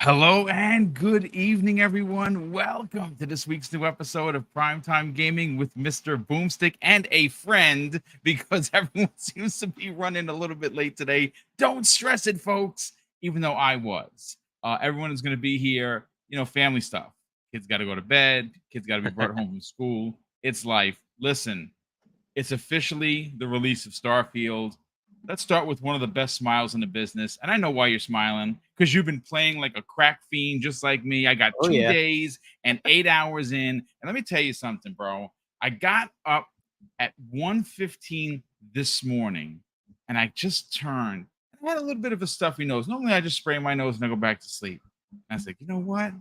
Hello and good evening, everyone. Welcome to this week's new episode of Primetime Gaming with Mr. BoomStick and a friend, because everyone seems to be running a little bit late today. Don't stress it, folks, even though I was. Everyone is going to be here, family stuff. Kids got to go to bed. Kids got to be brought home from school. It's life. Listen, it's officially the release of Starfield. Let's start with one of the best smiles in the business. And I know why you're smiling, because you've been playing like a crack fiend, just like me. I got 2 days and 8 hours in. And let me tell you something, bro. I got up at 1:15 this morning and I just turned. I had a little bit of a stuffy nose. Normally I just spray my nose and I go back to sleep. And I was like, you know what?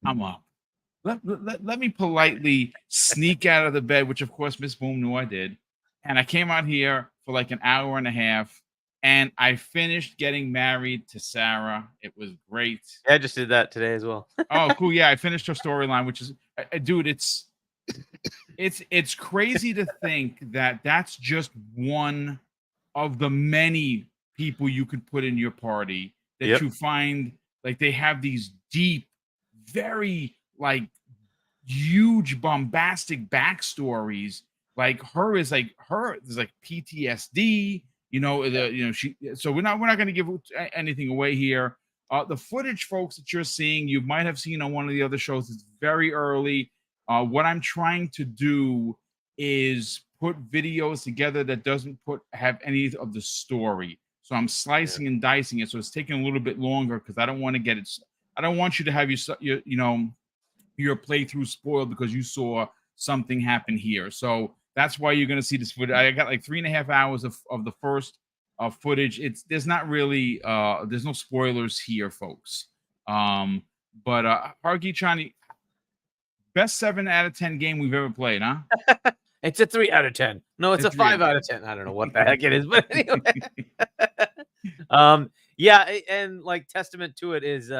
I'm up. Let me politely sneak out of the bed, which of course Miss Boom knew I did. And I came out here for like an hour and a half, and I finished getting married to Sarah. It was great. Yeah, I just did that today as well. Oh, cool. Yeah, I finished her storyline, which is, dude, it's crazy to think that that's just one of the many people you could put in your party that you find like they have these deep, very like huge bombastic backstories. Like there's like PTSD, so we're not going to give anything away here. The footage, folks, that you're seeing, you might have seen on one of the other shows. It's very early. What I'm trying to do is put videos together that doesn't have any of the story. So I'm slicing and dicing it. So it's taking a little bit longer because I don't want to get it. I don't want you to have your playthrough spoiled because you saw something happen here. So that's why you're going to see this footage. I got like 3.5 hours of the first footage. There's not really there's no spoilers here, folks. But Hargi Chani, best 7 out of 10 game we've ever played, huh? It's a 3 out of 10. No, it's a 5 out of 10. I don't know what the heck it is, but anyway. Yeah, and like testament to it is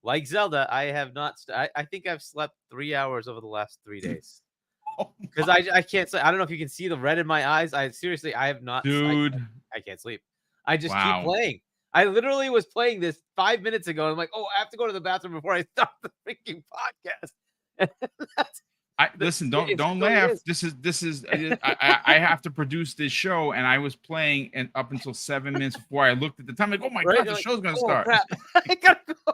like Zelda, I have not I think I've slept 3 hours over the last 3 days. Because I can't say, I don't know if you can see the red in my eyes. I have not, dude. I can't sleep. I just keep playing. I literally was playing this 5 minutes ago. I'm like, oh, I have to go to the bathroom before I start the freaking podcast. Listen, don't laugh. This is I have to produce this show, and I was playing and up until 7 minutes before I looked at the time. Like, oh my god, the show's gonna start. I gotta go.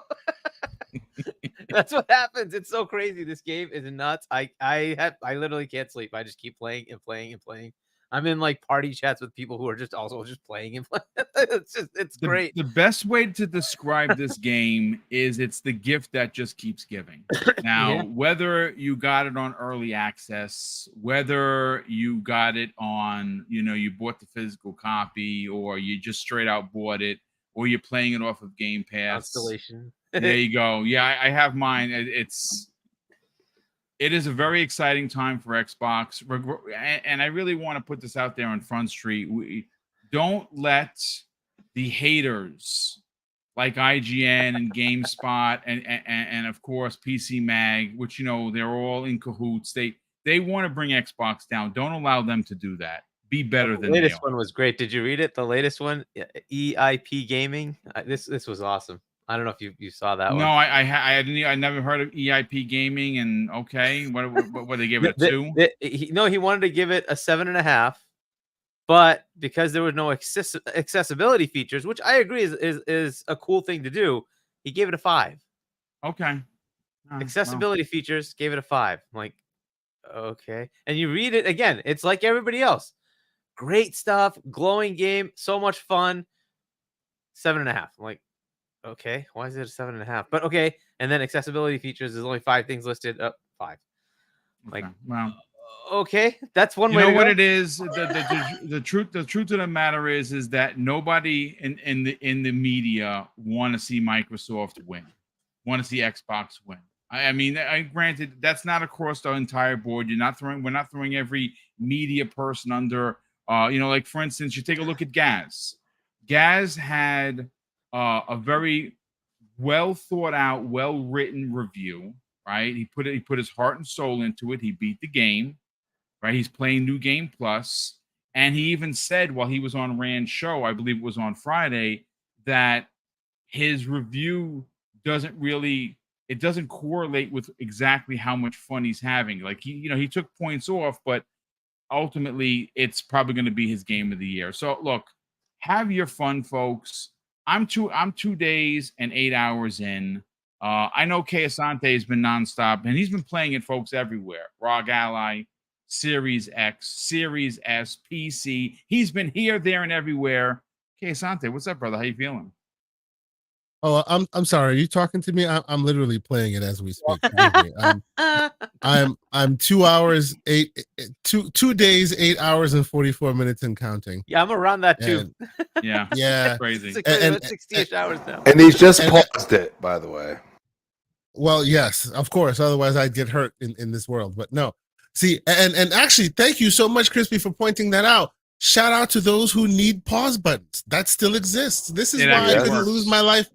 That's what happens. It's so crazy. This game is nuts. I literally can't sleep. I just keep playing and playing and playing. I'm in like party chats with people who are just playing and playing. It's great. The best way to describe this game is it's the gift that just keeps giving. Now, whether you got it on early access, whether you got it on, you bought the physical copy, or you just straight out bought it, or you're playing it off of Game Pass. Constellation. There you go. Yeah, I have mine. It is a very exciting time for Xbox, and I really want to put this out there on Front Street. We don't let the haters like IGN and GameSpot and of course PC Mag, which they're all in cahoots. They want to bring Xbox down. Don't allow them to do that. Be better than they are. The latest one was great. Did you read it? The latest one, EIP Gaming. This was awesome. I don't know if you saw that one. No, I never heard of EIP Gaming. And okay, what they gave it a 2? He wanted to give it a 7.5, but because there was no accessibility features, which I agree is a cool thing to do, he gave it a 5. Okay. Accessibility features, gave it a 5. I'm like, okay. And you read it again, it's like everybody else. Great stuff, glowing game, so much fun. 7.5. I'm like, okay, why is it a 7.5? But okay, and then accessibility features, there's only 5 things listed. 5. Like, wow. Okay, that's one way. You know what it is. The truth of the matter is that nobody in the media want to see Microsoft win, want to see Xbox win. I mean, granted, that's not across the entire board. We're not throwing every media person under. Like for instance, you take a look at Gaz. Gaz had a very well thought out, well written review. Right, he put his heart and soul into it. He beat the game. Right, he's playing New Game Plus, and he even said while he was on Rand's show, I believe it was on Friday, that his review doesn't really it doesn't correlate with exactly how much fun he's having. Like he took points off, but ultimately it's probably going to be his game of the year. So look, have your fun, folks. I'm 2 days and 8 hours in. I know Kay Asante has been nonstop, and he's been playing it, folks, everywhere. ROG Ally, Series X, Series S, PC. He's been here, there, and everywhere. Kay Asante, what's up, brother? How you feeling? Oh, I'm sorry. Are you talking to me? I'm literally playing it as we speak. Forgive me. I'm 2 hours, 2 days, 8 hours and 44 minutes and counting. Yeah, I'm around that too. And Yeah, crazy. It's like about 60-ish hours now. And he's just paused it, by the way. Well, yes, of course. Otherwise, I'd get hurt in this world. But no, see, and actually, thank you so much, Crispy, for pointing that out. Shout out to those who need pause buttons. That still exists. This is why I couldn't lose my life.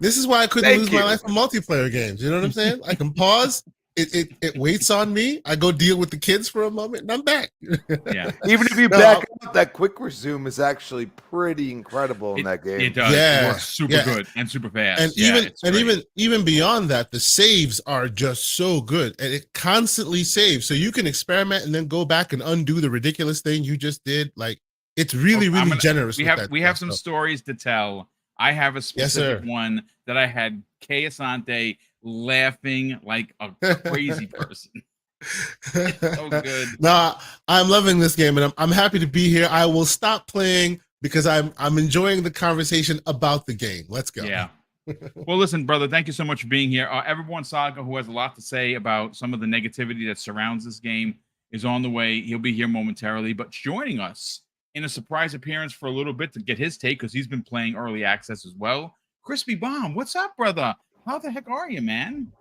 This is why I couldn't lose my life in multiplayer games. You know what I'm saying? I can pause. It waits on me. I go deal with the kids for a moment, and I'm back. Yeah. Even if you back up, that quick resume is actually pretty incredible in that game. It does. Yeah. It works super good and super fast. And even beyond that, the saves are just so good, and it constantly saves. So you can experiment and then go back and undo the ridiculous thing you just did. Like it's really generous. We have some stories to tell. I have a specific one that I had Kay Asante laughing like a crazy person. So good. Nah, I'm loving this game, and I'm happy to be here. I will stop playing because I'm enjoying the conversation about the game. Let's go. Yeah. Well, listen, brother, thank you so much for being here. Everyone Saga, who has a lot to say about some of the negativity that surrounds this game, is on the way. He'll be here momentarily, but joining us in a surprise appearance for a little bit to get his take because he's been playing early access as well. Crispy Bomb, what's up, brother? How the heck are you, man?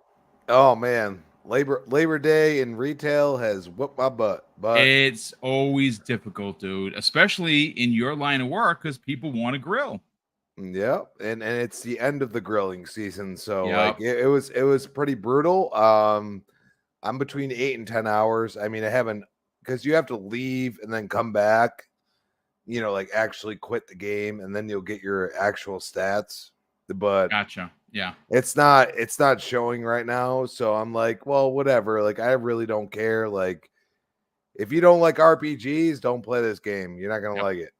Oh man, Labor Day in retail has whooped my butt. But it's always difficult, dude, especially in your line of work because people want to grill. Yep, and it's the end of the grilling season, so like it was pretty brutal. I'm between 8 and 10 hours. I mean, I haven't because you have to leave and then come back. You know, like actually quit the game, and then you'll get your actual stats. But gotcha. Yeah, it's not showing right now. So I'm like, well, whatever. Like, I really don't care. Like, if you don't like RPGs, don't play this game. You're not gonna like it.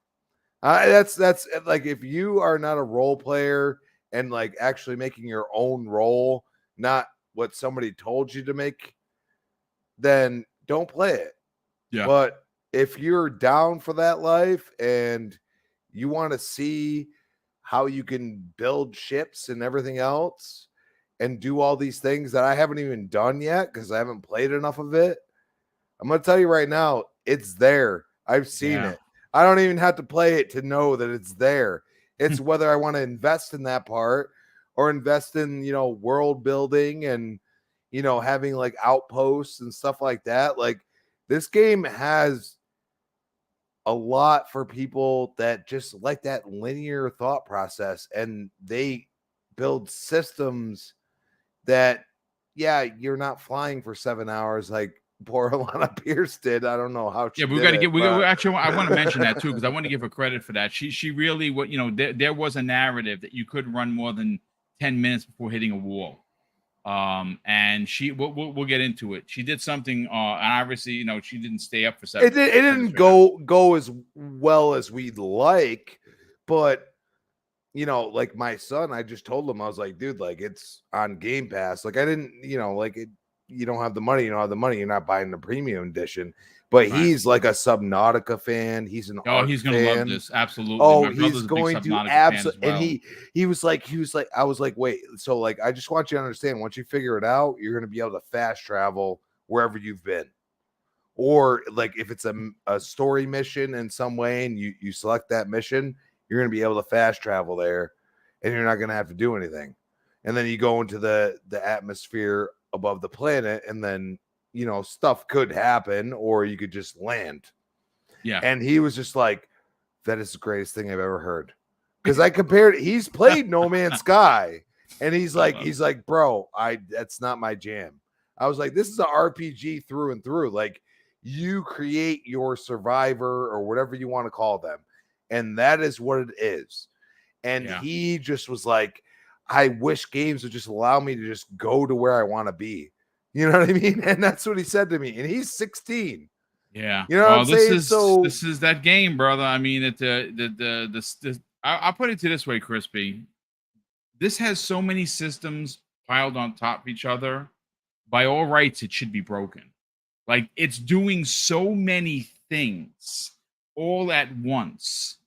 That's like if you are not a role player and like actually making your own role, not what somebody told you to make, then don't play it. Yeah. But if you're down for that life and you want to see how you can build ships and everything else and do all these things that I haven't even done yet because I haven't played enough of it, I'm going to tell you right now, it's there. I've seen it. I don't even have to play it to know that it's there. It's whether I want to invest in that part or invest in, world building and, having like outposts and stuff like that. Like this game has a lot for people that just like that linear thought process, and they build systems that, you're not flying for 7 hours like poor Alana Pierce did. I don't know how. We got to get. Actually, I want to mention that too because I want to give her credit for that. She really, there was a narrative that you couldn't run more than 10 minutes before hitting a wall. And we'll get into it. She did something, and obviously, she didn't stay up for 7. It didn't go as well as we'd like, but like my son, I just told him, I was like, dude, like it's on Game Pass. Like I didn't, like it. You don't have the money. You don't have the money. You're not buying the premium edition. But he's like a Subnautica fan. He's an he's gonna love this. Absolutely. Oh, he's going to absolutely. And he was like, I was like, wait. So like, I just want you to understand. Once you figure it out, you're gonna be able to fast travel wherever you've been. Or like, if it's a story mission in some way, and you select that mission, you're gonna be able to fast travel there, and you're not gonna have to do anything. And then you go into the atmosphere above the planet, and then stuff could happen, or you could just land. Yeah. And he was just like, that is the greatest thing I've ever heard. Because I compared, he's played No Man's Sky, and he's like, bro, that's not my jam. I was like, this is an RPG through and through. Like, you create your survivor or whatever you want to call them, and that is what it is. And he just was like, I wish games would just allow me to just go to where I want to be. You know what I mean? And that's what he said to me. And he's 16. Yeah. You know what I'm saying? So this is that game, brother. I mean, I'll put it to this way, Crispy. This has so many systems piled on top of each other. By all rights, it should be broken. Like, it's doing so many things all at once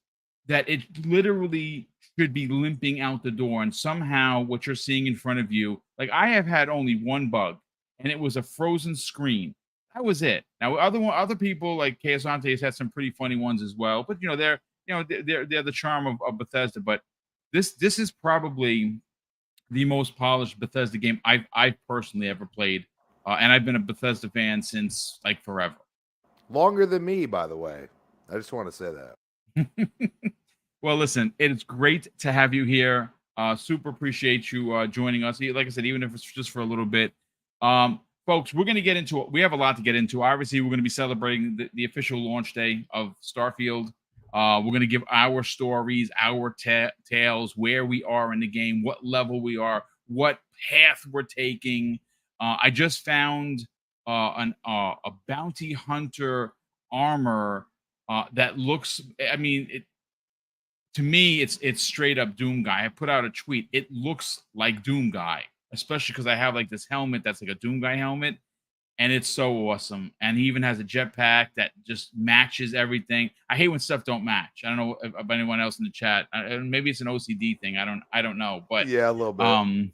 that it literally should be limping out the door. And somehow what you're seeing in front of you, like, I have had only one bug, and it was a frozen screen. That was it. Now, other people like Casante has had some pretty funny ones as well, but they're the charm of Bethesda. But this is probably the most polished Bethesda game I've personally ever played, and I've been a Bethesda fan since like forever. Longer than me, by the way. I just want to say that. Well, listen, it's great to have you here. Super appreciate you joining us. Like I said, even if it's just for a little bit. Folks, we're going to get into it. We have a lot to get into. Obviously, we're going to be celebrating the official launch day of Starfield. We're going to give our stories, our tales, where we are in the game, what level we are, what path we're taking. I just found a bounty hunter armor that looks. I mean, to me, it's straight up Doom Guy. I put out a tweet. It looks like Doom Guy, especially because I have like this helmet that's like a Doom Guy helmet, and it's so awesome. And he even has a jetpack that just matches everything. I hate when stuff don't match. I don't know if anyone else in the chat. Maybe it's an OCD thing. I don't know. But yeah, a little bit.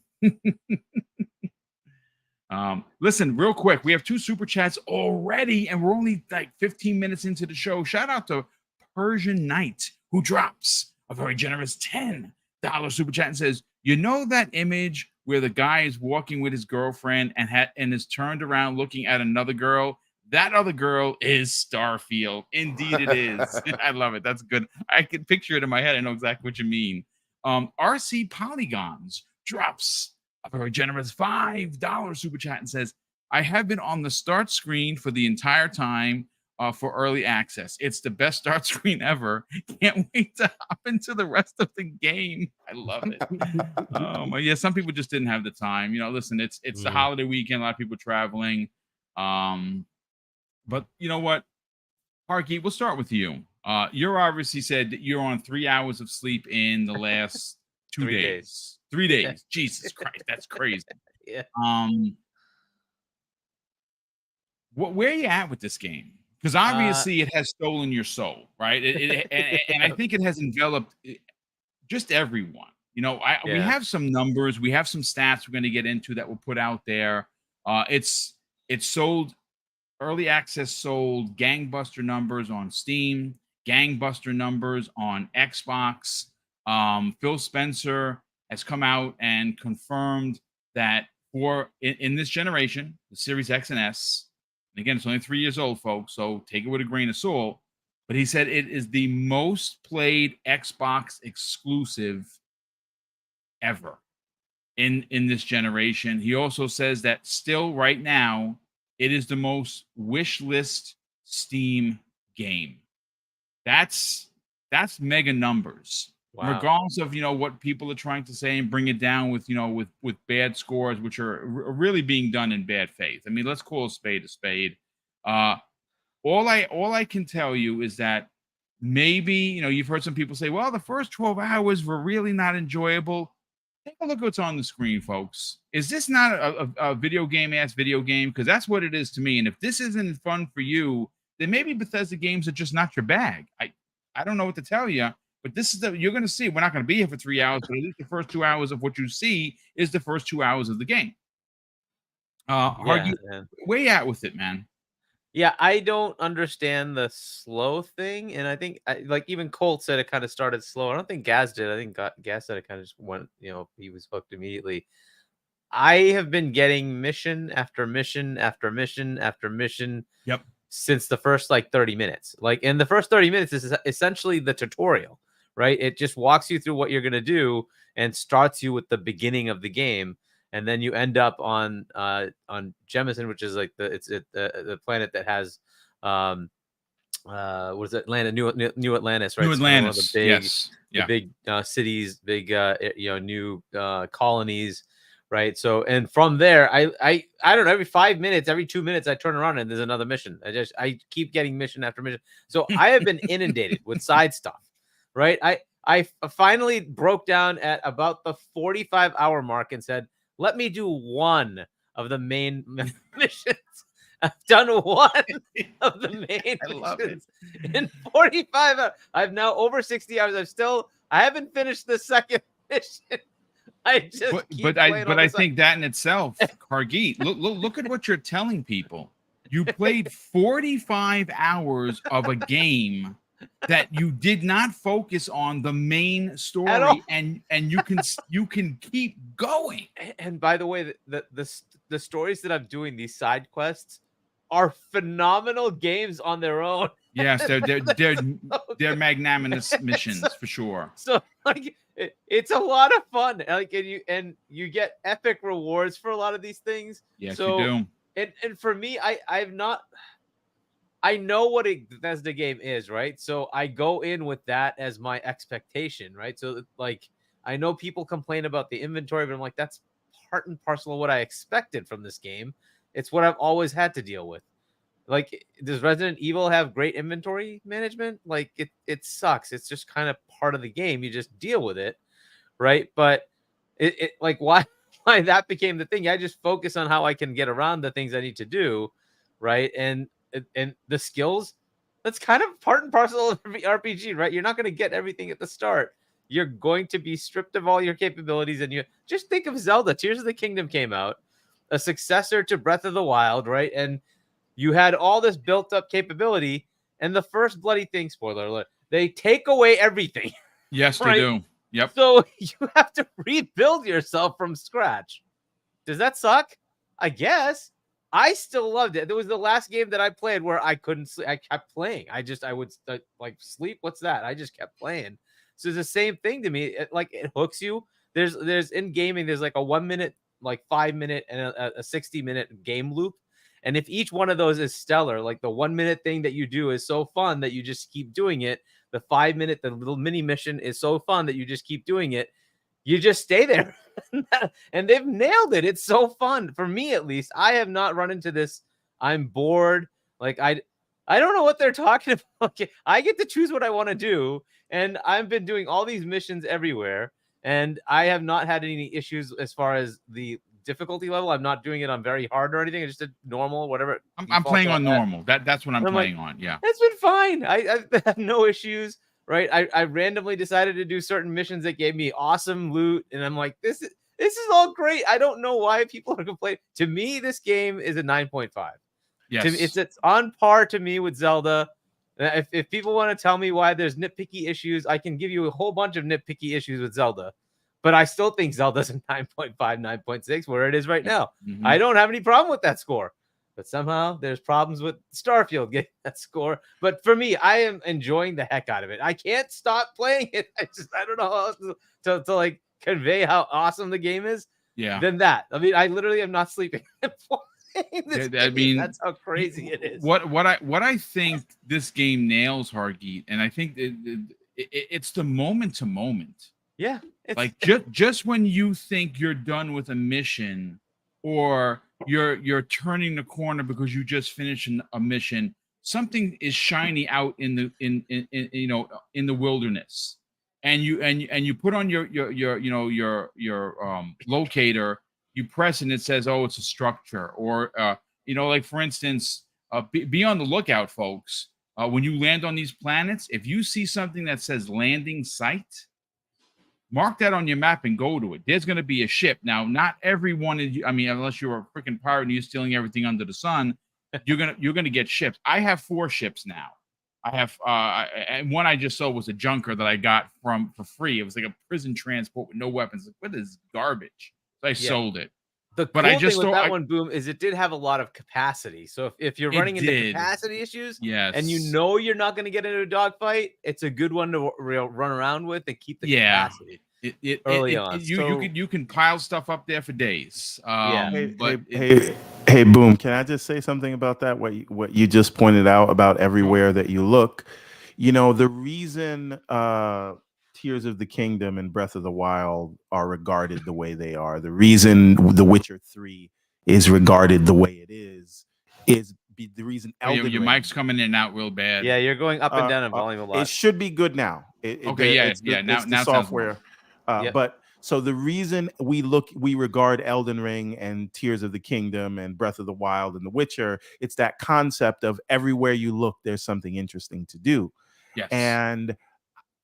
Listen, real quick, we have 2 super chats already, and we're only like 15 minutes into the show. Shout out to Persian Knight, who drops a very generous $10 super chat and says, "You know that image where the guy is walking with his girlfriend and is turned around looking at another girl? That other girl is Starfield." Indeed it is. I love it. That's good. I can picture it in my head. I know exactly what you mean. RC Polygons drops a very generous $5 super chat and says, "I have been on the start screen for the entire time for early access. It's the best start screen ever. Can't wait to hop into the rest of the game." I love it. Yeah, some people just didn't have the time. Listen, it's the holiday weekend. A lot of people traveling. But you know what, Harky, we'll start with you. You're obviously said that you're on 3 hours of sleep in the last 2 days. 3 days. Jesus Christ, that's crazy. Yeah. Where are you at with this game? Because obviously it has stolen your soul, right? And I think it has enveloped just everyone. We have some numbers, we have some stats we're going to get into that we'll put out there. It's sold, early access sold gangbuster numbers on Steam, gangbuster numbers on Xbox. Phil Spencer has come out and confirmed that in this generation, the Series X and S, and again, it's only 3 years old, folks, so take it with a grain of salt. But he said it is the most played Xbox exclusive ever in this generation. He also says that still right now, it is the most wish list Steam game. That's mega numbers. Wow. Regardless of what people are trying to say and bring it down with with bad scores, which are really being done in bad faith. I mean, let's call a spade a spade. All I can tell you is that maybe you've heard some people say, well, the first 12 hours were really not enjoyable. Take a look at what's on the screen, folks. Is this not a video game ass video game? Because that's what it is to me. And if this isn't fun for you, then maybe Bethesda games are just not your bag. I don't know what to tell you. But this is you're going to see. We're not going to be here for 3 hours, but at least the first 2 hours of what you see is the first 2 hours of the game. Where you at with it, man? Yeah, I don't understand the slow thing, and I think like even Colt said it kind of started slow. I don't think Gaz did. I think Gaz said it kind of just went. He was hooked immediately. I have been getting mission after mission after mission after mission. Yep. Since the first 30 minutes. In the first 30 minutes is essentially the tutorial. Right, it just walks you through what you're gonna do and starts you with the beginning of the game, and then you end up on Jemison, which is the planet that has what is it? New Atlantis, right? New It's kind of one of Atlantis. the big, Yes. the Yeah. big cities, big new colonies, right? So, and from there, I don't know, every 5 minutes, every 2 minutes, I turn around and there's another mission. I keep getting mission after mission. So I have been inundated with side stuff, right? I finally broke down at about the 45-hour mark and said, let me do one of the main missions. I've done one of the main I love it. missions in 45 hours. I've now over 60 hours. I haven't finished the second mission. I just keep playing but I think that in itself, Hargeet, look at what you're telling people. You played 45 hours of a game that you did not focus on the main all. story, and you can keep going. And by the way, the stories that I'm doing, these side quests, are phenomenal games on their own. Yes, they're So magnanimous missions for sure. So like it's a lot of fun. Like and you get epic rewards for a lot of these things. Yes, So, you do. And for me, I know what a Bethesda game is, right? So I go in with that as my expectation, right? So like I know people complain about the inventory, but I'm like, that's part and parcel of what I expected from this game. It's what I've always had to deal with. Like, does Resident Evil have great inventory management? Like, it sucks. It's just kind of part of the game. You just deal with it, right? But it like why that became the thing. I just focus on how I can get around the things I need to do, right? And the skills, that's kind of part and parcel of RPG, right? You're not going to get everything at the start. You're going to be stripped of all your capabilities, and you just think of Zelda. Tears of the Kingdom came out, a successor to Breath of the Wild, right? And you had all this built-up capability, and the first bloody thing, spoiler alert, they take away everything. Yes, right? they do. Yep. So you have to rebuild yourself from scratch. Does that suck? I guess. I still loved it. There was the last game that I played where I couldn't sleep. I kept playing. I would like sleep. What's that? I just kept playing. So it's the same thing to me. It hooks you. There's in gaming, there's like a 1 minute, like 5 minute, and a 60-minute game loop. And if each one of those is stellar, like the 1 minute thing that you do is so fun that you just keep doing it. The 5 minute, the little mini mission is so fun that you just keep doing it. You just stay there. And they've nailed it. It's so fun. For me, at least, I have not run into this. I'm bored. Like I don't know what they're talking about. Okay, I get to choose what I want to do. And I've been doing all these missions everywhere. And I have not had any issues as far as the difficulty level. I'm not doing it on very hard or anything. It's just a normal, whatever. I'm playing on normal. That's what I'm playing on. Yeah. It's been fine. I have no issues. Right. I randomly decided to do certain missions that gave me awesome loot. And I'm like, this is all great. I don't know why people are complaining. To me, this game is a 9.5. Yes. It's on par to me with Zelda. If people want to tell me why there's nitpicky issues, I can give you a whole bunch of nitpicky issues with Zelda. But I still think Zelda's a 9.5, 9.6, where it is right now. Mm-hmm. I don't have any problem with that score. But somehow there's problems with Starfield getting that score. But for me, I am enjoying the heck out of it. I can't stop playing it. I don't know how else to like convey how awesome the game is. Yeah. Than that. I mean, I literally am not sleeping. I mean, that's how crazy it is. What I think this game nails, Hargeet, and I think it's the moment to moment. Yeah. Like just when you think you're done with a mission, or you're turning the corner because you just finished a mission, something is shiny out in the wilderness, and you put on your locator, you press and it says, oh, it's a structure, or like for instance, be on the lookout, folks. When you land on these planets, if you see something that says landing site, mark that on your map and go to it. There's going to be a ship. Now, not everyone is, I mean, unless you're a freaking pirate and you're stealing everything under the sun, you're gonna get ships. I have 4 ships now. I have and one I just saw was a junker that I got for free. It was like a prison transport with no weapons. Like, what is garbage? So I sold it. The cool thing with that one, Boom, is it did have a lot of capacity. So if you're running into capacity issues, and you know you're not going to get into a dogfight, it's a good one to run around with and keep the capacity. early on. You can pile stuff up there for days. Yeah. Hey, Boom, can I just say something about that? What you just pointed out about everywhere that you look, the reason Tears of the Kingdom and Breath of the Wild are regarded the way they are, the reason The Witcher 3 is regarded the way it is the reason Elden your Ring, mic's coming in and out real bad. Yeah, you're going up and down in volume a lot. It should be good now. Okay, it's the now it sounds software. Yep. But so the reason we regard Elden Ring and Tears of the Kingdom and Breath of the Wild and The Witcher, it's that concept of everywhere you look, there's something interesting to do. Yes. And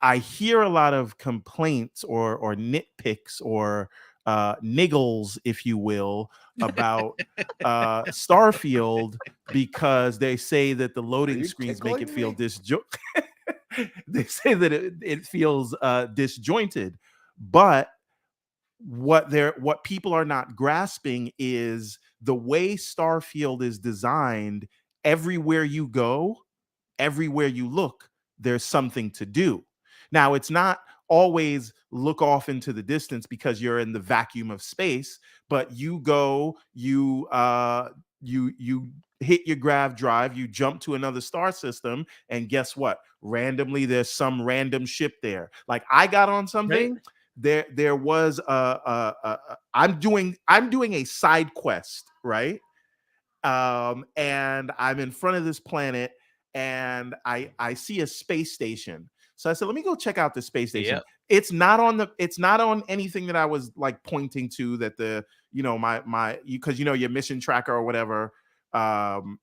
I hear a lot of complaints or nitpicks or niggles, if you will, about Starfield because they say that the loading screens make it feel disjointed. They say that it feels disjointed, but what people are not grasping is the way Starfield is designed. Everywhere you go, everywhere you look, there's something to do. Now, it's not always look off into the distance because you're in the vacuum of space, but you go, you hit your grav drive, you jump to another star system, and guess what? Randomly, there's some random ship there. Like I got on something. Right. There was I'm doing a side quest, right? And I'm in front of this planet, and I see a space station. So I said, let me go check out the space station. Yep. It's not on anything that I was like pointing to that because your mission tracker or whatever,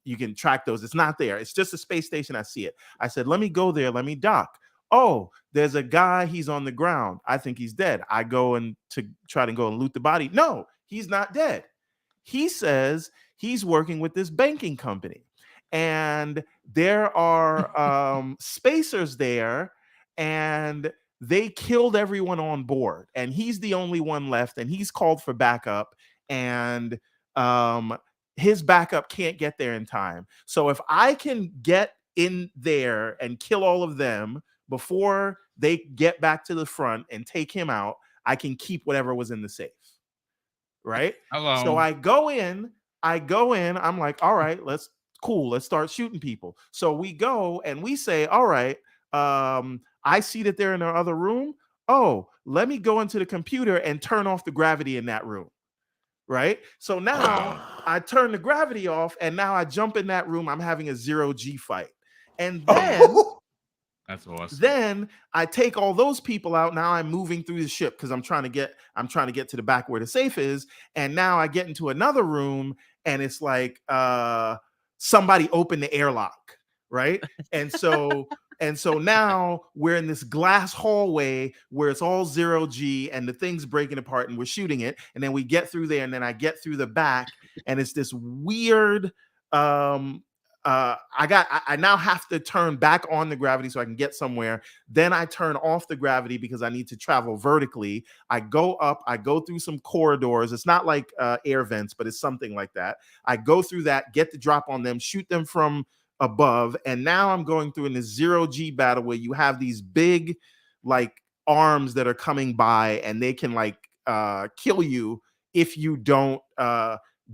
you can track those. It's not there. It's just a space station. I see it. I said, let me go there. Let me dock. Oh, there's a guy. He's on the ground. I think he's dead. I go and to try to go and loot the body. No, he's not dead. He says he's working with this banking company, and there are spacers there, and they killed everyone on board, and he's the only one left, and he's called for backup, and his backup can't get there in time. So if I can get in there and kill all of them before they get back to the front and take him out, I can keep whatever was in the safe. Right? Hello. So I go in, I'm like, all right, let's start shooting people. So we go and we say, all right, I see that they're in our other room. Oh, let me go into the computer and turn off the gravity in that room. Right? So now I turn the gravity off, and now I jump in that room. I'm having a 0G fight. And then that's awesome. Then I take all those people out. Now I'm moving through the ship because I'm trying to get to the back where the safe is. And now I get into another room, and it's like somebody opened the airlock, right? And so now we're in this glass hallway where it's all 0G and the thing's breaking apart, and we're shooting it. And then we get through there, and then I get through the back, and it's this weird I now have to turn back on the gravity so I can get somewhere. Then I turn off the gravity because I need to travel vertically. I go up, I go through some corridors. It's not like air vents, but it's something like that. I go through that, get the drop on them, shoot them from above. And now I'm going through in this 0G battle where you have these big like arms that are coming by, and they can like kill you if you don't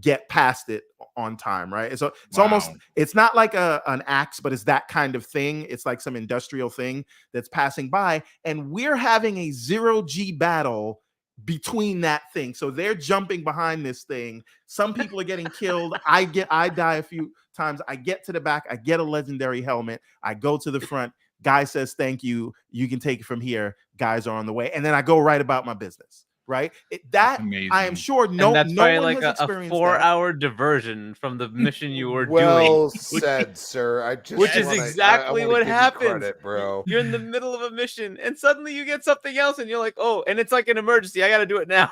get past it on time, right? So it's almost, it's not like an axe, but it's that kind of thing. It's like some industrial thing that's passing by, and we're having a 0G battle between that thing. So they're jumping behind this thing. Some people are getting killed. I die a few times. I get to the back. I get a legendary helmet. I go to the front. Guy says, thank you. You can take it from here. Guys are on the way. And then I go right about my business. Right? I am sure that's no one like has experienced a 4-hour diversion from the mission you were doing. Well said, sir. Which is exactly what happens, credit, bro. You're in the middle of a mission, and suddenly you get something else, and you're like, oh, and it's like an emergency. I got to do it now.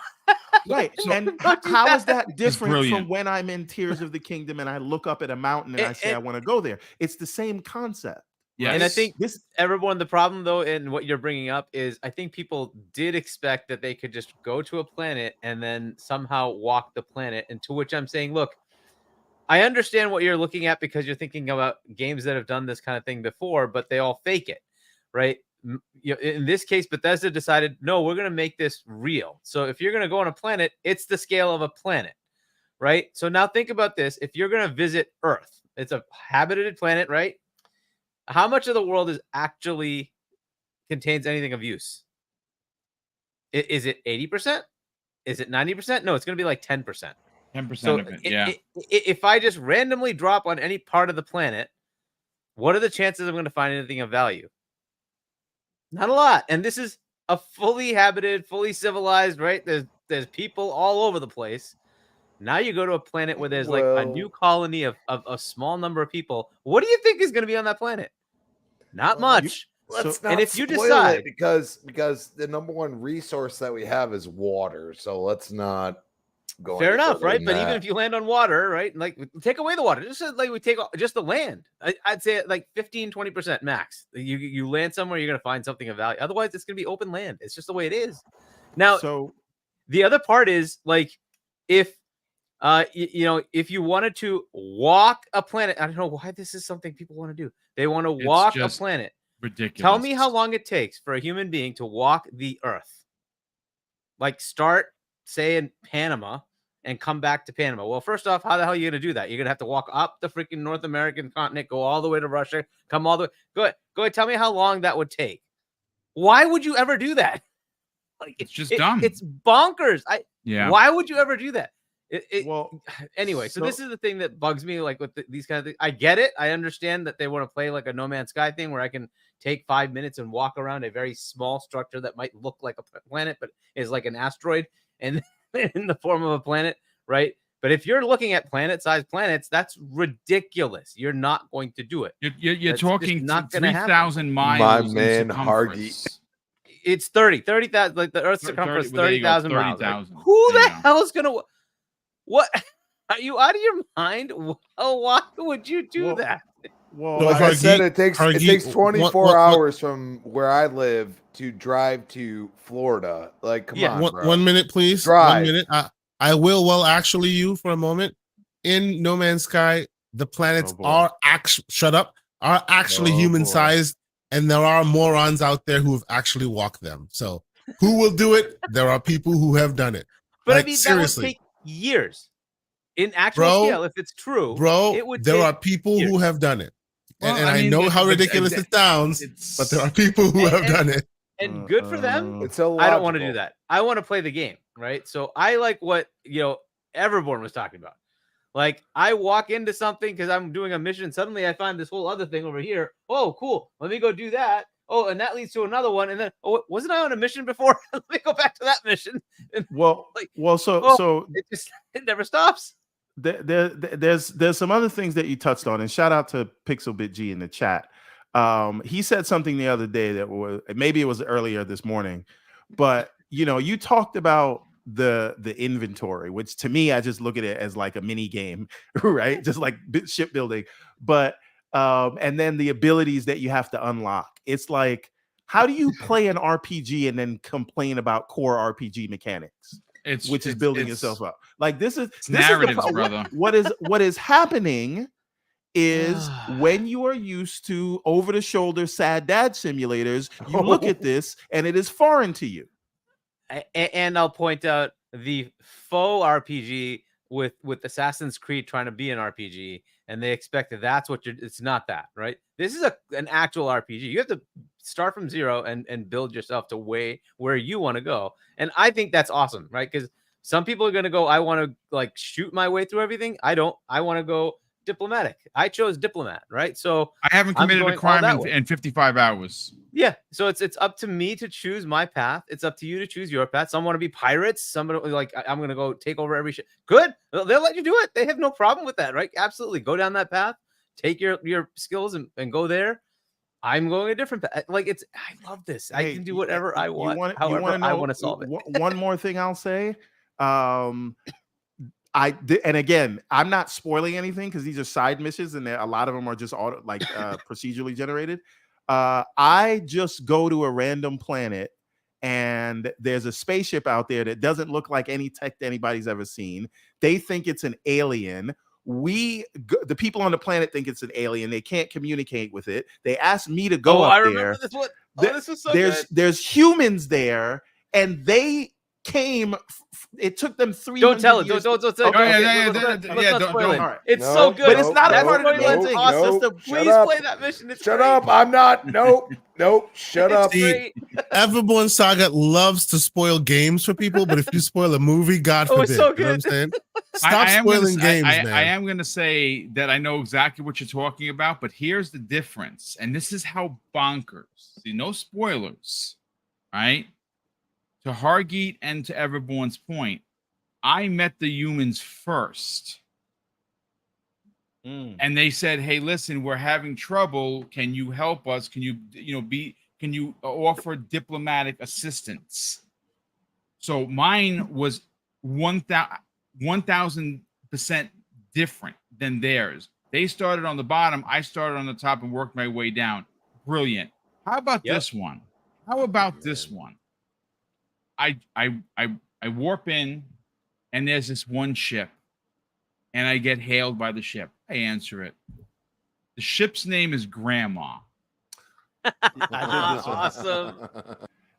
Right. And how is that different from when I'm in Tears of the Kingdom and I look up at a mountain and I say I want to go there? It's the same concept. Yeah, and I think everyone, the problem though, in what you're bringing up is I think people did expect that they could just go to a planet and then somehow walk the planet. And to which I'm saying, look, I understand what you're looking at because you're thinking about games that have done this kind of thing before, but they all fake it, right? in this case, Bethesda decided, no, we're going to make this real. So if you're going to go on a planet, it's the scale of a planet, right? So now think about this. If you're going to visit Earth, it's a habited planet, right? How much of the world is actually contains anything of use? Is it 80%? Is it 90%? No, it's going to be like 10%. 10% of it, yeah. If I just randomly drop on any part of the planet, what are the chances I'm going to find anything of value? Not a lot. And this is a fully habited, fully civilized, right? There's people all over the place. Now you go to a planet where there's like a new colony of a small number of people. What do you think is going to be on that planet? Not much. Let's not and if you spoil decide, it because the number one resource that we have is water. So let's not go. Fair enough, right? But even if you land on water, right? Like take away the water, just like we take just the land. I'd say like 15-20% max. You land somewhere, you're gonna find something of value. Otherwise, it's gonna be open land. It's just the way it is. Now, so the other part is like if if you wanted to walk a planet, I don't know why this is something people want to do. They want to walk a planet. Ridiculous. Tell me how long it takes for a human being to walk the Earth. Like start, say, in Panama and come back to Panama. Well, first off, how the hell are you going to do that? You're going to have to walk up the freaking North American continent, go all the way to Russia, come all the way. Go ahead. Tell me how long that would take. Why would you ever do that? Like it's just dumb. It's bonkers. Why would you ever do that? Anyway, so this is the thing that bugs me, like with these kind of things. I get it. I understand that they want to play like a No Man's Sky thing where I can take 5 minutes and walk around a very small structure that might look like a planet, but is like an asteroid and in the form of a planet, right? But if you're looking at planet-sized planets, that's ridiculous. You're not going to do it. You're talking not 3,000 miles. My man, Hargy. It's 30,000. Like the Earth's circumference, 30,000 miles. 30,000. Like, who the hell is gonna? What? Are you out of your mind? Why would you do that? Well, like I said, it takes 24 hours from where I live to drive to Florida. Like, come on, bro. 1 minute, please. Drive. 1 minute. I will. Well, actually, you for a moment. In No Man's Sky, the planets are actually human sized, and there are morons out there who have actually walked them. So, who will do it? There are people who have done it. But like, I mean, seriously. that would take years. In actual scale, if it's true, it would there take are people years. who have done it. Well, and I know how ridiculous it sounds, but there are people who have done it. And good for them. It's illogical. I don't want to do that. I want to play the game, right? So I like what Everborn was talking about. Like I walk into something because I'm doing a mission. Suddenly I find this whole other thing over here. Oh, cool. Let me go do that. Oh, and that leads to another one. And then, wasn't I on a mission before? Let me go back to that mission. And so it never stops. There's some other things that you touched on, and shout out to PixelBitG in the chat. He said something the other day that was, maybe it was earlier this morning, but you talked about the inventory, which to me, I just look at it as like a mini game, right? Just like shipbuilding, but and then the abilities that you have to unlock. It's like, how do you play an RPG and then complain about core RPG mechanics? Which is building yourself up. Like this is narratives, brother. What is happening is when you are used to over-the-shoulder sad dad simulators, you look at this and it is foreign to you. And I'll point out the faux RPG with Assassin's Creed trying to be an RPG, and they expect that's what it's not that, right? This is an actual RPG. You have to start from zero and build yourself to where you want to go. And I think that's awesome, right? Because some people are going to go, I want to like shoot my way through everything. I don't. I want to go diplomatic. I chose diplomat, right? So I haven't committed a crime in 55 hours. Yeah. So it's up to me to choose my path. It's up to you to choose your path. Some want to be pirates. Somebody like, I'm going to go take over every shit. Good. They'll let you do it. They have no problem with that, right? Absolutely. Go down that path. Take your skills and go there. I'm going a different path. Like I love this. I can do whatever I want. However I want to solve it. One more thing I'll say. And again, I'm not spoiling anything because these are side missions and a lot of them are just procedurally generated. I just go to a random planet and there's a spaceship out there that doesn't look like any tech that anybody's ever seen. They think it's an alien. The people on the planet think it's an alien. They can't communicate with it. They asked me to go up there. this was so good. There's humans there, and they came. It took them 300 Don't tell it. years. Don't tell it. Okay, Let's not spoil it. All right. It's No, so good. But it's not That's part of the spoiling. main thing. Awesome. It's just Shut Please up. play that mission. It's Shut great. up. I'm not. Nope. Shut up. See, Great. Everborn Saga loves to spoil games for people, but if you spoil a movie, God Oh, forbid. it's so You know what I'm good. saying? I Stop am gonna spoiling say- games, I man. am going to say that I know exactly what you're talking about, but here's the difference. And this is how bonkers. See, no spoilers, right? To Hargeet and to Everborn's point, I met the humans first. And they said, "Hey, listen, we're having trouble. Can you help us? Can you, can you offer diplomatic assistance?" So mine was 1,000% different than theirs. They started on the bottom. I started on the top and worked my way down. Brilliant. How about this one? How about this one? I warp in, and there's this one ship, and I get hailed by the ship. I answer it. The ship's name is Grandma, I did this one. Awesome.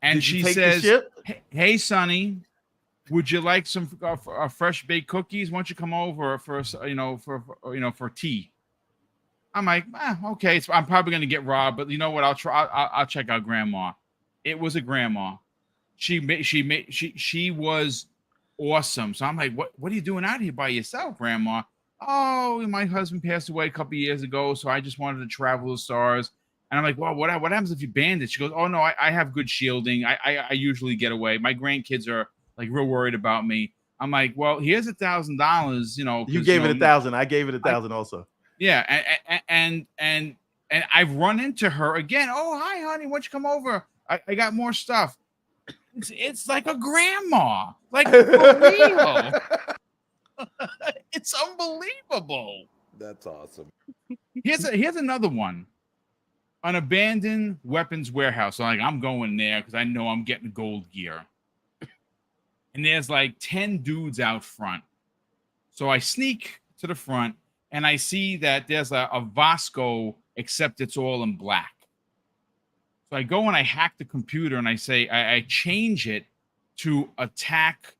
and Did you she take the says, ship? "Hey, Sonny, would you like some fresh baked cookies? Why don't you come over for for tea?" I'm like, okay. I'm probably gonna get robbed, but you know what? I'll try. I'll check out Grandma. It was a grandma. She was awesome. So I'm like, what are you doing out here by yourself, Grandma? Oh, my husband passed away a couple years ago, so I just wanted to travel the stars. And I'm like, well, what happens if you bandit? She goes, oh no, I have good shielding. I usually get away. My grandkids are like real worried about me. I'm like, well, here's $1,000. You gave it 1,000. I gave it 1,000 also. Yeah, and I've run into her again. Oh, hi, honey. Why don't you come over? I got more stuff. It's like a grandma, like for real. It's unbelievable. That's awesome. Here's another one. An abandoned weapons warehouse. So like I'm going there because I know I'm getting gold gear. And there's like 10 dudes out front. So I sneak to the front and I see that there's a Vasco, except it's all in black. So I go and I hack the computer and I say, I change it to attack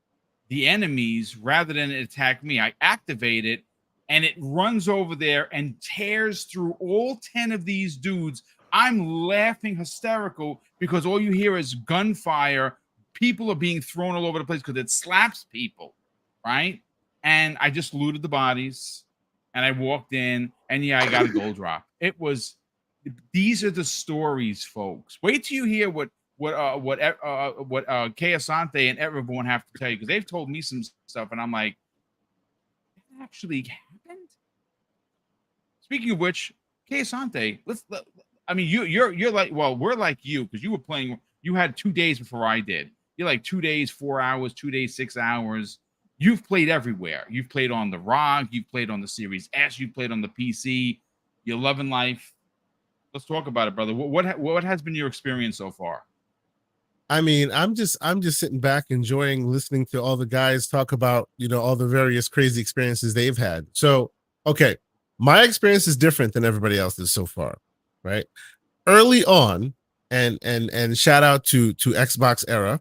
the enemies rather than attack me. I activate it and it runs over there and tears through all 10 of these dudes. I'm laughing hysterical because all you hear is gunfire. People are being thrown all over the place because it slaps people, right? And I just looted the bodies and I walked in and yeah, I got a gold drop. These are the stories, folks. Wait till you hear what Keosante and Everborn have to tell you, because they've told me some stuff, and I'm like, that actually happened. Speaking of which, Keosante, you're like, well, we're like you because you were playing. You had 2 days before I did. You're like 2 days, 4 hours, 2 days, 6 hours. You've played everywhere. You've played on the ROG. You've played on the Series S. You've played on the PC. You're loving life. Let's talk about it, brother. What has been your experience so far? I mean, I'm just sitting back enjoying listening to all the guys talk about, all the various crazy experiences they've had. So, okay, my experience is different than everybody else's so far, right? Early on, and shout out to Xbox Era,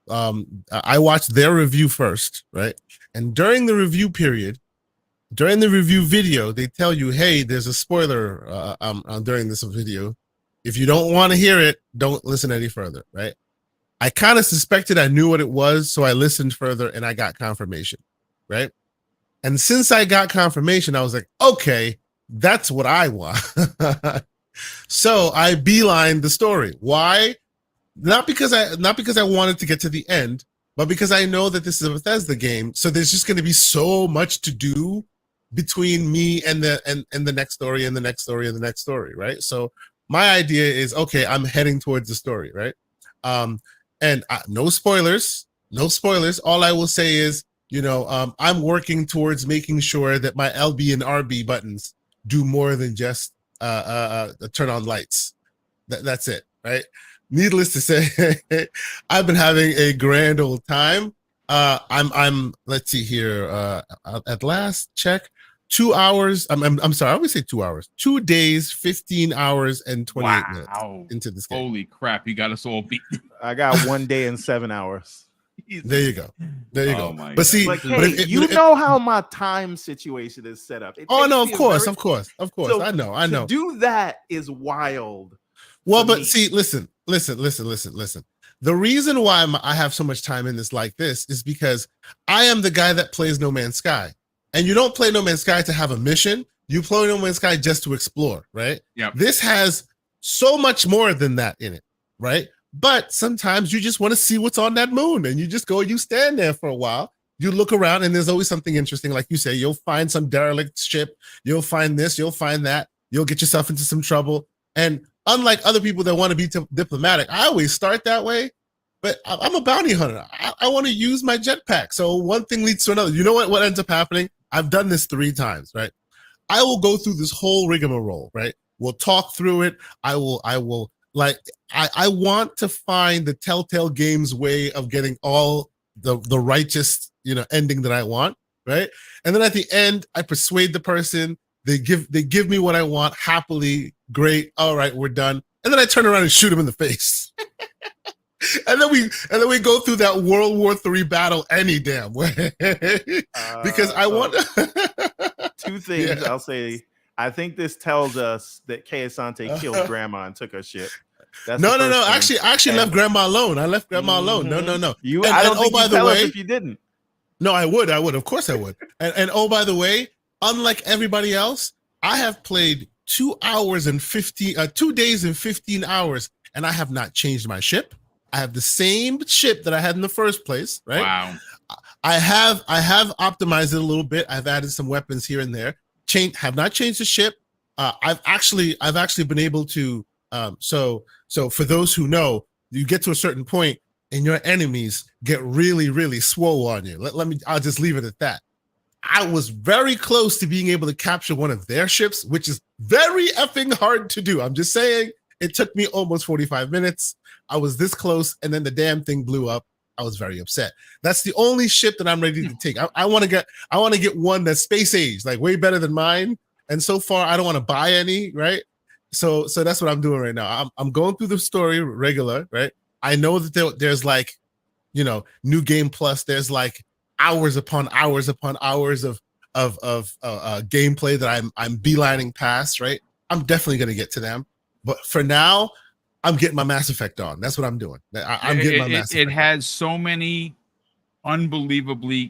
I watched their review first, right? And during the review period, during the review video, they tell you, hey, there's a spoiler during this video. If you don't want to hear it, don't listen any further, right? I kind of suspected I knew what it was, so I listened further and I got confirmation, right? And since I got confirmation, I was like, okay, that's what I want. So I beelined the story. Why? Not because I wanted to get to the end, but because I know that this is a Bethesda game, so there's just going to be so much to do between me and the next story and the next story and the next story, right? So my idea is, okay, I'm heading towards the story, right? And no spoilers. All I will say is, I'm working towards making sure that my LB and RB buttons do more than just turn on lights. That's it, right? Needless to say, I've been having a grand old time. I'm let's see here. At last check, 2 hours. I'm sorry. I always say 2 hours. 2 days, 15 hours, and 28 minutes into this game. Holy crap! You got us all beat. I got 1 day and 7 hours. There you go. There you Oh go. my But God. see, Like, but hey, if- you if- know how my time situation is set up. It Oh takes no, me of a course, very- of course, of course. So I know. To do that is wild. Well, for but me. see, listen. The reason why I have so much time in this like this is because I am the guy that plays No Man's Sky. And you don't play No Man's Sky to have a mission. You play No Man's Sky just to explore, right? Yep. This has so much more than that in it, right? But sometimes you just want to see what's on that moon and you just go, you stand there for a while. You look around and there's always something interesting. Like you say, you'll find some derelict ship. You'll find this, you'll find that. You'll get yourself into some trouble. And unlike other people that want to be diplomatic, I always start that way, but I'm a bounty hunter. I want to use my jetpack. So one thing leads to another. You know what ends up happening? I've done this 3 times, right? I will go through this whole rigmarole, right? We'll talk through it. I want to find the Telltale Games way of getting all the righteous, ending that I want, right? And then at the end, I persuade the person. They give me what I want happily. Great. All right, we're done. And then I turn around and shoot him in the face. and then we go through that World War III battle any damn way. Because I want 2 things. Yeah. I'll say. I think this tells us that Kay Asante killed Grandma and took her shit. That's no. the first thing. I actually left Grandma alone. I left Grandma alone. No. I don't think you'd tell us if you didn't. No, I would. Of course I would. And oh, by the way, unlike everybody else, I have played 2 days and 15 hours, and I have not changed my ship. I have the same ship that I had in the first place, right? Wow. I have optimized it a little bit. I've added some weapons here and there. Have not changed the ship. I've actually been able to. So for those who know, you get to a certain point and your enemies get really, really swole on you. I'll just leave it at that. I was very close to being able to capture one of their ships, which is very effing hard to do. I'm just saying, it took me almost 45 minutes. I was this close, and then the damn thing blew up. I was very upset. That's the only ship that I'm ready to take. I want to get one that's space age, like way better than mine. And so far, I don't want to buy any, right? So that's what I'm doing right now. I'm going through the story regular, right? I know that there's like, New Game Plus. There's like hours upon hours upon hours of gameplay that I'm beelining past, right? I'm definitely gonna get to them, but for now, I'm getting my Mass Effect on. That's what I'm doing. I'm getting my Mass Effect. It has so many unbelievable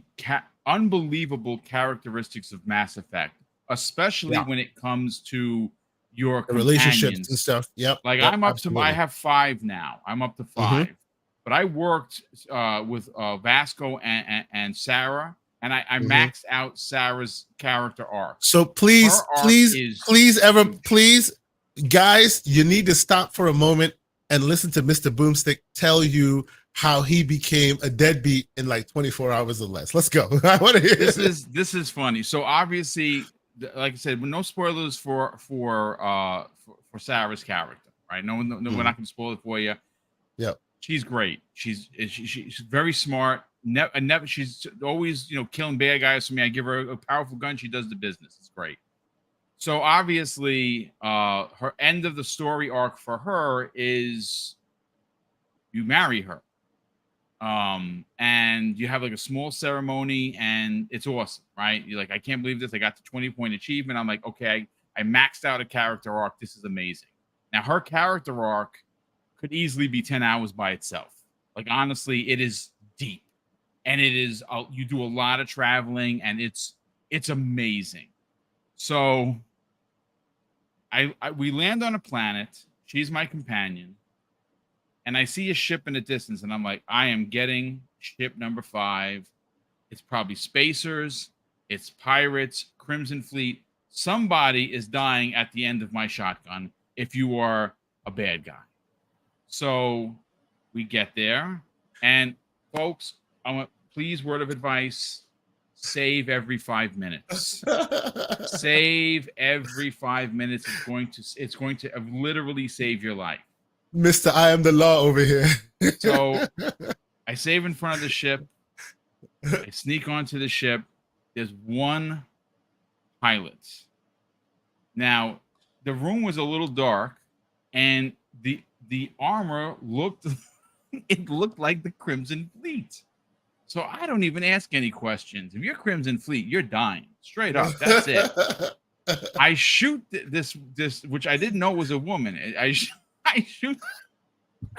characteristics of Mass Effect, especially when it comes to your relationships and stuff. Yep. Like yep, I'm up absolutely. to, I have 5 now. I'm up to 5. But I worked with Vasco and Sarah, and I maxed out Sarah's character arc. So please, guys, you need to stop for a moment and listen to Mr. Boomstick tell you how he became a deadbeat in like 24 hours or less. Let's go. I want to hear this is funny. So obviously, like I said, no spoilers for Sarah's character, right? No, we're not going to spoil it for you. Yep. She's great. She's very smart. Never. She's always killing bad guys for me. I give her a powerful gun. She does the business. It's great. So obviously, her end of the story arc for her is you marry her, and you have like a small ceremony, and it's awesome, right? You're like, I can't believe this. I got the 20-point achievement. I'm like, okay, I maxed out a character arc. This is amazing. Now her character arc could easily be 10 hours by itself. Like, honestly, it is deep, and it is, you do a lot of traveling, and it's amazing. So we land on a planet. She's my companion, and I see a ship in the distance, and I'm like, I am getting ship number 5. It's probably spacers. It's pirates, Crimson Fleet. Somebody is dying at the end of my shotgun if you are a bad guy. So we get there, and folks, please, word of advice, save every 5 minutes. Save every 5 minutes. It's going to literally save your life. Mr. I am the law over here. So I save in front of the ship. I sneak onto the ship. There's one pilots. Now, the room was a little dark, and the armor looked it looked like the Crimson Fleet. So I don't even ask any questions. If you're Crimson Fleet, you're dying straight up. That's it. I shoot this which I didn't know was a woman. I shoot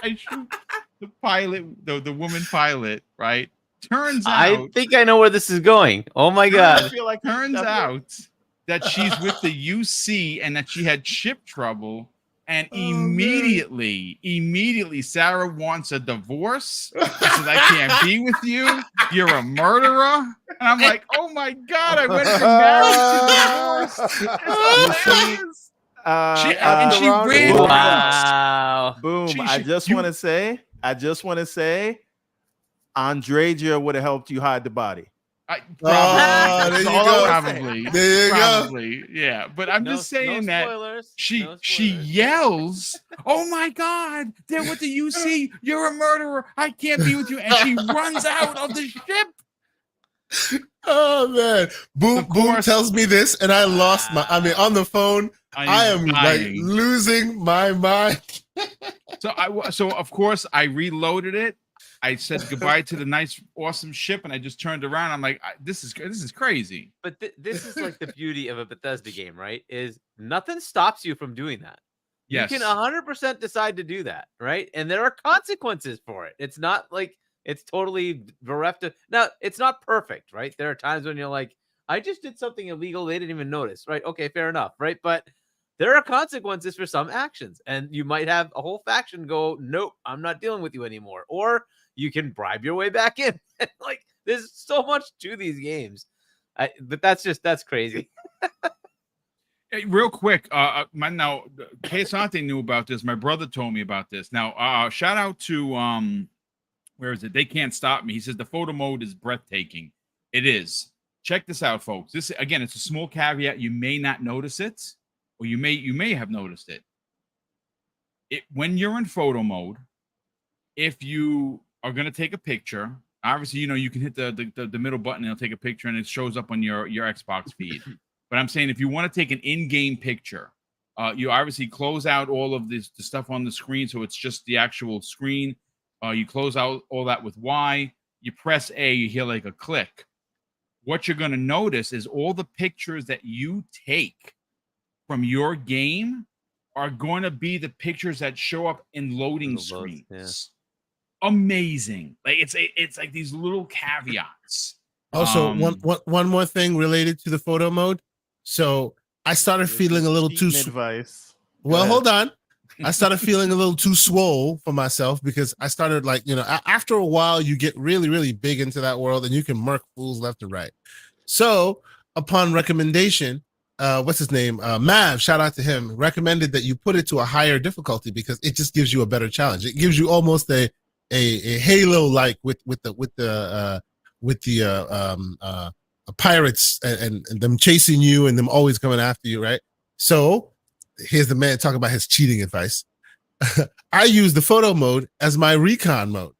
the pilot, the woman pilot, right? Turns out I think I know where this is going. Oh my I god. feel like turns out that she's with the UC and that she had ship trouble. And immediately, Sarah wants a divorce. She says, I can't be with you. You're a murderer. And I'm like, oh my God, I went from marriage to divorce. She ran. Wow. Boom. I just want to say, Andreja would have helped you hide the body. There you go. Probably. There you Probably. Yeah. But I'm just saying that she yells, oh my God, they're with the UC. You're a murderer. I can't be with you. And she runs out of the ship. Oh man. Boom tells me this, and I lost on the phone. I am like losing my mind. So of course I reloaded it. I said goodbye to the nice, awesome ship, and I just turned around. I'm like, this is crazy. But this is like the beauty of a Bethesda game, right? Is nothing stops you from doing that. Yes. You can 100% decide to do that, right? And there are consequences for it. It's not like it's totally bereft of. Now, it's not perfect, right? There are times when you're like, I just did something illegal. They didn't even notice, right? Okay, fair enough, right? But there are consequences for some actions, and you might have a whole faction go, nope, I'm not dealing with you anymore. Or you can bribe your way back in. Like, there's so much to these games. But that's crazy. Hey, real quick, now Kesante knew about this. My brother told me about this. Now, shout out to where is it? They Can't Stop Me. He says the photo mode is breathtaking. It is. Check this out, folks. This again, it's a small caveat. You may not notice it, or you may have noticed it. When you're in photo mode, if you are going to take a picture, obviously, you can hit the middle button and it'll take a picture and it shows up on your Xbox feed. But I'm saying if you want to take an in-game picture, you obviously close out all of the stuff on the screen, so it's just the actual screen. You close out all that with Y. You press A, you hear like a click. What you're going to notice is all the pictures that you take from your game are going to be the pictures that show up in loading screens. Yeah. Amazing. Like it's like these little caveats. Also, one more thing related to the photo mode. So I started feeling a little too advice. Well, hold on. I started feeling a little too swole for myself because I started after a while you get really, really big into that world and you can murk fools left and right. So upon recommendation, what's his name? Mav, shout out to him, recommended that you put it to a higher difficulty because it just gives you a better challenge. It gives you almost a Halo like with the pirates and them chasing you and them always coming after you, right? So here's the man talking about his cheating advice. I use the photo mode as my recon mode.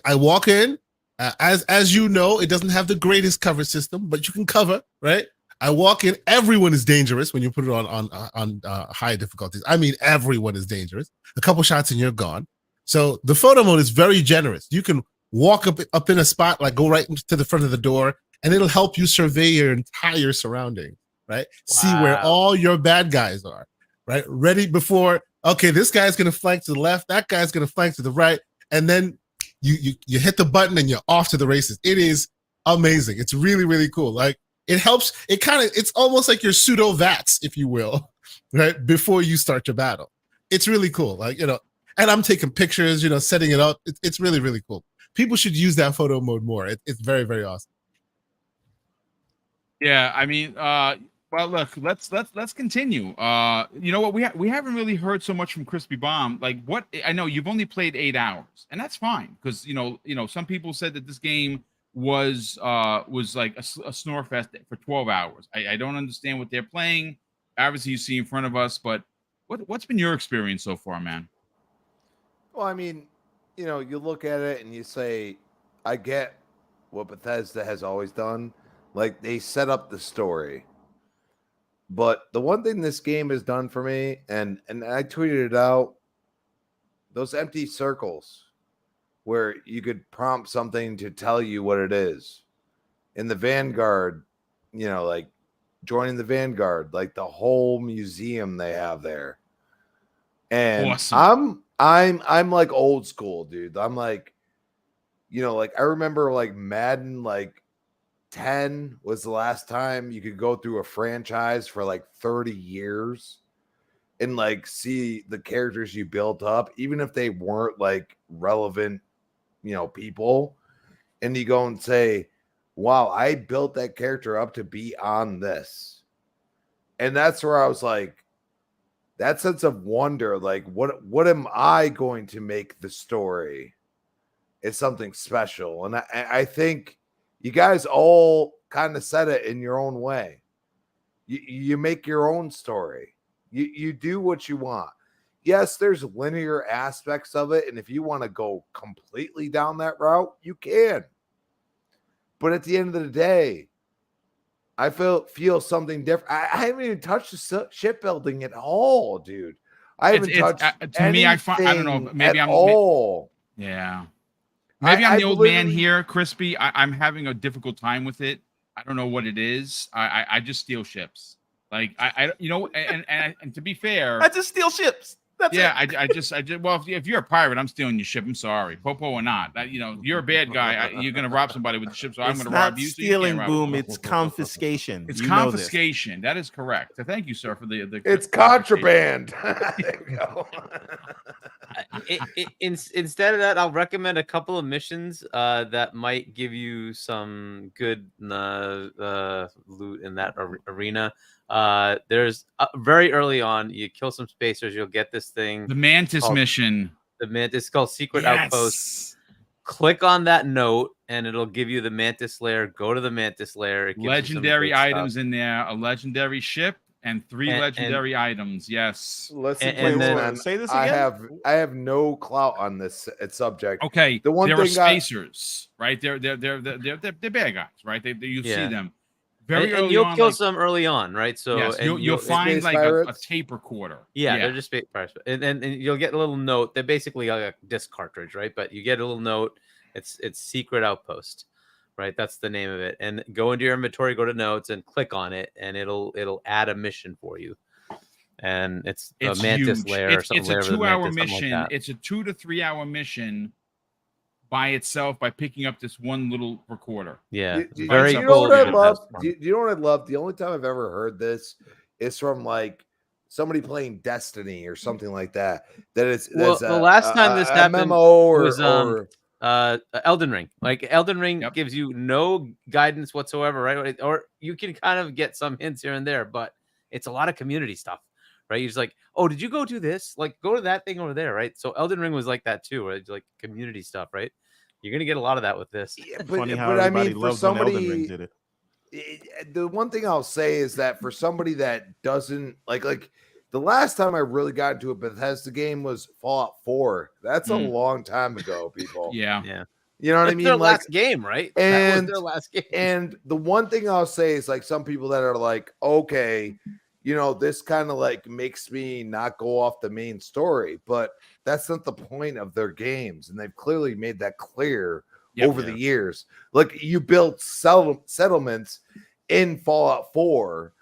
I walk in, as you know, it doesn't have the greatest cover system, but you can cover, right? I walk in, everyone is dangerous when you put it on high difficulties. I mean, everyone is dangerous. A couple shots and you're gone. So the photo mode is very generous. You can walk up in a spot, like go right to the front of the door, and it'll help you survey your entire surroundings, right? Wow. See where all your bad guys are, right? Ready before, okay, this guy's going to flank to the left, that guy's going to flank to the right, and then you hit the button and you're off to the races. It is amazing. It's really, really cool. Like, it helps. It's almost like your pseudo VATS, if you will, right? Before you start your battle. It's really cool. Like, and I'm taking pictures, setting it up. It's really, really cool. People should use that photo mode more. It's very, very awesome. Yeah, I mean, well, look, let's continue. You know what? We haven't really heard so much from Crispy Bomb. Like, what I know, you've only played 8 hours, and that's fine because some people said that this game was like a snore fest for 12 hours. I don't understand what they're playing. Obviously, you see in front of us, but what's been your experience so far, man? Well, I mean, you look at it and you say, I get what Bethesda has always done. Like, they set up the story. But the one thing this game has done for me, and I tweeted it out, those empty circles where you could prompt something to tell you what it is. In the Vanguard, like joining the Vanguard, like the whole museum they have there. And Awesome. I'm like old school, dude. I'm like, like I remember like Madden, like 10 was the last time you could go through a franchise for like 30 years and like see the characters you built up, even if they weren't like relevant, people. And you go and say, wow, I built that character up to be on this. And that's where I was like, that sense of wonder, like what am I going to make the story? It's something special. And I think you guys all kind of said it in your own way. You make your own story. You do what you want. Yes, there's linear aspects of it, and if you want to go completely down that route, you can. But at the end of the day, I feel something different. I haven't even touched the shipbuilding at all, dude. I haven't touched to me. I don't know. Maybe I'm all. Yeah. Maybe I'm I the old man here, Crispy. I'm having a difficult time with it. I don't know what it is. I just steal ships. Like I and to be fair, I just steal ships. That's yeah, it. I just well, if you're a pirate, I'm stealing your ship. I'm sorry, Popo or not. You're a bad guy. You're gonna rob somebody with the ship, so I'm gonna rob you. Stealing, so you Boom. me. It's confiscation. It's you confiscation. That is correct. So thank you, sir, for the It's contraband. There we go. Instead of that, I'll recommend a couple of missions that might give you some good loot in that arena. There's very early on, you kill some spacers, you'll get this thing. The Mantis mission. The Mantis, called Secret Outpost. Click on that note, and it'll give you the Mantis lair. Go to the Mantis lair. It gives legendary items in there. A legendary ship and 3 legendary items. Yes. Listen, then say this again. I have no clout on this subject. Okay. The one there thing are spacers, right? They're bad guys, right? You see them. Very early you'll on, kill some early on, right? So yes, you'll find like a tape recorder. Yeah, they're just pirates, and you'll get a little note. They're basically like a disc cartridge, right? But you get a little note. It's Secret Outpost, right? That's the name of it. And go into your inventory, go to notes, and click on it, and it'll add a mission for you. And it's a Mantis lair or something. It's a 2-hour mission. Like it's a 2 to 3 hour mission by itself by picking up this one little recorder. Yeah, very cool. You know what I love? Do you know what I love? The only time I've ever heard this is from like somebody playing Destiny or something like that. That it's the last time this happened was Elden Ring. Like Elden Ring gives you no guidance whatsoever, right? Or you can kind of get some hints here and there, but it's a lot of community stuff. Right, you're just like, oh, did you go do this? Like, go to that thing over there, right? So Elden Ring was like that too, right? Like community stuff, right? You're gonna get a lot of that with this. Yeah, funny how everybody loved when Elden Ring did it. The one thing I'll say is that for somebody that doesn't like the last time I really got into a Bethesda game was Fallout 4. That's a long time ago, people. Yeah. You know what I mean? Their last game, right? And that was their last game. And the one thing I'll say is like some people that are like, okay, this kind of like makes me not go off the main story, but that's not the point of their games. And they've clearly made that clear over the years. Like you built settlements in Fallout 4.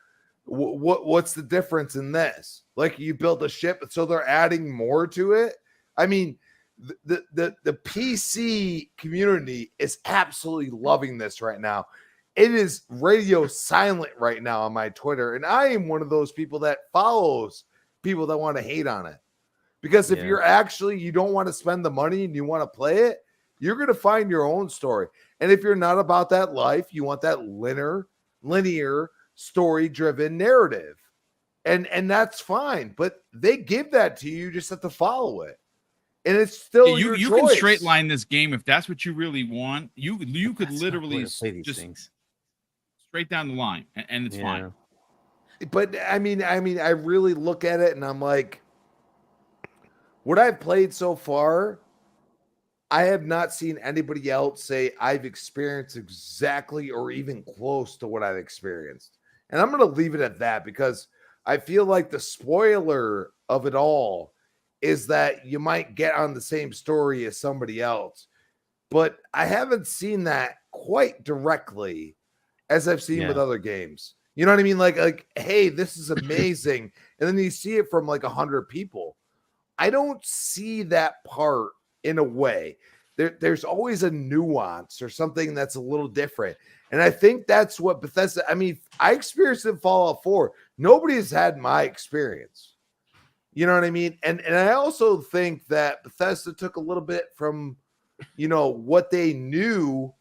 What's the difference in this? Like you built a ship, so they're adding more to it. I mean, the PC community is absolutely loving this right now. It is radio silent right now on my Twitter. And I am one of those people that follows people that want to hate on it. Because if you're you don't want to spend the money and you want to play it, you're going to find your own story. And if you're not about that life, you want that linear story-driven narrative. And that's fine. But they give that to you. You just have to follow it. And it's still your you choice. Can straight line this game if that's what you really want. You could literally just things. Straight down the line, and it's fine. But I mean, I really look at it and I'm like, what I've played so far, I have not seen anybody else say I've experienced exactly or even close to what I've experienced. And I'm going to leave it at that because I feel like the spoiler of it all is that you might get on the same story as somebody else. But I haven't seen that quite directly as I've seen with other games. You know what I mean? Like, hey, this is amazing. And then you see it from like 100 people. I don't see that part in a way. There's always a nuance or something that's a little different. And I think that's what Bethesda, I mean, I experienced in Fallout 4. Nobody has had my experience. You know what I mean? And I also think that Bethesda took a little bit from, you know, what they knew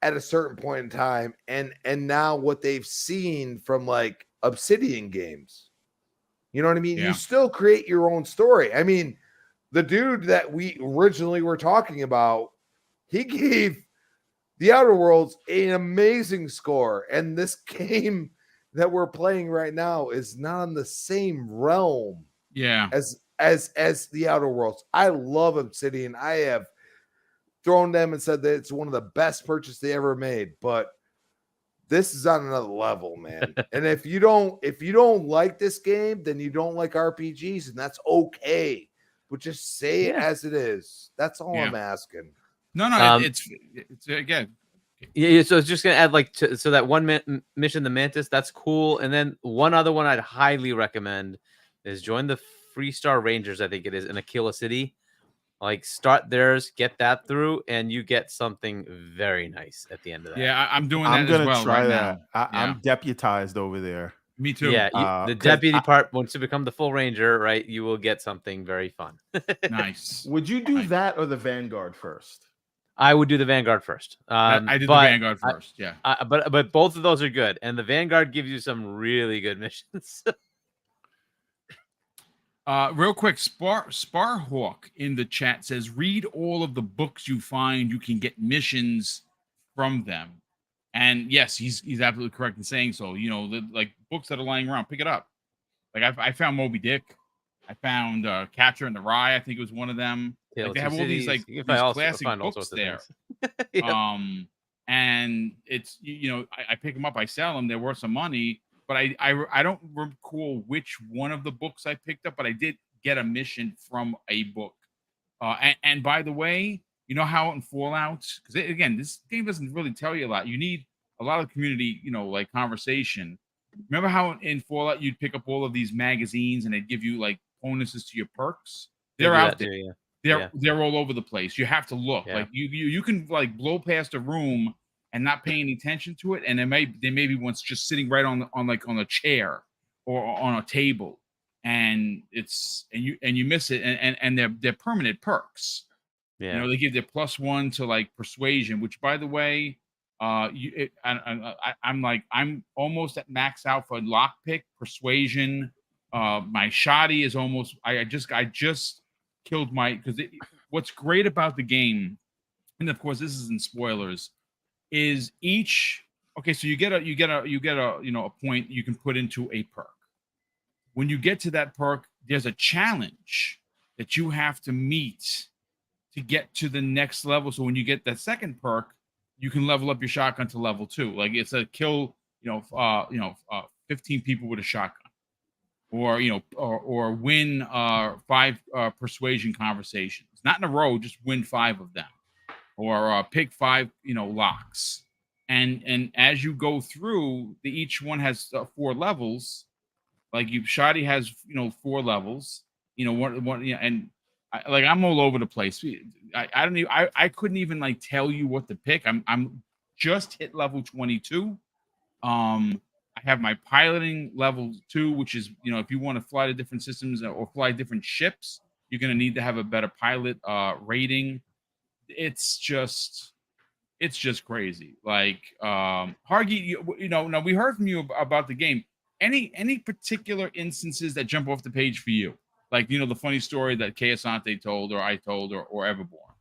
at a certain point in time and now what they've seen from like Obsidian games. You know what I mean? Yeah. You still create your own story. I mean, the dude that we originally were talking about, he gave The Outer Worlds an amazing score. And this game that we're playing right now is not in the same realm as The Outer Worlds. I love Obsidian. I have thrown them and said that it's one of the best purchases they ever made, but this is on another level, man. And if you don't like this game, then you don't like RPGs, and that's okay. But just say it as it is. That's all I'm asking. No, it's again. Yeah, so it's just gonna add like so that one mission, the Mantis, that's cool. And then one other one I'd highly recommend is join the Freestar Rangers. I think it is in Aquila City. Like start theirs, get that through, and you get something very nice at the end of that. Yeah, I'm doing that I'm gonna as well try right that. now. I'm deputized over there. Me too. Yeah, the deputy part, once you become the full ranger, right, you will get something very fun. Nice. Would you do that or the Vanguard first? I would do the Vanguard first. I did the Vanguard first. But both of those are good, and the Vanguard gives you some really good missions. Real quick, Sparhawk in the chat says, read all of the books you find. You can get missions from them. And yes, he's absolutely correct in saying so. You know, like books that are lying around, pick it up. Like I found Moby Dick. I found Catcher in the Rye. I think it was one of them. Like they have all these like these classic books there. And it's I pick them up, I sell them. They're worth some money. But I don't recall which one of the books I picked up, but I did get a mission from a book. And by the way, you know how in Fallout, because again, this game doesn't really tell you a lot. You need a lot of community, like conversation. Remember how in Fallout you'd pick up all of these magazines and they'd give you like bonuses to your perks? They're out there. They're all over the place. You have to look. Like you can like blow past a room and not paying any attention to it, and they may be once just sitting right on a chair or on a table, and you miss it, and they're permanent perks. Yeah, they give their +1 to like persuasion, which by the way, I'm almost at max out for lockpick, persuasion. My shoddy is almost. I just killed my because what's great about the game, and of course this isn't spoilers, is each so you get a point you can put into a perk. When you get to that perk, there's a challenge that you have to meet to get to the next level. So when you get that second perk, you can level up your shotgun to level 2. Like it's a kill 15 people with a shotgun, or win 5 persuasion conversations, not in a row, just win 5 of them. Or pick 5, locks, and as you go through, each one has 4 levels. Like Shoddy has 4 levels. One, and I'm all over the place. I couldn't even like tell you what to pick. I'm just hit level 22. I have my piloting level 2, which is if you want to fly to different systems or fly different ships, you're gonna need to have a better pilot rating. It's just crazy. Like Hargy, now we heard from you about the game. Any particular instances that jump off the page for you? Like the funny story that Keosante told, or I told, or Everborn.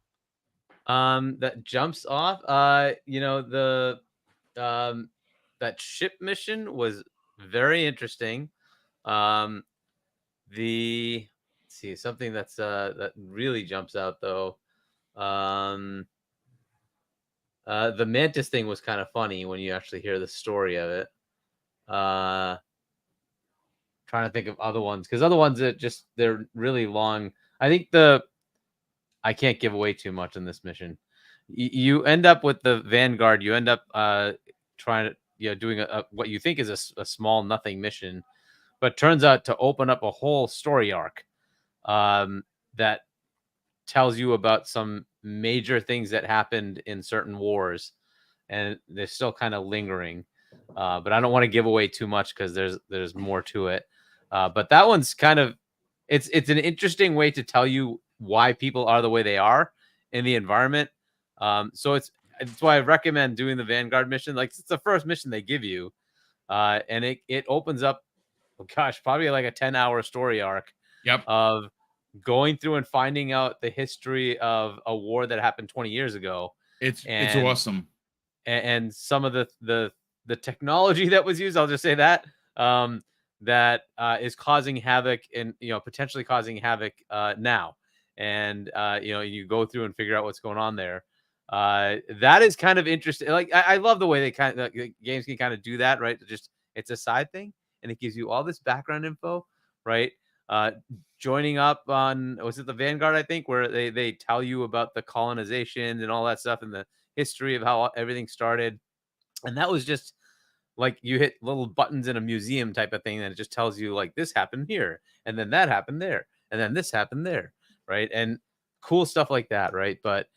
That jumps off. That ship mission was very interesting. Let's see, something that's that really jumps out though. The Mantis thing was kind of funny when you actually hear the story of it. Trying to think of other ones, because other ones that they're really long. I think I can't give away too much in this mission. You end up with the Vanguard. You end up trying to doing what you think is a small nothing mission, but turns out to open up a whole story arc that tells you about some major things that happened in certain wars, and they're still kind of lingering. But I don't want to give away too much because there's more to it. But that one's kind of it's an interesting way to tell you why people are the way they are in the environment. So it's why I recommend doing the Vanguard mission. Like, it's the first mission they give you, and it opens up, probably like a 10-hour story arc. Yep. Of going through and finding out the history of a war that happened 20 years ago. It's awesome. And some of the technology that was used, I'll just say that, that is causing havoc and potentially causing havoc now. And you go through and figure out what's going on there. That is kind of interesting. Like, I love the way they games can kind of do that, right? It's a side thing, and it gives you all this background info, right? Joining up on, was it the Vanguard, I think, where they tell you about the colonization and all that stuff and the history of how everything started. And that was just like, you hit little buttons in a museum type of thing, and it just tells you, like, this happened here, and then that happened there, and then this happened there, right? And cool stuff like that, right? But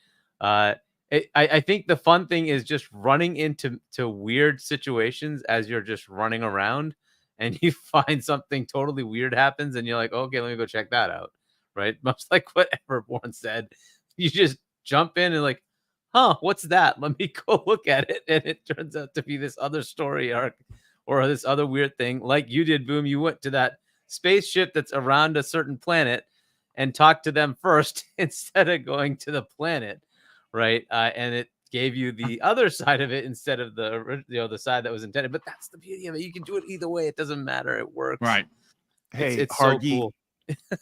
I think the fun thing is just running into weird situations as you're just running around, and you find something totally weird happens, and you're like, okay, let me go check that out, right? Much like what Everborn said. You just jump in and like, huh, what's that? Let me go look at it. And it turns out to be this other story arc or this other weird thing. Like you did, Boom. You went to that spaceship that's around a certain planet and talked to them first instead of going to the planet, right? And it gave you the other side of it instead of the side that was intended. But that's the beauty of it. You can do it either way. It doesn't matter. It works. Right. Hey, it's so Hargy, cool.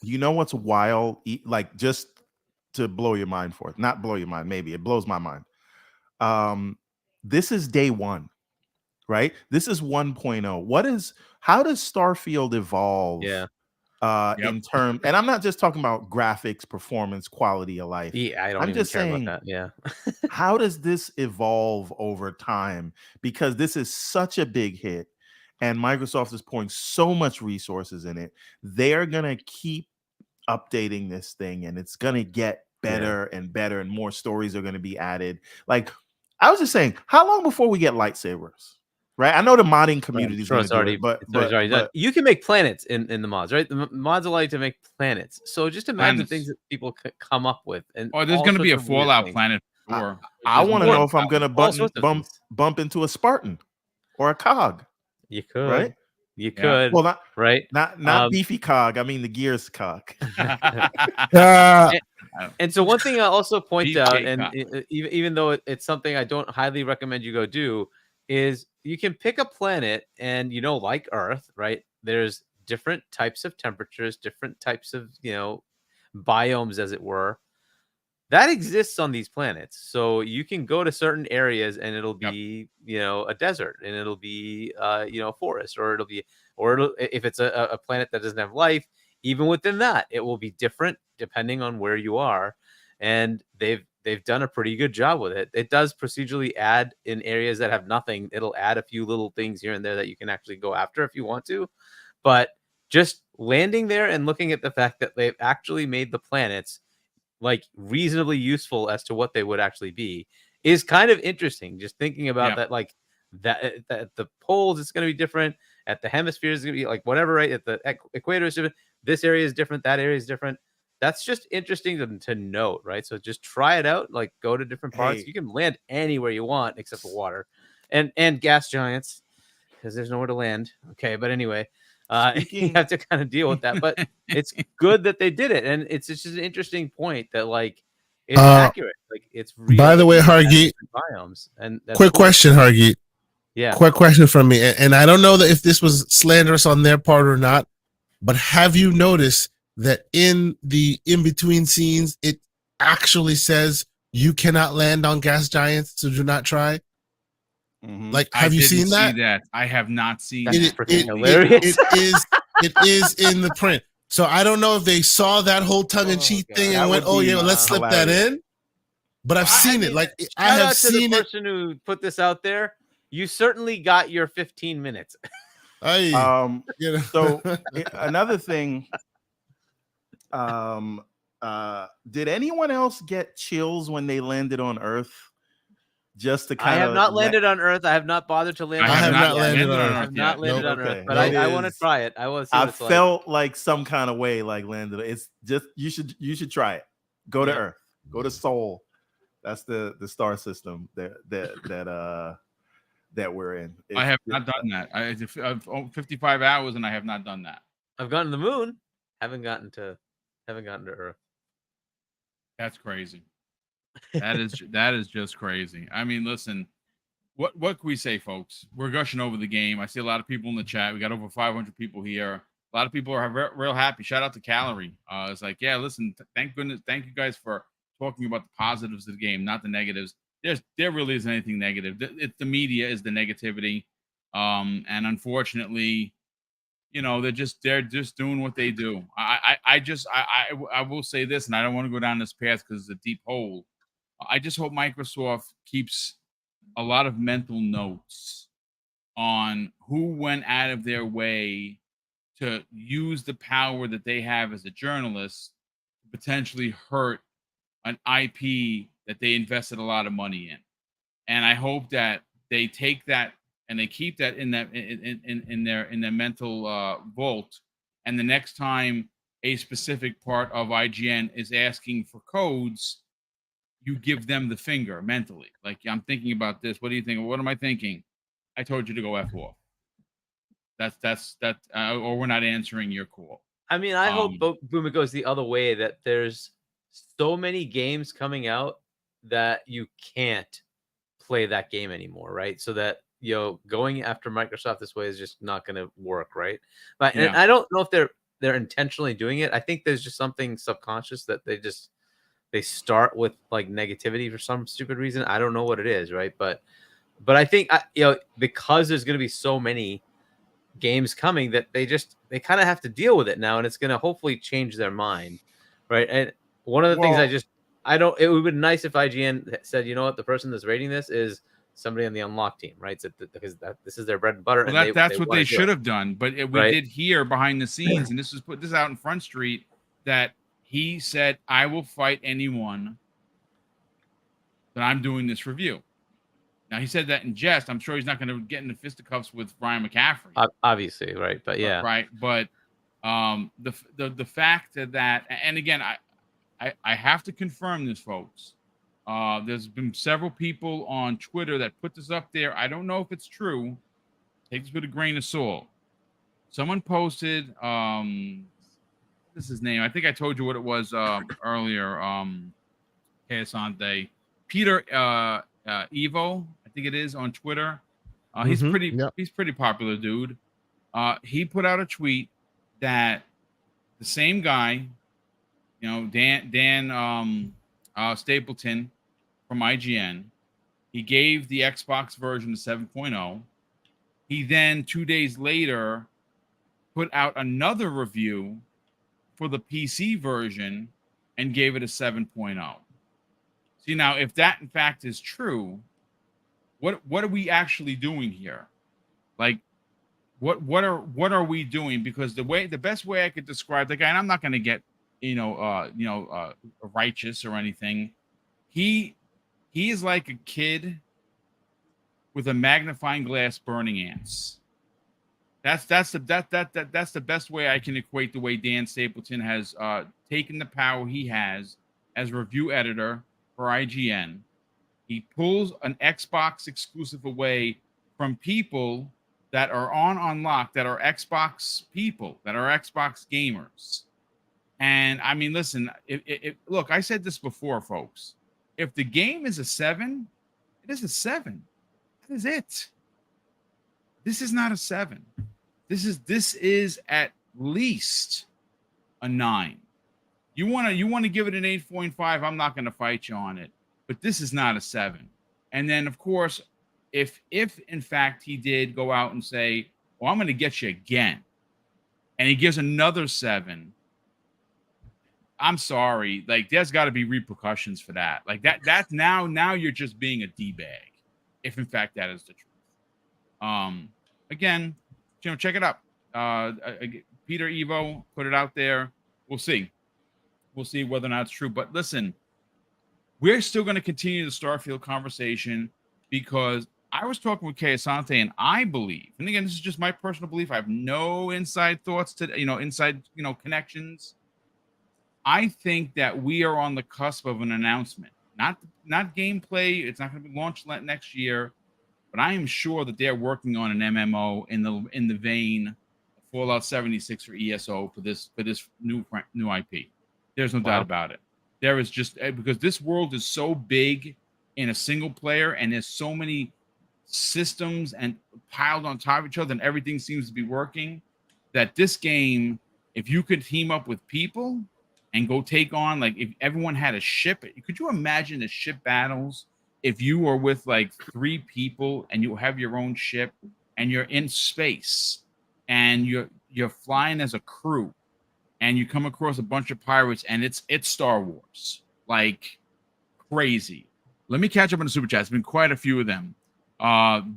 You know what's wild? Like, just to blow your mind forth, not blow your mind, maybe it blows my mind. This is day one, right? This is 1.0. How does Starfield evolve? Yeah. In terms, and I'm not just talking about graphics, performance, quality of life. Yeah, I don't I'm even just care saying, about that. Yeah. how does this evolve over time? Because this is such a big hit, and Microsoft is pouring so much resources in it. They're gonna keep updating this thing, and it's gonna get better and better, and more stories are gonna be added. Like, I was just saying, how long before we get lightsabers? Right, I know the modding community is going to do it, but you can make planets in the mods, right? The mods allow you to make planets. So just imagine things that people could come up with. And there's going to be a Fallout planet. I want to know if I'm going to bump into a Spartan or a cog. You could, right? You could. Well, not beefy cog. I mean the Gears cog. And so one thing I also point out, and even though it's something I don't highly recommend you go do, is you can pick a planet, and like Earth, right? There's different types of temperatures, different types of biomes, as it were, that exists on these planets. So you can go to certain areas, and it'll be a desert, and it'll be a forest, or if it's a planet that doesn't have life, even within that, it will be different depending on where you are. And they've done a pretty good job with it. It does procedurally add in areas that have nothing. It'll add a few little things here and there that you can actually go after if you want to. But just landing there and looking at the fact that they've actually made the planets like reasonably useful as to what they would actually be is kind of interesting. Just thinking about that, like that at the poles, it's going to be different. At the hemispheres, it's going to be like whatever, right? At the equator is different. This area is different. That area is different. That's just interesting to note, right? So just try it out. Like, go to different parts. You can land anywhere you want except for water and gas giants, because there's nowhere to land. Okay, but anyway, you have to kind of deal with that. But it's good that they did it, and it's just an interesting point that like it's accurate. Like, it's real. By the way, Hargeet, biomes. And quick question, Hargeet. Yeah, quick question from me, and I don't know that if this was slanderous on their part or not, but have you noticed that in the in-between scenes, it actually says you cannot land on gas giants, so do not try? Like, I have you didn't seen see that? that. I have not seen That's that. freaking hilarious. It is in the print. So I don't know if they saw that whole tongue-in-cheek Oh, thing God. and That went, would "Oh yeah, be let's slip that hilarious. in." But I've I seen it. mean, Like I shout have out to the seen it. person who put this out there. You certainly got your 15 minutes. You know. So another thing, did anyone else get chills when they landed on Earth? Just to I kind have of not landed on Earth. I have not bothered to land I on have Earth not yet. landed on I Earth have not yet. landed Nope. on Earth, Okay. but Nope. I want to try it. I want to see I what it's like. felt like some kind of way like landed. It's just you should try it. Go to Yeah. Earth. Go to Sol. That's the star system that we're in. I have not done that. I've 55 hours and I have not done that. I've gotten to the moon. Haven't gotten to Earth. That's crazy. That is just crazy. I mean, listen, what can we say, folks? We're gushing over the game. I see a lot of people in the chat. We got over 500 people here. A lot of people are real happy. Shout out to Calorie. It's like, yeah, listen, thank goodness, thank you guys for talking about the positives of the game, not the negatives. There really isn't anything negative. The media is the negativity, and unfortunately, you know, they're just doing what they do. I will say this, and I don't want to go down this path because it's a deep hole. I just hope Microsoft keeps a lot of mental notes on who went out of their way to use the power that they have as a journalist to potentially hurt an IP that they invested a lot of money in. And I hope that they take that and they keep that in their mental vault. And the next time a specific part of IGN is asking for codes, you give them the finger mentally. Like, I'm thinking about this. What do you think? What am I thinking? I told you to go F off. Or we're not answering your call. I mean, I hope Boom, it goes the other way, that there's so many games coming out that you can't play that game anymore, right? So that, you know, going after Microsoft this way is just not going to work, right? But and I don't know if they're intentionally doing it. I think there's just something subconscious that they start with like negativity for some stupid reason. I don't know what it is, right? But I think you know, because there's going to be so many games coming that they kind of have to deal with it now, and it's going to hopefully change their mind, right? And one of the things it would be nice if IGN said, you know what, the person that's rating this is somebody on the Unlock team, right? So because this is their bread and butter. Well, and that's what they should have done. But we did hear behind the scenes, and this is out in Front Street, that he said, "I will fight anyone that I'm doing this review." Now, he said that in jest. I'm sure he's not going to get into fisticuffs with Brian McCaffrey. Obviously, right? But yeah, right. But the fact that, and again, I have to confirm this, folks. There's been several people on Twitter that put this up there. I don't know if it's true. Take this with a grain of salt. Someone posted, this is his name. I think I told you what it was earlier. Day. Peter Evo, I think it is, on Twitter. He's pretty popular dude. He put out a tweet that the same guy, you know, Dan Stapleton from IGN, he gave the Xbox version a 7.0. He then 2 days later put out another review for the PC version and gave it a 7.0. See, now, if that in fact is true, what are we actually doing here? Like, what are we doing? Because the best way I could describe the guy, and I'm not going to get righteous or anything. He is like a kid with a magnifying glass burning ants. That's the best way I can equate the way Dan Stapleton has taken the power he has as review editor for IGN. He pulls an Xbox exclusive away from people that are on Unlock, that are Xbox people, that are Xbox gamers. And I mean, listen, look, I said this before, folks. If the game is a 7, it is a 7. That is it. This is not a 7. This is at least a 9. You want to give it an 8.5, I'm not going to fight you on it. But this is not a 7. And then, of course, if in fact he did go out and say, well, I'm going to get you again, and he gives another 7, I'm sorry, like there's got to be repercussions for that. Like that's now you're just being a D-bag, if in fact that is the truth. Again, check it out. Peter Evo put it out there. We'll see whether or not it's true. But listen, we're still going to continue the Starfield conversation, because I was talking with Kay Asante, and I believe, and again, this is just my personal belief, I have no inside thoughts to connections. I think that we are on the cusp of an announcement. Not gameplay. It's not going to be launched next year, but I am sure that they're working on an MMO in the vein of Fallout 76 or ESO for this new IP. There's no doubt about it. There is just, because this world is so big in a single player, and there's so many systems and piled on top of each other, and everything seems to be working, that this game, if you could team up with people and go take on, like, if everyone had a ship, could you imagine the ship battles if you were with like 3 people and you have your own ship and you're in space and you're flying as a crew and you come across a bunch of pirates, and it's Star Wars, like crazy. Let me catch up on the super chats. There's been quite a few of them.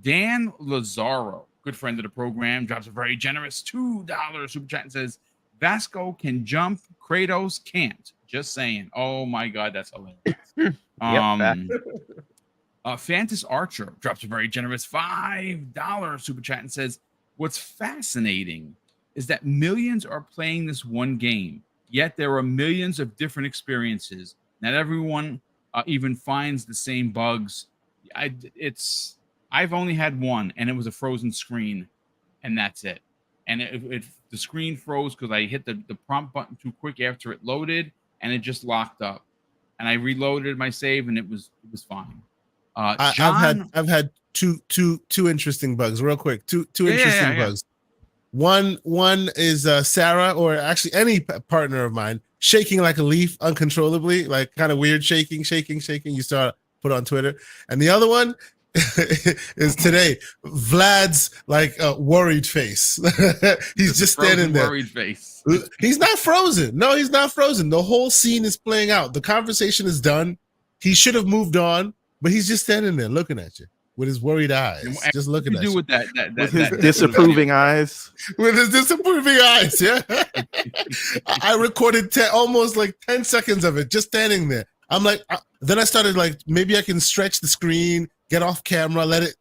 Dan Lazaro, good friend of the program, drops a very generous $2 super chat and says, Vasco can jump, Kratos can't. Just saying. Oh my God, that's hilarious. Fantas Archer drops a very generous $5 super chat and says, what's fascinating is that millions are playing this one game, yet there are millions of different experiences. Not everyone even finds the same bugs. I've only had one, and it was a frozen screen, and that's it. And the screen froze because I hit the prompt button too quick after it loaded, and it just locked up. And I reloaded my save, and it was fine. John, I've had two interesting bugs, real quick. Two interesting bugs. One is Sarah, or actually any partner of mine, shaking like a leaf uncontrollably, like kind of weird shaking. You saw it put on Twitter. And the other one is today, Vlad's like a worried face. He's just standing there. Worried face. He's not frozen. No, he's not frozen. The whole scene is playing out. The conversation is done. He should have moved on, but he's just standing there looking at you with his worried eyes, just looking at you. With his disapproving eyes. With his disapproving eyes, yeah. I recorded almost like 10 seconds of it, just standing there. I'm like, then I started like, maybe I can stretch the screen, get off camera, let it,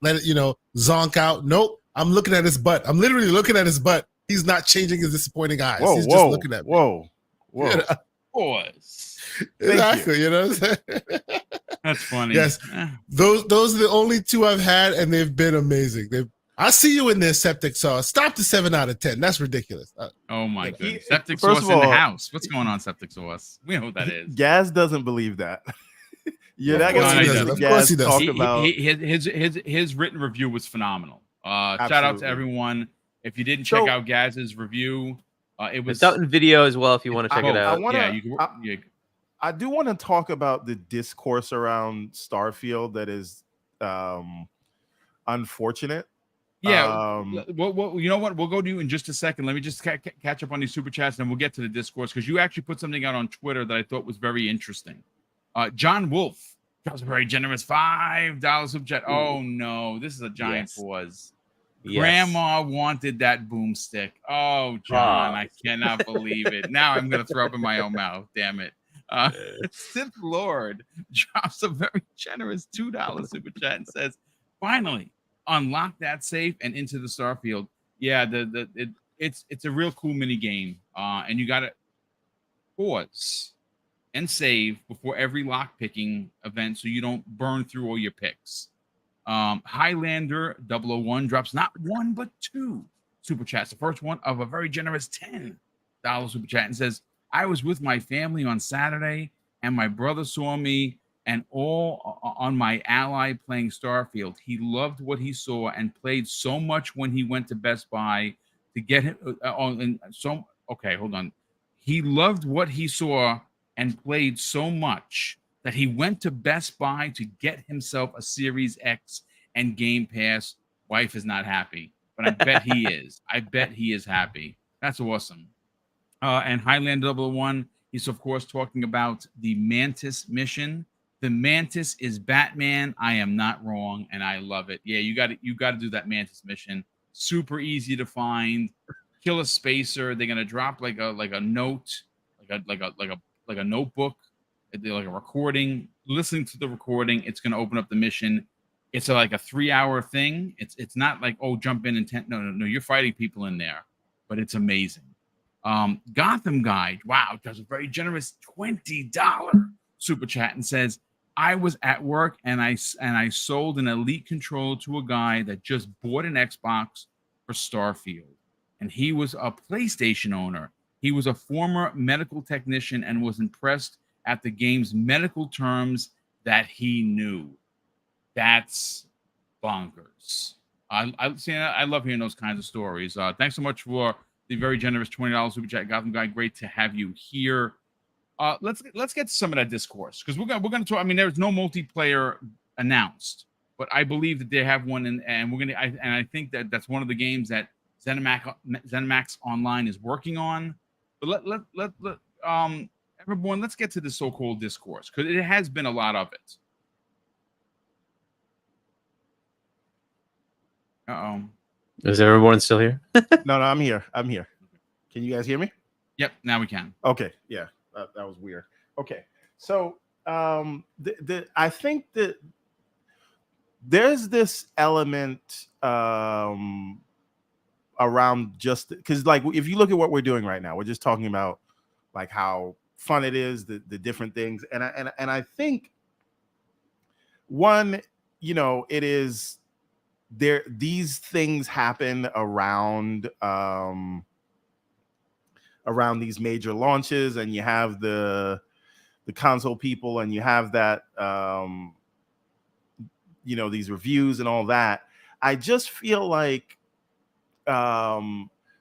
zonk out. Nope, I'm looking at his butt. I'm literally looking at his butt. He's not changing his disappointing eyes. He's just looking at me. Whoa. Boys. Exactly, you know what I'm saying? That's funny. Yes, those are the only 2 I've had, and they've been amazing. I see you in there, Septic Sauce. Stop the 7 out of 10. That's ridiculous. Oh my goodness. Septic Sauce in the house. What's going on, Septic Sauce? We know what that is. Gaz doesn't believe that. You're not going to see Gaz talk about his written review was phenomenal. Shout out to everyone. If you didn't check out Gaz's review, it was out in video as well if you want to check it out. I do want to talk about the discourse around Starfield that is unfortunate. Yeah. Well, you know what? We'll go to you in just a second. Let me just catch up on these super chats, and we'll get to the discourse, because you actually put something out on Twitter that I thought was very interesting. John Wolf drops a very generous $5 super chat. Oh no, this is a giant pause. Yes. Grandma wanted that boomstick. Oh, John, I cannot believe it. Now I'm going to throw up in my own mouth. Damn it. Sith Lord drops a very generous $2 super chat and says, finally, unlock that safe and into the Starfield. Yeah, it's a real cool migand you got to pause and save before every lock picking event so you don't burn through all your picks. Highlander 001 drops not 1 but 2 super chats. The first one of a very generous $10 super chat and says, I was with my family on Saturday and my brother saw me and all on my ally playing Starfield. He loved what he saw and played so much when he went to Best Buy to get him okay, hold on. He loved what he saw and played so much that he went to Best Buy to get himself a Series X and Game Pass, wife is not happy, but I bet he is. I bet he is happy. That's awesome. And Highlander 001, he's of course talking about the Mantis mission. The Mantis is Batman. I am not wrong, and I love it. Yeah, you got to do that Mantis mission. Super easy to find. Kill a spacer. They're gonna drop like a note, like a notebook, like a recording. Listening to the recording, it's gonna open up the mission. It's like a 3-hour thing. It's not like, oh, jump in and no. You're fighting people in there, but it's amazing. Gotham Guide, wow, does a very generous $20 super chat and says, I was at work and I sold an Elite controller to a guy that just bought an Xbox for Starfield, and he was a PlayStation owner. He was a former medical technician and was impressed at the game's medical terms that he knew. That's bonkers. I love hearing those kinds of stories. Thanks so much for the very generous $20 super chat, Gotham Guy. Great to have you here. Let's get to some of that discourse, because we're gonna talk. I mean, there's no multiplayer announced, but I believe that they have one, and I think that that's one of the games that ZeniMax Online is working on. But everyone, let's get to the so-called discourse, because it has been a lot of it. Is everyone still here? No, I'm here. Can you guys hear me? Yep, now we can. Okay, yeah, that was weird. Okay, so I think that there's this element around, just because, like, if you look at what we're doing right now, we're just talking about like how fun it is, the different things, and I think one, it is there. These things happen around these major launches, and you have the console people, and you have that these reviews and all that. I just feel like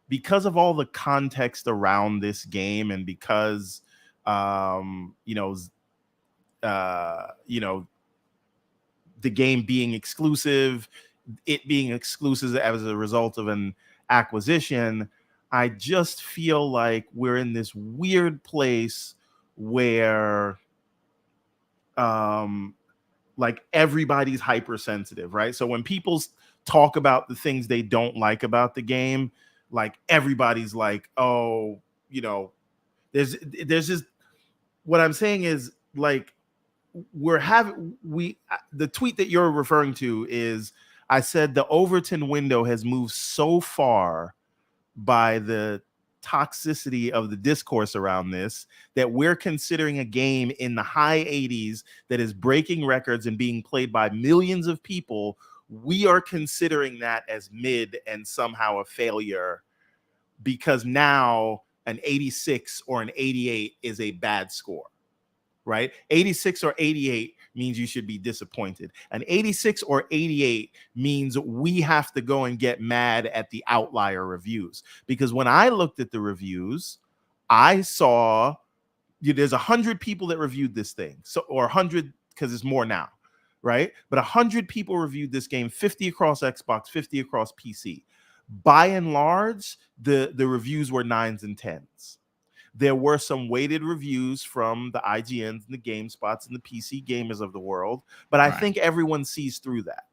because of all the context around this game, and because the game being exclusive, it being exclusive as a result of an acquisition, I just feel like we're in this weird place where like everybody's hypersensitive, right? So when people talk about the things they don't like about the game, like everybody's like, oh, there's just, what I'm saying is, like, the tweet that you're referring to is, I said the Overton window has moved so far by the toxicity of the discourse around this that we're considering a game in the high 80s that is breaking records and being played by millions of people. We are considering that as mid and somehow a failure, because now an 86 or an 88 is a bad score, right? 86 or 88 means you should be disappointed. An 86 or 88 means we have to go and get mad at the outlier reviews. Because when I looked at the reviews, I saw there's 100 people that reviewed this thing. So, or 100, because it's more now, right? But 100 people reviewed this game, 50 across Xbox, 50 across PC. By and large, the reviews were 9s and 10s. There were some weighted reviews from the IGNs and the GameSpots and the PC gamers of the world, but I think everyone sees through that,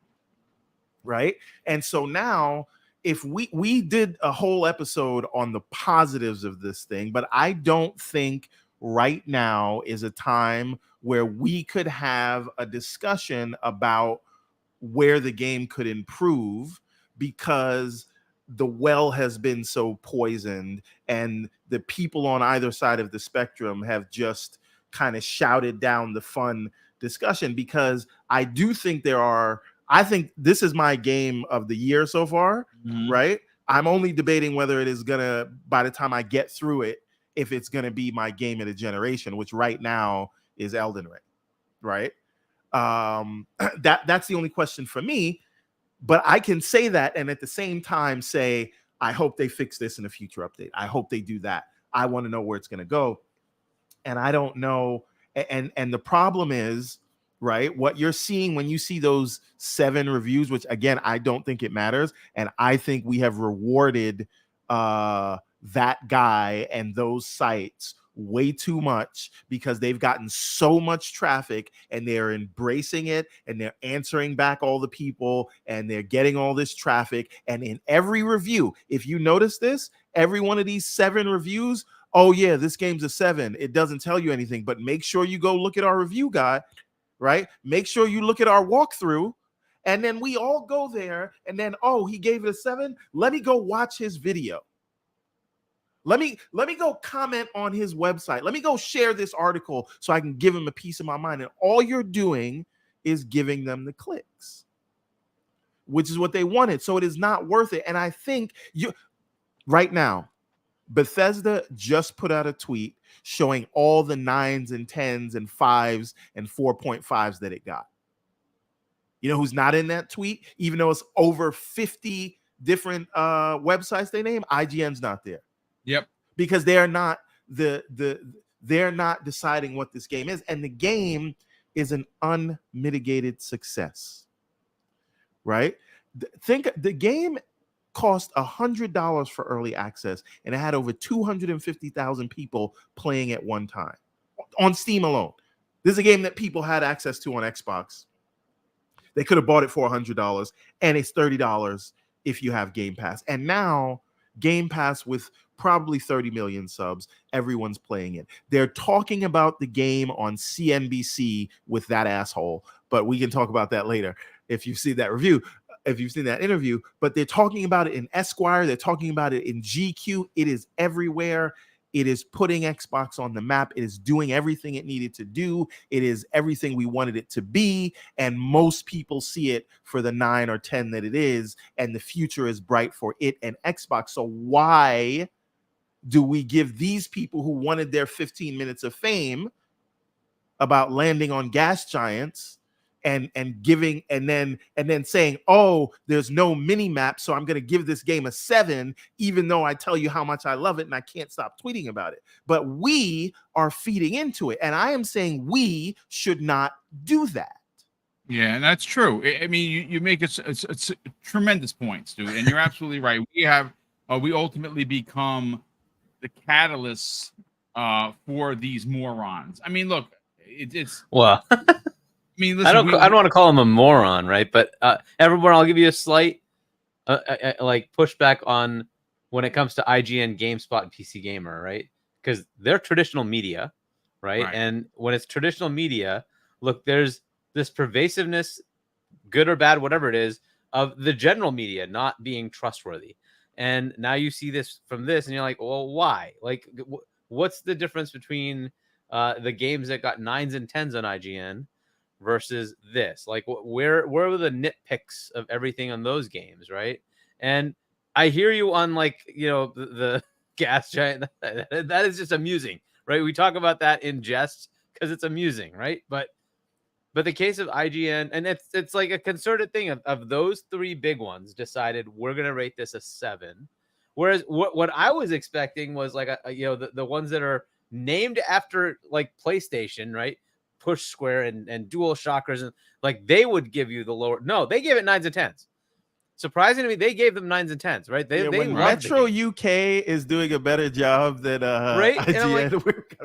right? And so now, if we did a whole episode on the positives of this thing, but I don't think right now is a time where we could have a discussion about where the game could improve, because the well has been so poisoned, and the people on either side of the spectrum have just kind of shouted down the fun discussion. Because I do think I think this is my game of the year so far, right? I'm only debating whether it is gonna, by the time I get through it, if it's gonna be my game of the generation, which right now is Elden Ring, right? That's the only question for me. But I can say that, and at the same time say, I hope they fix this in a future update. I hope they do that. I want to know where it's going to go. And I don't know. And the problem is, right? What you're seeing when you see those 7 reviews, which again, I don't think it matters. And I think we have rewarded that guy and those sites way too much because they've gotten so much traffic and they're embracing it and they're answering back all the people and they're getting all this traffic. And in every review, if you notice this, every one of these 7 reviews, oh yeah, this game's a 7. It doesn't tell you anything, but make sure you go look at our review guide, right? Make sure you look at our walkthrough. And then we all go there and then, oh, he gave it a 7. Let me go watch his video. Let me go comment on his website. Let me go share this article so I can give him a piece of my mind. And all you're doing is giving them the clicks, which is what they wanted. So it is not worth it. And I think right now, Bethesda just put out a tweet showing all the 9s and 10s and 5s and 4.5s that it got. You know who's not in that tweet? Even though it's over 50 different websites they name, IGN's not there. Yep. Because they're not they're not deciding what this game is, and the game is an unmitigated success. Right? Think the game cost $100 for early access, and it had over 250,000 people playing at one time on Steam alone. This is a game that people had access to on Xbox. They could have bought it for $100, and it's $30 if you have Game Pass. And now Game Pass with probably 30 million subs, everyone's playing it. They're talking about the game on CNBC with that asshole, but we can talk about that later if you've seen that review, if you've seen that interview. But they're talking about it in Esquire, they're talking about it in GQ. It is everywhere. It is putting Xbox on the map. It is doing everything it needed to do. It is everything we wanted it to be. And most people see it for the 9 or 10 that it is. And the future is bright for it and Xbox. So why do we give these people who wanted their 15 minutes of fame about landing on gas giants and giving and then saying, oh, there's no mini map, so I'm going to give this game a 7, even though I tell you how much I love it and I can't stop tweeting about it. But we are feeding into it, and I am saying we should not do that. Yeah, and that's true. I mean, you make it's tremendous points, dude, and you're absolutely right. We ultimately become the catalysts for these morons. I mean, look, it's well. I mean, listen, I don't want to call him a moron, right? But everyone, I'll give you a slight like pushback on when it comes to IGN, GameSpot, and PC Gamer, right? Because they're traditional media, right? And when it's traditional media, look, there's this pervasiveness, good or bad, whatever it is, of the general media not being trustworthy. And now you see this from this, and you're like, well, why? Like, what's the difference between the games that got 9s and 10s on IGN versus this? Like, where were the nitpicks of everything on those games, right? And I hear you on, like, you know, the gas giant. That is just amusing, right? We talk about that in jest because it's amusing, right? But the case of IGN, and it's like a concerted thing of those 3 big ones decided we're gonna rate this a 7. Whereas what I was expecting was like you know, the ones that are named after like PlayStation, right? Push Square and Dual Shockers, and like they would give you the lower. No, they gave it 9s and 10s. Surprisingly to me, they gave them 9s and 10s, right? They Metro UK is doing a better job than right? IGN.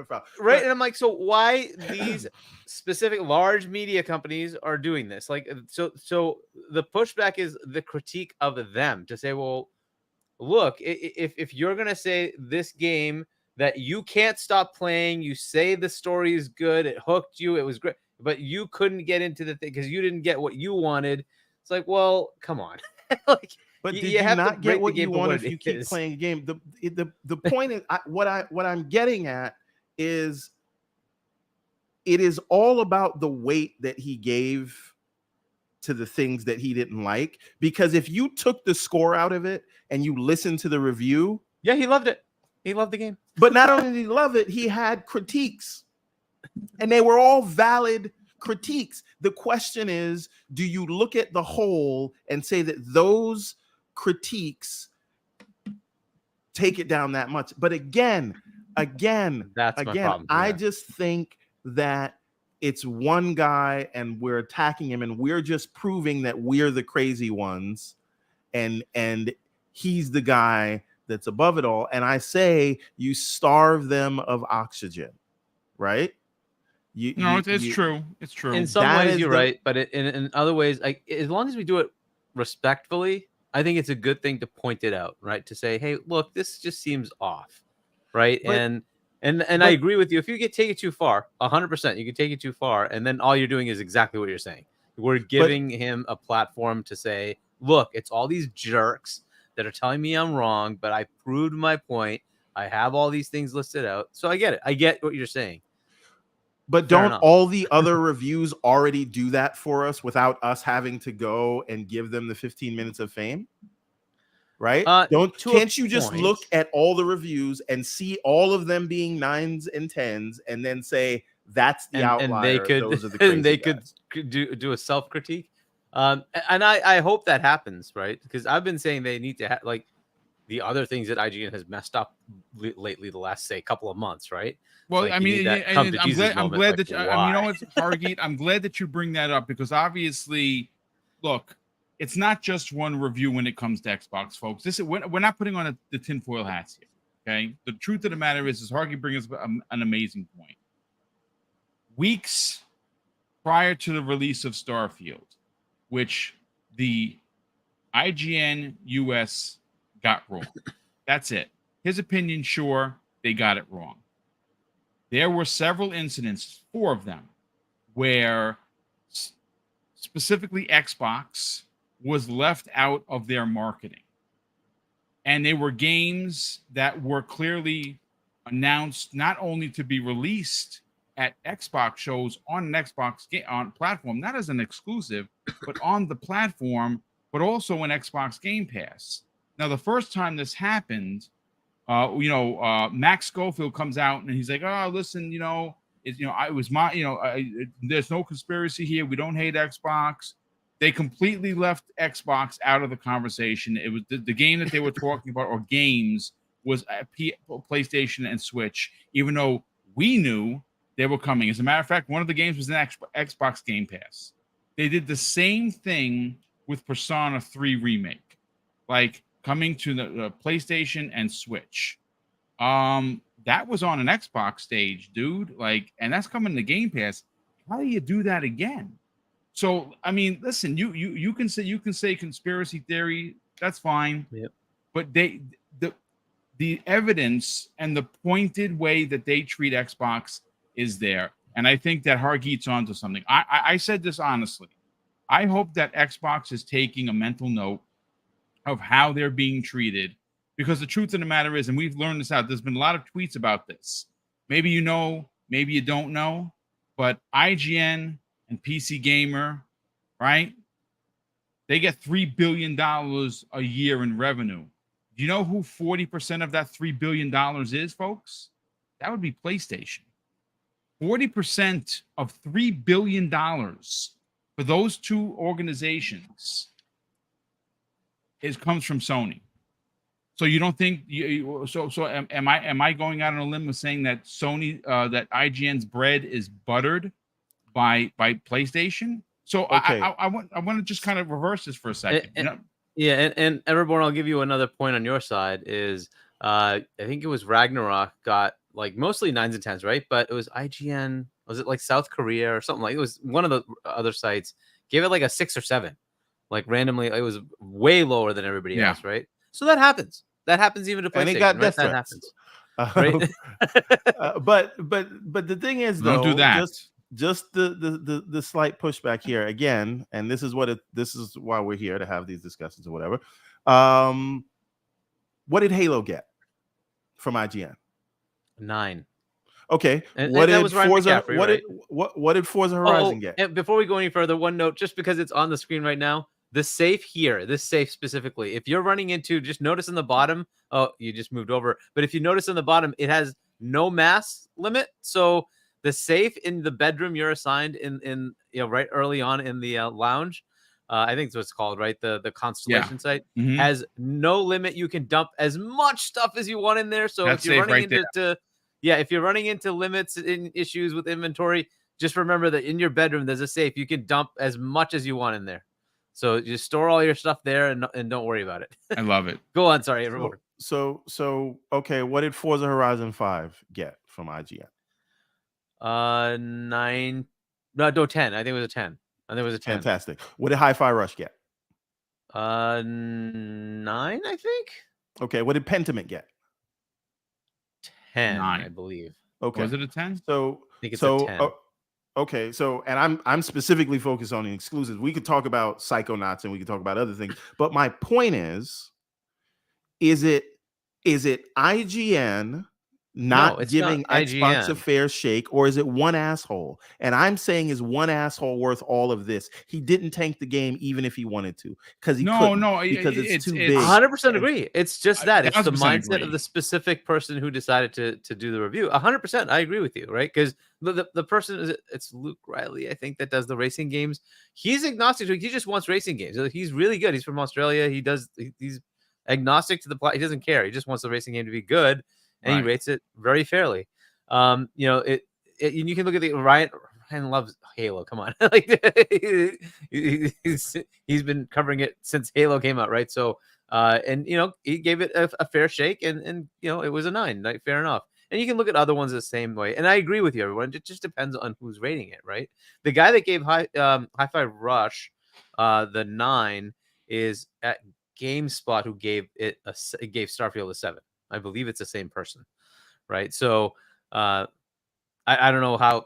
Like, right, and I'm like, so why these specific large media companies are doing this? Like, so the pushback is the critique of them to say, well, look, if you're gonna say this game that you can't stop playing, you say the story is good, it hooked you, it was great, but you couldn't get into the thing because you didn't get what you wanted. It's like, well, come on. Like, but did you not get what you want if you keep playing a game? The point is, what I'm getting at is it is all about the weight that he gave to the things that he didn't like. Because if you took the score out of it and you listened to the review, yeah, he loved it. He loved the game. But not only did he love it, he had critiques, and they were all valid critiques. The question is, do you look at the whole and say that those critiques take it down that much? But again, that's my problem. I just think that it's one guy and we're attacking him and we're just proving that we're the crazy ones, and he's the guy that's above it all. And I say you starve them of oxygen, right? It's true. It's true. In some ways, you're right, but in other ways, as long as we do it respectfully, I think it's a good thing to point it out, right? To say, hey, look, this just seems off, right? But, I agree with you. If you take it too far, 100%, you can take it too far, and then all you're doing is exactly what you're saying. We're giving him a platform to say, look, it's all these jerks that are telling me I'm wrong, but I proved my point. I have all these things listed out, so I get it. I get what you're saying. But Fair don't enough. all the other reviews already do that for us without us having to go and give them the 15 minutes of fame? Right? Can't you just look at all the reviews and see all of them being 9s and 10s and then say that's the outlier? And they could, those are the crazy and they guys. could do a self critique. And I hope that happens, right? Because I've been saying they need to have like the other things that IGN has messed up lately, the last couple of months, right? Well, like I mean, I'm glad that you know what, Hargeet, I'm glad that you bring that up, because obviously, look, it's not just one review when it comes to Xbox, folks. We're not putting on the tinfoil hats here. Okay, the truth of the matter is Hargeet brings us an amazing point. Weeks prior to the release of Starfield, which the IGN US got wrong. That's it. His opinion, sure, they got it wrong. There were several incidents, 4 of them, where specifically Xbox was left out of their marketing. And they were games that were clearly announced not only to be released at Xbox shows on an Xbox on platform, not as an exclusive, but on the platform, but also in Xbox Game Pass. Now, the first time this happened, Max Schofield comes out and he's like, "Oh, listen, it was my, there's no conspiracy here. We don't hate Xbox." They completely left Xbox out of the conversation. It was the game that they were talking about, or games, was PlayStation and Switch, even though we knew they were coming. As a matter of fact, one of the games was in Xbox Game Pass. They did the same thing with Persona 3 Remake, like coming to the PlayStation and Switch. That was on an Xbox stage, dude. Like, and that's coming to Game Pass. How do you do that again? So, I mean, listen, you can say conspiracy theory. That's fine. Yep. But the evidence and the pointed way that they treat Xbox is there. And I think that Hargeet's onto something. I said this honestly. I hope that Xbox is taking a mental note of how they're being treated, because the truth of the matter is, and we've learned this out, there's been a lot of tweets about this. Maybe you know, maybe you don't know, but IGN and PC Gamer, right? They get $3 billion a year in revenue. Do you know who 40% of that $3 billion is, folks? That would be PlayStation. 40% of $3 billion for those two organizations comes from Sony. So you don't think am I going out on a limb with saying that Sony that IGN's bread is buttered by PlayStation? So okay. I want to just kind of reverse this for a second. And Everborn, I'll give you another point on your side. Is I think it was Ragnarok got like mostly 9s and 10s, right? But it was IGN. Was it like South Korea or something like? It was one of the other sites gave it like a 6 or 7, like randomly. It was way lower than everybody else, right? So that happens. That happens even to PlayStation. And it got death threats. That happens, right? But the thing is, though, don't do that. Just the slight pushback here again, and this is why we're here to have these discussions or whatever. What did Halo get from IGN? 9. Okay. What did Forza Horizon get? And before we go any further, one note, just because it's on the screen right now, this safe specifically, if you're running into, just notice in the bottom, oh, you just moved over, but if you notice in the bottom, it has no mass limit. So the safe in the bedroom you're assigned in right early on in the lounge, I think that's what it's called, right? The Constellation site has no limit. You can dump as much stuff as you want in there. So if you're running if you're running into limits in issues with inventory, just remember that in your bedroom there's a safe. You can dump as much as you want in there. So just store all your stuff there and don't worry about it. I love it. Go on, sorry, everyone. So okay, what did Forza Horizon 5 get from IGN? 9, no, 10. I think it was a 10. I think it was a 10. Fantastic. What did Hi-Fi Rush get? 9, I think. Okay, what did Pentiment get? 10, 9. I believe. Okay. Was it a 10? So I think it's a 10. Okay, so and I'm specifically focused on the exclusives. We could talk about Psychonauts and we could talk about other things, but my point is it IGN not it's giving not Xbox a IGN. fair shake, or is it one asshole? And I'm saying, is one asshole worth all of this? He didn't tank the game even if he wanted to, because he couldn't, because it's too big. 100% agree. It's just that. It's the 1000% mindset agree. of the specific person who decided to do the review. 100%. I agree with you, right? Because the person it's Luke Riley, I think, that does the racing games. He's agnostic. He just wants racing games. He's really good. He's from Australia. He's agnostic to the plot. He doesn't care. He just wants the racing game to be good, and he rates it very fairly. You know, you can look at the Ryan loves Halo. Come on, like he's been covering it since Halo came out, right? So, and you know, he gave it a fair shake, and you know, it was a 9. Like, fair enough. And you can look at other ones the same way. And I agree with you, everyone. It just depends on who's rating it, right? The guy that gave Hi-Fi Rush the 9 is at GameSpot, who gave Starfield a 7. I believe it's the same person, right? So I don't know how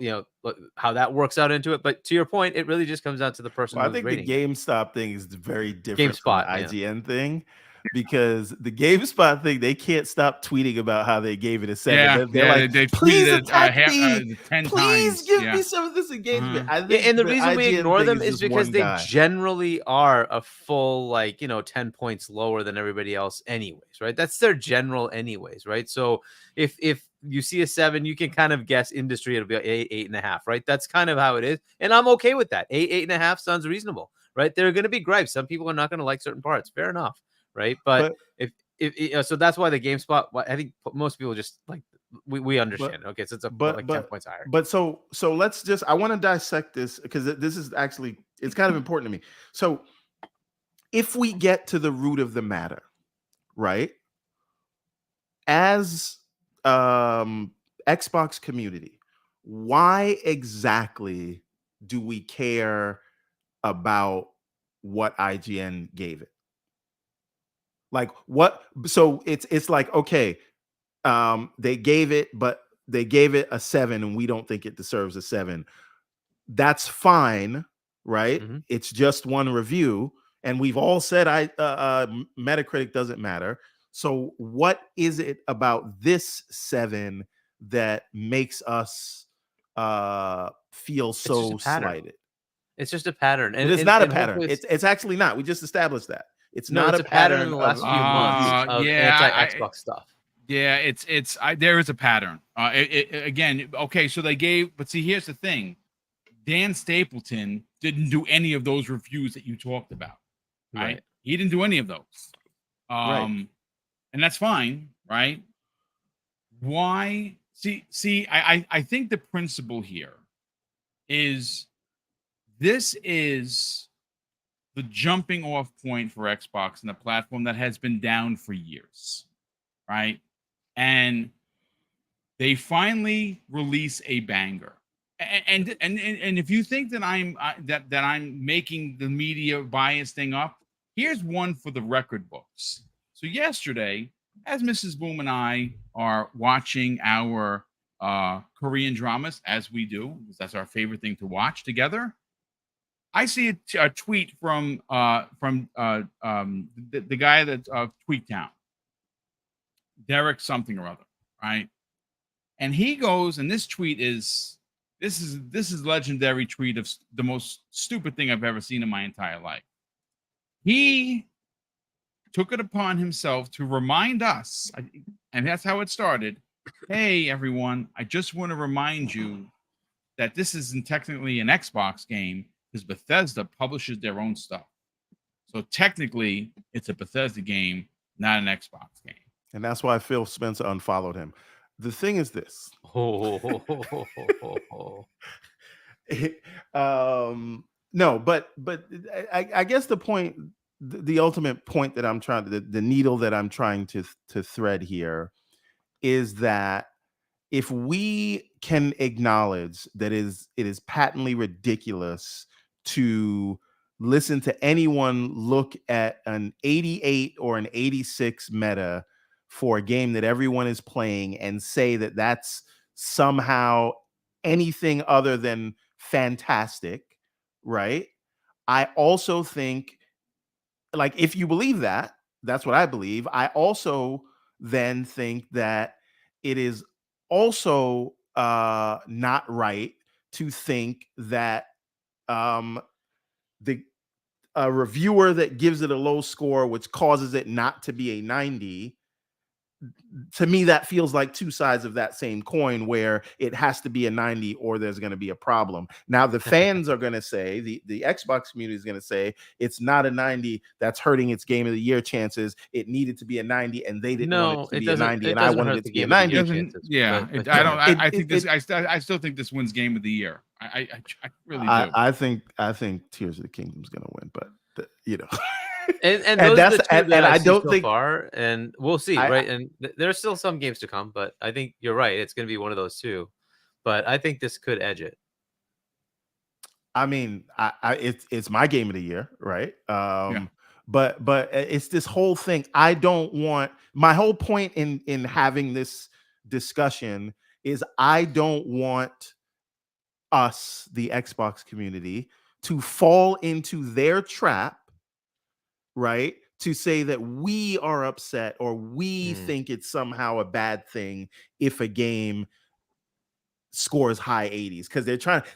that works out into it, but to your point, it really just comes down to the person. Well, I think the GameStop thing is very different from the IGN thing, because the GameSpot thing, they can't stop tweeting about how they gave it a 7. They're like, they please tweeted attack me, 10 please times. give me some of this engagement. I think and the reason we IGN ignore thing them is just because one they guy. generally are a full 10 points lower than everybody else anyways, right? That's their general anyways, right? So if you see a 7, you can kind of guess industry, it'll be 8, 8.5, right? That's kind of how it is, and I'm okay with that. 8, 8.5 sounds reasonable, right? There are going to be gripes. Some people are not going to like certain parts. Fair enough, right? But if so, that's why the GameSpot. I think most people just like we understand. Okay, so it's 10 points higher. But so let's just. I want to dissect this, because this is actually, it's kind of important to me. So if we get to the root of the matter, right? As Xbox community, why exactly do we care about what IGN gave it? Like, what? So it's like, okay, they gave it a 7, and we don't think it deserves a 7. That's fine, right? Mm-hmm. It's just one review, and we've all said Metacritic doesn't matter. So what is it about this 7 that makes us feel so slighted? It's just a pattern, and it's not a pattern. It's actually not. We just established that. It's not a pattern in the last few months of anti-Xbox stuff. Yeah, there is a pattern. Again, okay, so they gave, but see, here's the thing. Dan Stapleton didn't do any of those reviews that you talked about, right? He didn't do any of those. And that's fine, right? Why? See, I think the principle here is this is the jumping off point for Xbox and the platform that has been down for years, right? And they finally release a banger. And if you think that I'm making the media bias thing up, here's one for the record books. So yesterday, as Mrs. Boom and I are watching our Korean dramas, as we do, because that's our favorite thing to watch together, I see a tweet from the guy that's Tweaktown, Derek something or other, right? And he goes, and this tweet is legendary tweet of the most stupid thing I've ever seen in my entire life. He took it upon himself to remind us, and that's how it started. Hey, everyone, I just want to remind you that this isn't technically an Xbox game, because Bethesda publishes their own stuff. So technically, it's a Bethesda game, not an Xbox game. And that's why Phil Spencer unfollowed him. The thing is this. No, but I guess the point, the ultimate point that I'm trying to, the needle that I'm trying to thread here is that if we can acknowledge that it is patently ridiculous to listen to anyone look at an 88 or an 86 meta for a game that everyone is playing and say that that's somehow anything other than fantastic, right? I also think, like, if you believe that, that's what I believe. I also then think that it is also not right to think that the a reviewer that gives it a low score, which causes it not to be a 90, to me that feels like two sides of that same coin, where it has to be a 90 or there's going to be a problem. Now the fans are going to say, the Xbox community is going to say, it's not a 90, that's hurting its game of the year chances. It needed to be a 90 and they didn't want it to be a 90 and I wanted it to be a 90. I think this. I still think this wins game of the year. I really do. I think Tears of the Kingdom's going to win, but you know. And those are the two that I don't think so far, and we'll see, right? And there's still some games to come, but I think you're right. It's going to be one of those two, but I think this could edge it. I mean, it's my game of the year, right? But it's this whole thing. I don't want, my whole point in having this discussion is I don't want us, the Xbox community, to fall into their trap, right? To say that we are upset or we think it's somehow a bad thing if a game scores high 80s, because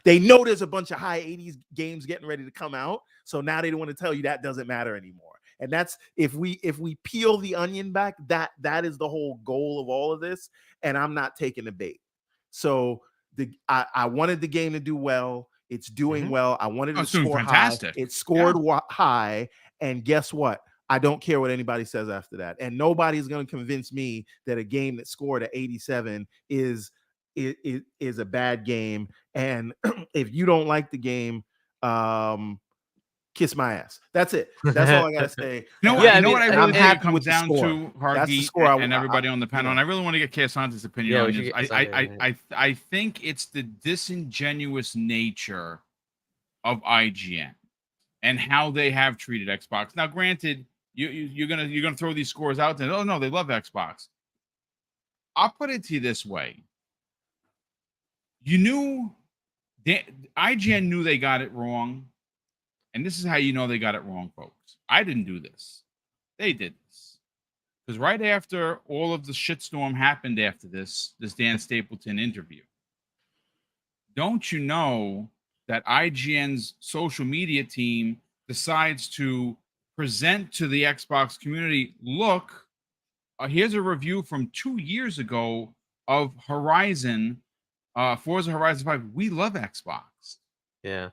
they know there's a bunch of high 80s games getting ready to come out. So now they don't want to tell you that doesn't matter anymore. And that's, if we peel the onion back, that is the whole goal of all of this. And I'm not taking the bait. So I wanted the game to do well. It's doing well. I wanted it to score fantastic. High. It scored high. And guess what? I don't care what anybody says after that. And nobody's going to convince me that a game that scored at 87 is a bad game. And if you don't like the game, kiss my ass. That's it. That's all I gotta say. What I really think it comes down to, Hargeet and everybody on the panel, and I really want to get Kesanta's opinion on this. I think it's the disingenuous nature of IGN and how they have treated Xbox. Now, granted, you're gonna throw these scores out there. Oh no, they love Xbox. I'll put it to you this way: IGN knew they got it wrong, and this is how you know they got it wrong, folks. I didn't do this; they did this, because right after all of the shitstorm happened after this Dan Stapleton interview, don't you know that IGN's social media team decides to present to the Xbox community, look, here's a review from 2 years ago of Horizon, Forza Horizon 5. We love Xbox. Yeah.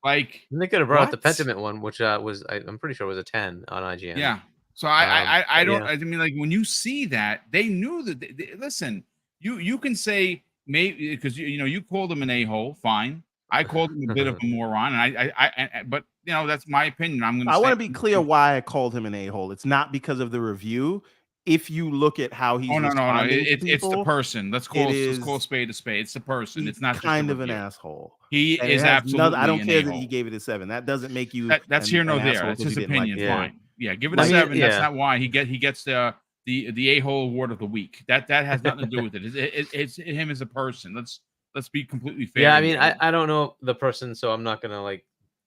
Like, and they could have brought up the Pentiment one, which I'm pretty sure was a 10 on IGN. Yeah. So I don't, I mean, like, when you see that, they knew that, listen, you can say maybe, because you called him an a-hole, fine. I called him a bit of a moron, and but that's my opinion. I want to be clear why I called him an a-hole. It's not because of the review. If you look at how he's no, it's the person. Let's call a spade a spade. It's the person. It's not kind just of an asshole. He is absolutely. I don't care that he gave it a 7. That doesn't make you. That's here nor there. That's his opinion. Fine. Yeah, give it a 7. That's not why he gets the a-hole award of the week. That has nothing to do with it. It's him as a person. Let's be completely fair. Yeah, I mean, I don't know the person, so I'm not gonna like.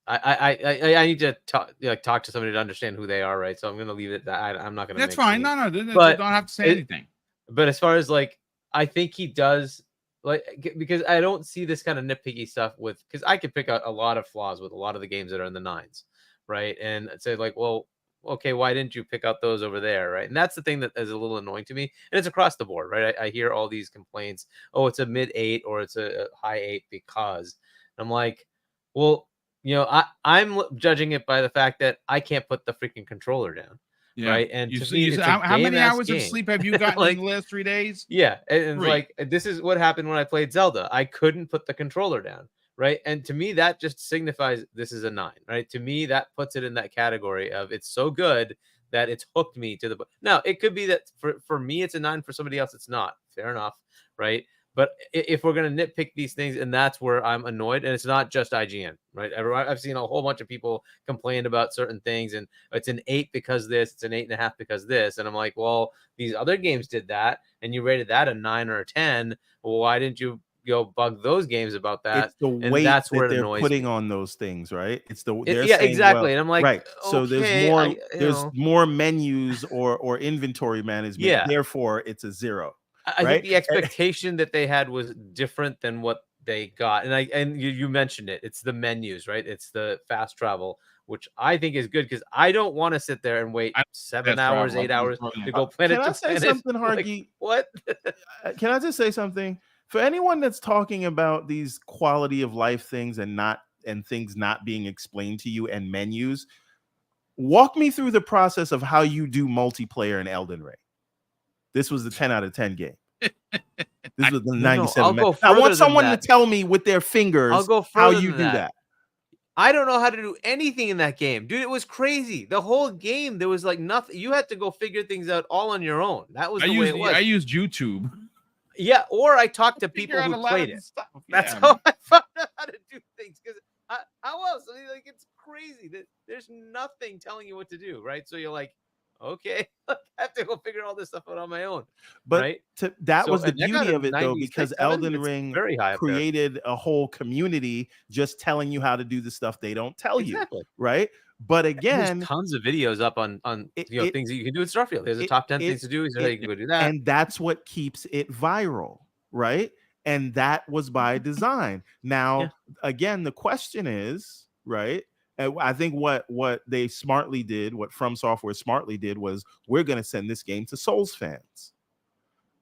I need to talk to somebody to understand who they are, right? So I'm gonna leave it that I'm not gonna. That's fine. No, but don't have to say anything. But as far as like, I think he does, like, because I don't see this kind of nitpicky stuff with, because I could pick out a lot of flaws with a lot of the games that are in the 9s, right? And say like, well, okay, why didn't you pick out those over there, right? And that's the thing that is a little annoying to me, and it's across the board, right? I hear all these complaints. Oh, it's a mid 8 or it's a high 8 because. And I'm like, well, I'm judging it by the fact that I can't put the freaking controller down, right? And how many hours of sleep have you gotten in the last 3 days? Yeah, and like, this is what happened when I played Zelda. I couldn't put the controller down, right? And to me, that just signifies this is a 9, right? To me, that puts it in that category of it's so good that it's hooked me to the book. Now, it could be that for me, it's a 9. For somebody else, it's not. Fair enough, right? But if we're going to nitpick these things, and that's where I'm annoyed, and it's not just IGN, right? I've seen a whole bunch of people complain about certain things, and it's an 8 because this, it's an 8.5 because this. And I'm like, well, these other games did that, and you rated that a 9 or a 10. Well, why didn't you bug those games about that? It's the weight that's that where it they're annoys putting me. on those things, right? It's the Yeah, saying, exactly. well, And I'm like, right. So okay, there's more menus or inventory management. Yeah. Therefore, it's a 0. I right? think the expectation that they had was different than what they got. And you mentioned it. It's the menus, right? It's the fast travel, which I think is good because I don't want to sit there and wait 7 hours, 8 hours to go planet Can to I say planet. something, Like, Hargy? what? Can I just say something? For anyone that's talking about these quality of life things and things not being explained to you and menus, walk me through the process of how you do multiplayer in Elden Ring. This was the 10 out of 10 game. This was the 97. I want someone to tell me with their fingers how you do that. I don't know how to do anything in that game, dude. It was crazy. The whole game, there was like nothing. You had to go figure things out all on your own. That was the way it was. I used YouTube. Yeah, or I talked to people who played it. That's how I found out how to do things. Because how else? I mean, like, it's crazy. There's nothing telling you what to do, right? So you're like, okay, I have to go figure all this stuff out on my own. But right? That was the beauty of it, though, because Elden Ring very high created a whole community just telling you how to do the stuff they don't tell you, right? But again, there's tons of videos up on things that you can do in Starfield. There's a top 10 things to do. So you can go do that. And that's what keeps it viral, right? And that was by design. Now, again, the question is, right? I think what they smartly did, what From Software smartly did, was we're going to send this game to Souls fans,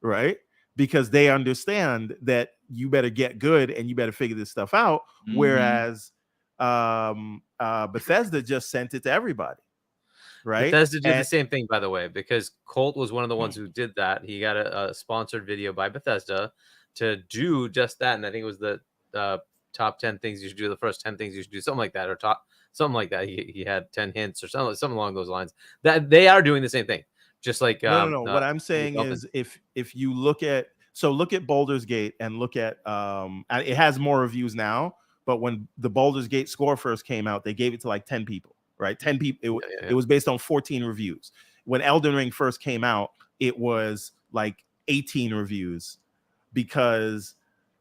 right? Because they understand that you better get good and you better figure this stuff out. Mm-hmm. Whereas Bethesda just sent it to everybody, right? Bethesda did the same thing, by the way, because Colt was one of the ones who did that. He got a sponsored video by Bethesda to do just that, and I think it was the top 10 things you should do, the first 10 things you should do, something like that, or something like that. He had 10 hints or something along those lines. That they are doing the same thing, just like no. What I'm saying is, if you look at Baldur's Gate and look at it has more reviews now, but when the Baldur's Gate score first came out, they gave it to like 10 people, right? 10 people. It was based on 14 reviews. When Elden Ring first came out, it was like 18 reviews because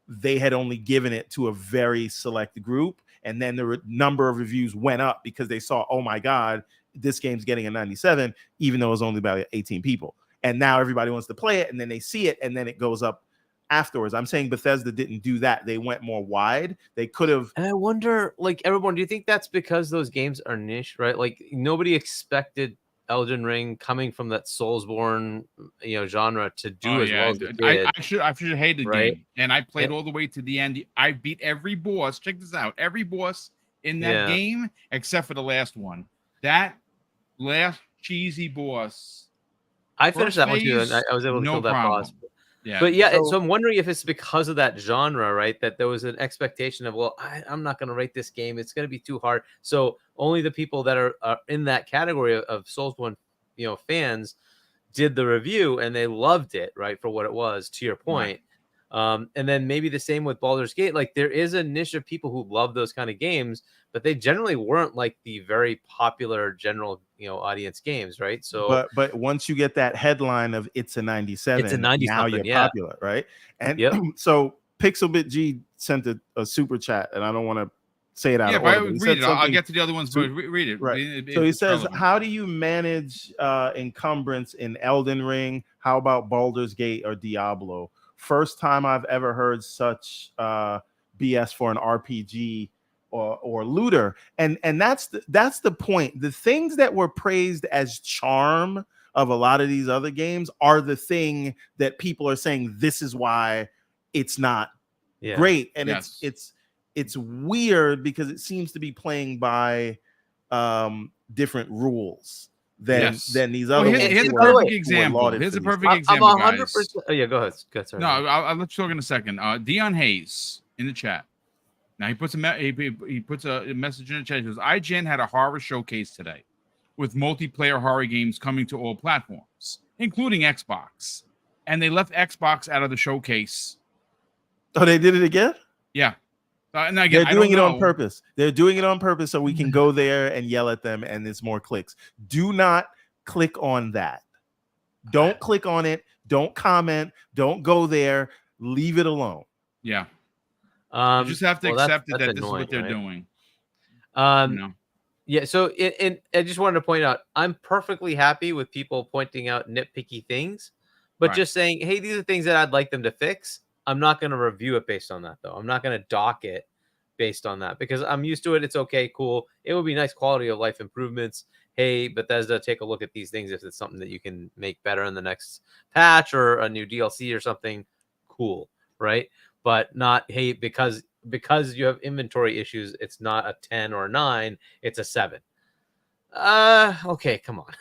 they had only given it to a very select group. And then the number of reviews went up because they saw, oh my God, this game's getting a 97, even though it was only about 18 people. And now everybody wants to play it, and then they see it, and then it goes up afterwards. I'm saying Bethesda didn't do that. They went more wide. They could have. And I wonder, like, everyone, do you think that's because those games are niche, right? Like, nobody expected Elden Ring coming from that Soulsborne, genre to do as well as it did. I should hate the game, and I played all the way to the end. I beat every boss. Check this out: every boss in that game except for the last one. That last cheesy boss. I finished that one too, and I was able to kill that boss. Yeah, but so I'm wondering if it's because of that genre, right? That there was an expectation of, well, I'm not going to rate this game; it's going to be too hard. So only the people that are in that category of Soulsborne, fans, did the review and they loved it, right, for what it was. To your point, and then maybe the same with Baldur's Gate. Like, there is a niche of people who love those kind of games, but they generally weren't like the very popular general audience games, right? So but once you get that headline of it's a 97, it's a 90 now you're popular, right? And so Pixelbit G sent a super chat, and I don't want to say it out of order. Read it. I'll get to the other ones, but read it. Right. So he says, how do you manage encumbrance in Elden Ring? How about Baldur's Gate or Diablo? First time I've ever heard such BS for an RPG or looter. And that's the point. The things that were praised as charm of a lot of these other games are the thing that people are saying this is why it's not great. And it's weird because it seems to be playing by different rules than these other ones. Here's a perfect example. Here's a perfect example. I'm 100%. Oh yeah, go ahead. Sorry. No, I'll let you talk in a second. Dion Hayes in the chat. Now he puts he puts a message in the chat. He says, IGN had a horror showcase today with multiplayer horror games coming to all platforms, including Xbox. And they left Xbox out of the showcase. Oh, they did it again? Yeah. And again, they're doing it on purpose. They're doing it on purpose so we can go there and yell at them and it's more clicks. Do not click on that. Don't click on it. Don't comment. Don't go there. Leave it alone. Yeah. You just have to accept that this is what they're doing. Yeah. So I just wanted to point out, I'm perfectly happy with people pointing out nitpicky things, but just saying, hey, these are things that I'd like them to fix. I'm not going to review it based on that, though. I'm not going to dock it based on that because I'm used to it. It's okay, cool. It would be nice quality of life improvements. Hey, Bethesda, take a look at these things if it's something that you can make better in the next patch or a new DLC or something. Cool, right? But not, hey, because you have inventory issues, it's not a 10 or a 9, it's a 7. Okay, come on.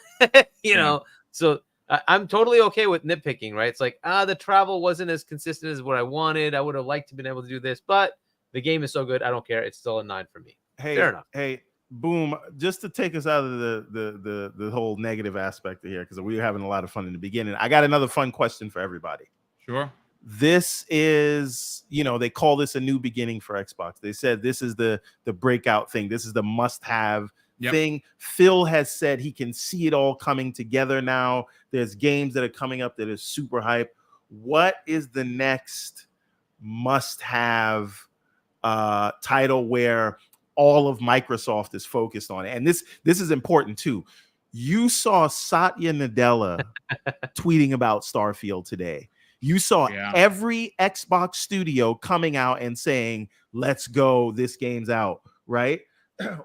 you know, so I'm totally okay with nitpicking, right? It's like, the travel wasn't as consistent as what I wanted. I would have liked to been able to do this, but the game is so good, I don't care. It's still a 9 for me. Hey, fair enough. Hey, Boom, just to take us out of the whole negative aspect of here, because we were having a lot of fun in the beginning. I got another fun question for everybody. Sure. This is, they call this a new beginning for Xbox. They said this is the breakout thing. This is the must-have thing. Phil has said he can see it all coming together now. There's games that are coming up that are super hype. What is the next must-have title where all of Microsoft is focused on it? And this is important too. You saw Satya Nadella tweeting about Starfield today. You saw every Xbox studio coming out and saying, let's go, this game's out, right?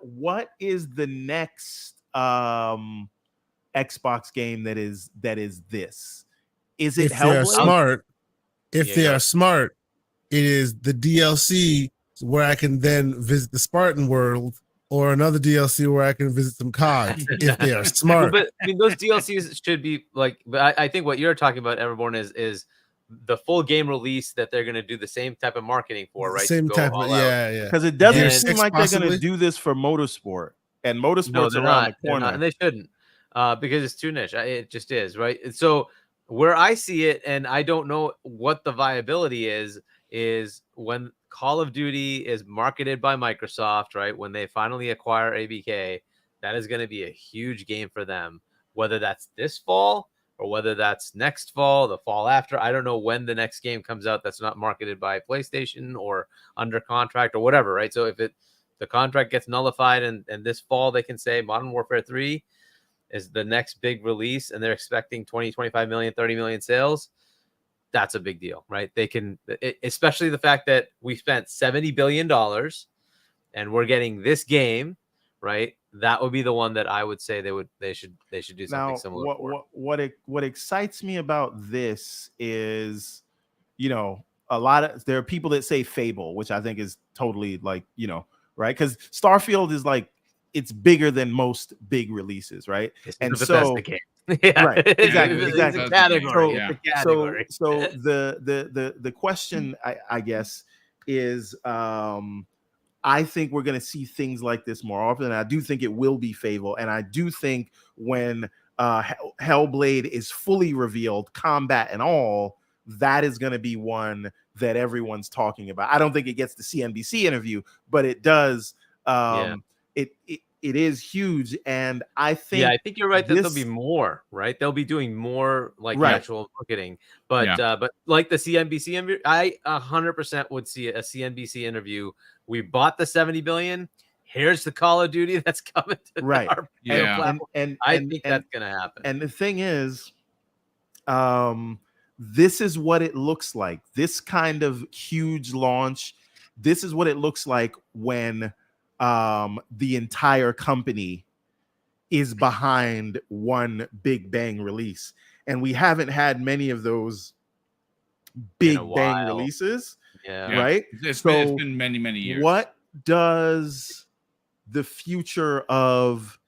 What is the next Xbox game that is this? Is it if they are smart? If they are smart, it is the DLC where I can then visit the Spartan world, or another DLC where I can visit some CODs if they are smart. But I mean, those DLCs should be like, but I think what you're talking about, Everborn, is the full game release that they're going to do the same type of marketing for, right? Same type of, yeah. Because it doesn't seem like they're going to do this for motorsport, and motorsport's around the corner. And they shouldn't, because it's too niche. It just is, right? And so where I see it, and I don't know what the viability is when Call of Duty is marketed by Microsoft, right? When they finally acquire ABK, that is going to be a huge game for them, whether that's this fall or whether that's next fall, the fall after. I don't know when the next game comes out that's not marketed by PlayStation or under contract or whatever, right? So if the contract gets nullified and this fall they can say Modern Warfare 3 is the next big release and they're expecting 20, 25 million, 30 million sales, that's a big deal, right? They can, especially the fact that we spent $70 billion and we're getting this game, right? That would be the one that I would say they should do something similar. What excites me about this is, there are people that say Fable, which I think is totally like, right? Because Starfield is like, it's bigger than most big releases, right? And so, right, exactly. Category. So the question, I guess, is I think we're going to see things like this more often. And I do think it will be Fable. And I do think when Hellblade is fully revealed, combat and all, that is going to be one that everyone's talking about. I don't think it gets the CNBC interview, but it does. It is huge. And I think... Yeah, I think you're right that there'll be more, right? They'll be doing more like actual marketing. But like the CNBC interview, I 100% would see a CNBC interview. We bought the 70 billion. Here's the Call of Duty that's coming to our platform. And I think that's going to happen. And the thing is, this is what it looks like. This kind of huge launch. This is what it looks like when the entire company is behind one big bang release. And we haven't had many of those big bang releases. Right? It's been many years. What does the future of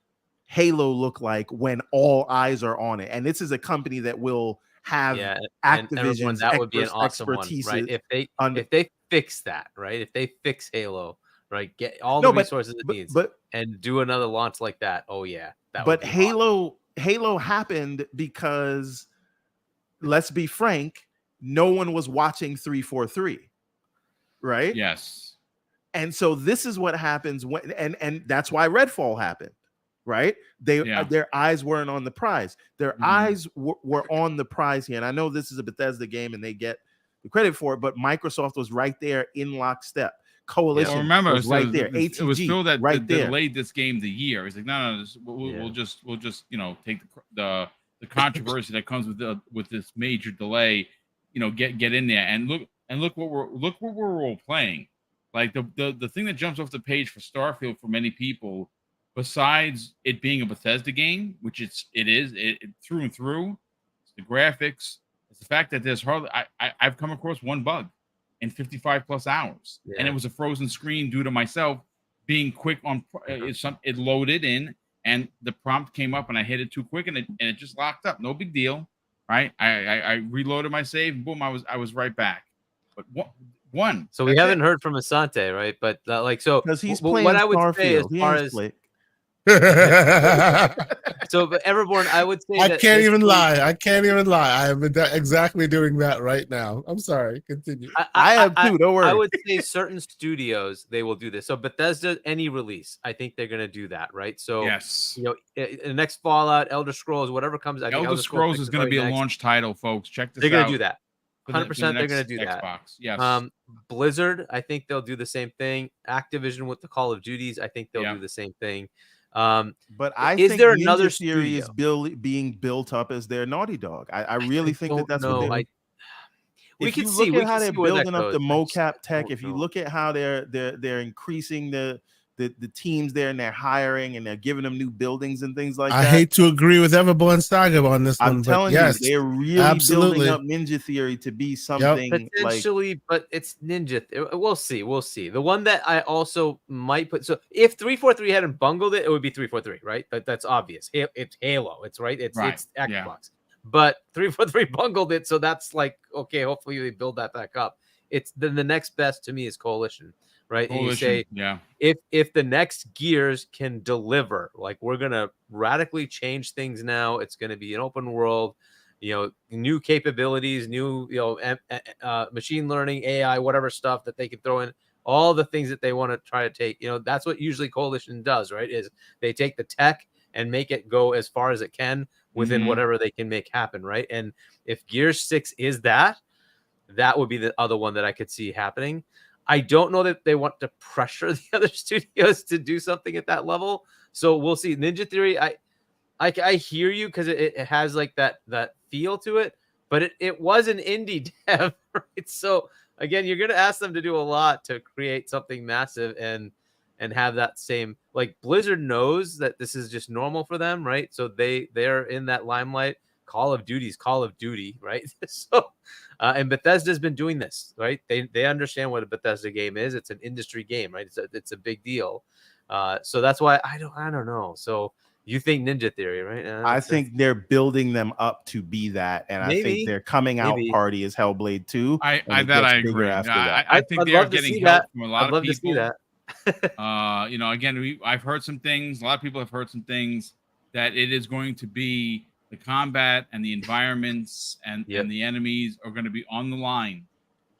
Halo look like when all eyes are on it? And this is a company that will have Yeah, and everyone, Activision's that would be an awesome one, expertise right? If on. they fix that, right? If they fix Halo, right, get all No, the resources it but needs, but and do another launch like that. Oh yeah, that would but be awesome. Halo happened because, let's be frank, no one was watching 343, right? Yes. And so this is what happens when, and that's why Redfall happened, right? Yeah. Their eyes weren't on the prize. Their Mhm. eyes were on the prize here. And I know this is a Bethesda game and they get the credit for it, but Microsoft was right there in lockstep. Coalition Well, remember, was right there. it was ATG Phil that right there. delayed this game the year. He's like, no, we'll just take the controversy that comes with this major delay, get in there and look what we're all playing. Like the thing that jumps off the page for Starfield for many people, besides it being a Bethesda game, which it is through and through, it's the graphics. It's the fact that there's hardly I've come across one bug in 55 plus hours, and it was a frozen screen due to myself being quick on it loaded in, and the prompt came up, and I hit it too quick, and it just locked up. No big deal, right? I reloaded my save, and boom, I was right back. But one. So we haven't heard from Asante, right? But Because he's playing what I would say as Starfield. far as I so, but Everborn, I would say can't even lie. I can't even lie. I am exactly doing that right now. I'm sorry. Continue. I have too. Don't worry. I would say certain studios, they will do this. So Bethesda, any release, I think they're going to do that, right? So yes, the next Fallout, Elder Scrolls, whatever comes. I think Elder Scrolls is going to be a launch title, folks. Check this out. They're going to do that. 100%. They're going to do that. Xbox. Yes. Blizzard, I think they'll do the same thing. Activision with the Call of Duties, I think they'll do the same thing. But I is think there Ninja another Theory is studio being built up as their Naughty Dog. I really think that's what they're. We If can you see look at how they're where that building up the goes. mocap tech, if you look at how they're increasing the teams there and they're hiring and they're giving them new buildings and things like that. I hate to agree with Everborn Saga on this one. I'm telling you, they're really building up Ninja Theory to be something potentially, but it's Ninja. We'll see. The one that I also might put. So if 343 hadn't bungled it, it would be 343, right? That's obvious. It's Halo. It's right. It's Xbox. Yeah. But 343 bungled it, so that's like, okay, hopefully they build that back up. It's then the next best to me is Coalition, right? Coalition, and you say, if the next Gears can deliver, like we're gonna radically change things now. It's gonna be an open world, new capabilities, new machine learning, AI, whatever stuff that they can throw in, all the things that they want to try to take. That's what usually Coalition does, right? Is they take the tech and make it go as far as it can within whatever they can make happen, right? And if Gears 6 is that would be the other one that I could see happening. I don't know that they want to pressure the other studios to do something at that level. So we'll see. Ninja Theory, I hear you because it has like that feel to it, but it was an indie dev, right? So again, you're going to ask them to do a lot to create something massive and have that same, like Blizzard knows that this is just normal for them, right? So they're in that limelight. Call of Duty's Call of Duty, right? So, and Bethesda's been doing this, right? They understand what a Bethesda game is. It's an industry game, right? It's a big deal. So that's why I don't know. So you think Ninja Theory, right? I think they're building them up to be that, and I think their coming out party is Hellblade 2. I agree. After that. I think they are getting help from a lot of people. To see that. Again, I've heard some things. A lot of people have heard some things that it is going to be the combat and the environments and the enemies are going to be on the line,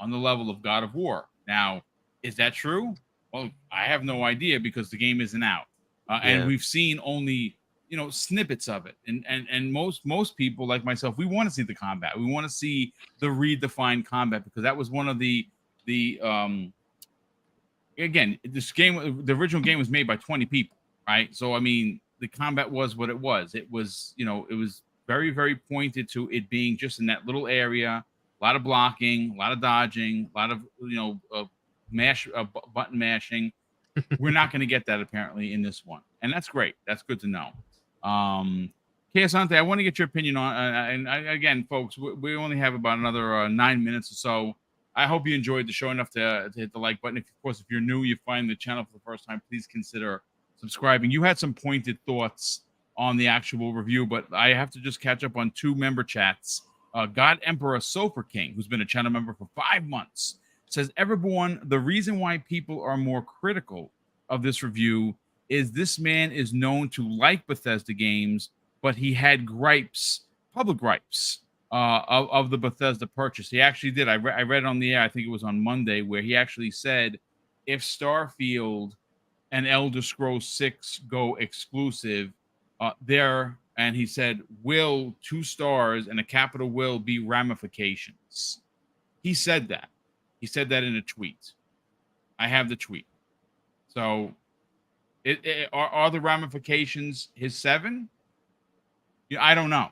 on the level of God of War. Now, is that true? Well, I have no idea because the game isn't out, and we've seen only snippets of it. And most people like myself, we want to see the combat. We want to see the redefined combat because that was one of the again, this game, the original game was made by 20 people, right? So, I mean, the combat was what it was. It was, it was very, very pointed to it being just in that little area, a lot of blocking, a lot of dodging, a lot of, button mashing. We're not going to get that apparently in this one. And that's great. That's good to know. Asante, I want to get your opinion on, again, folks, we only have about another 9 minutes or so. I hope you enjoyed the show enough to hit the like button. Of course, if you're new, you find the channel for the first time, please consider subscribing. You had some pointed thoughts on the actual review, but I have to just catch up on 2 member chats. God Emperor Sofa King, who's been a channel member for 5 months, says, Everborn, the reason why people are more critical of this review is this man is known to like Bethesda games, but he had gripes, public gripes, of the Bethesda purchase. He actually did. I read it on the air, I think it was on Monday, where he actually said, if Starfield and Elder Scrolls 6 go exclusive, and he said, will 2 stars and a capital will be ramifications? He said that. He said that in a tweet. I have the tweet. So, are the ramifications his 7? Yeah, I don't know.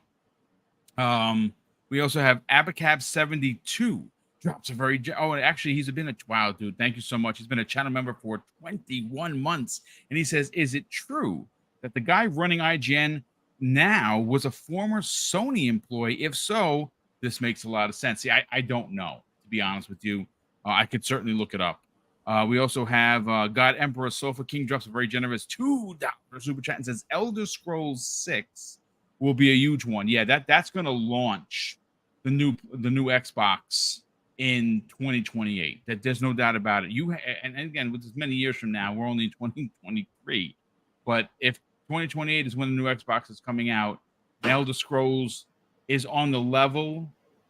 We also have Abacab72 drops a very. Actually, he's been wow, dude. Thank you so much. He's been a channel member for 21 months, and he says, "Is it true that the guy running IGN now was a former Sony employee? If so, this makes a lot of sense." See, I don't know, to be honest with you. I could certainly look it up. We also have God Emperor Sofa King drops a very generous $2 super chat and says, Elder Scrolls 6 will be a huge one. Yeah, that's going to launch the new Xbox in 2028. That there's no doubt about it. And again, with as many years from now, we're only in 2023. But if 2028 is when the new Xbox is coming out, Elder Scrolls is on the level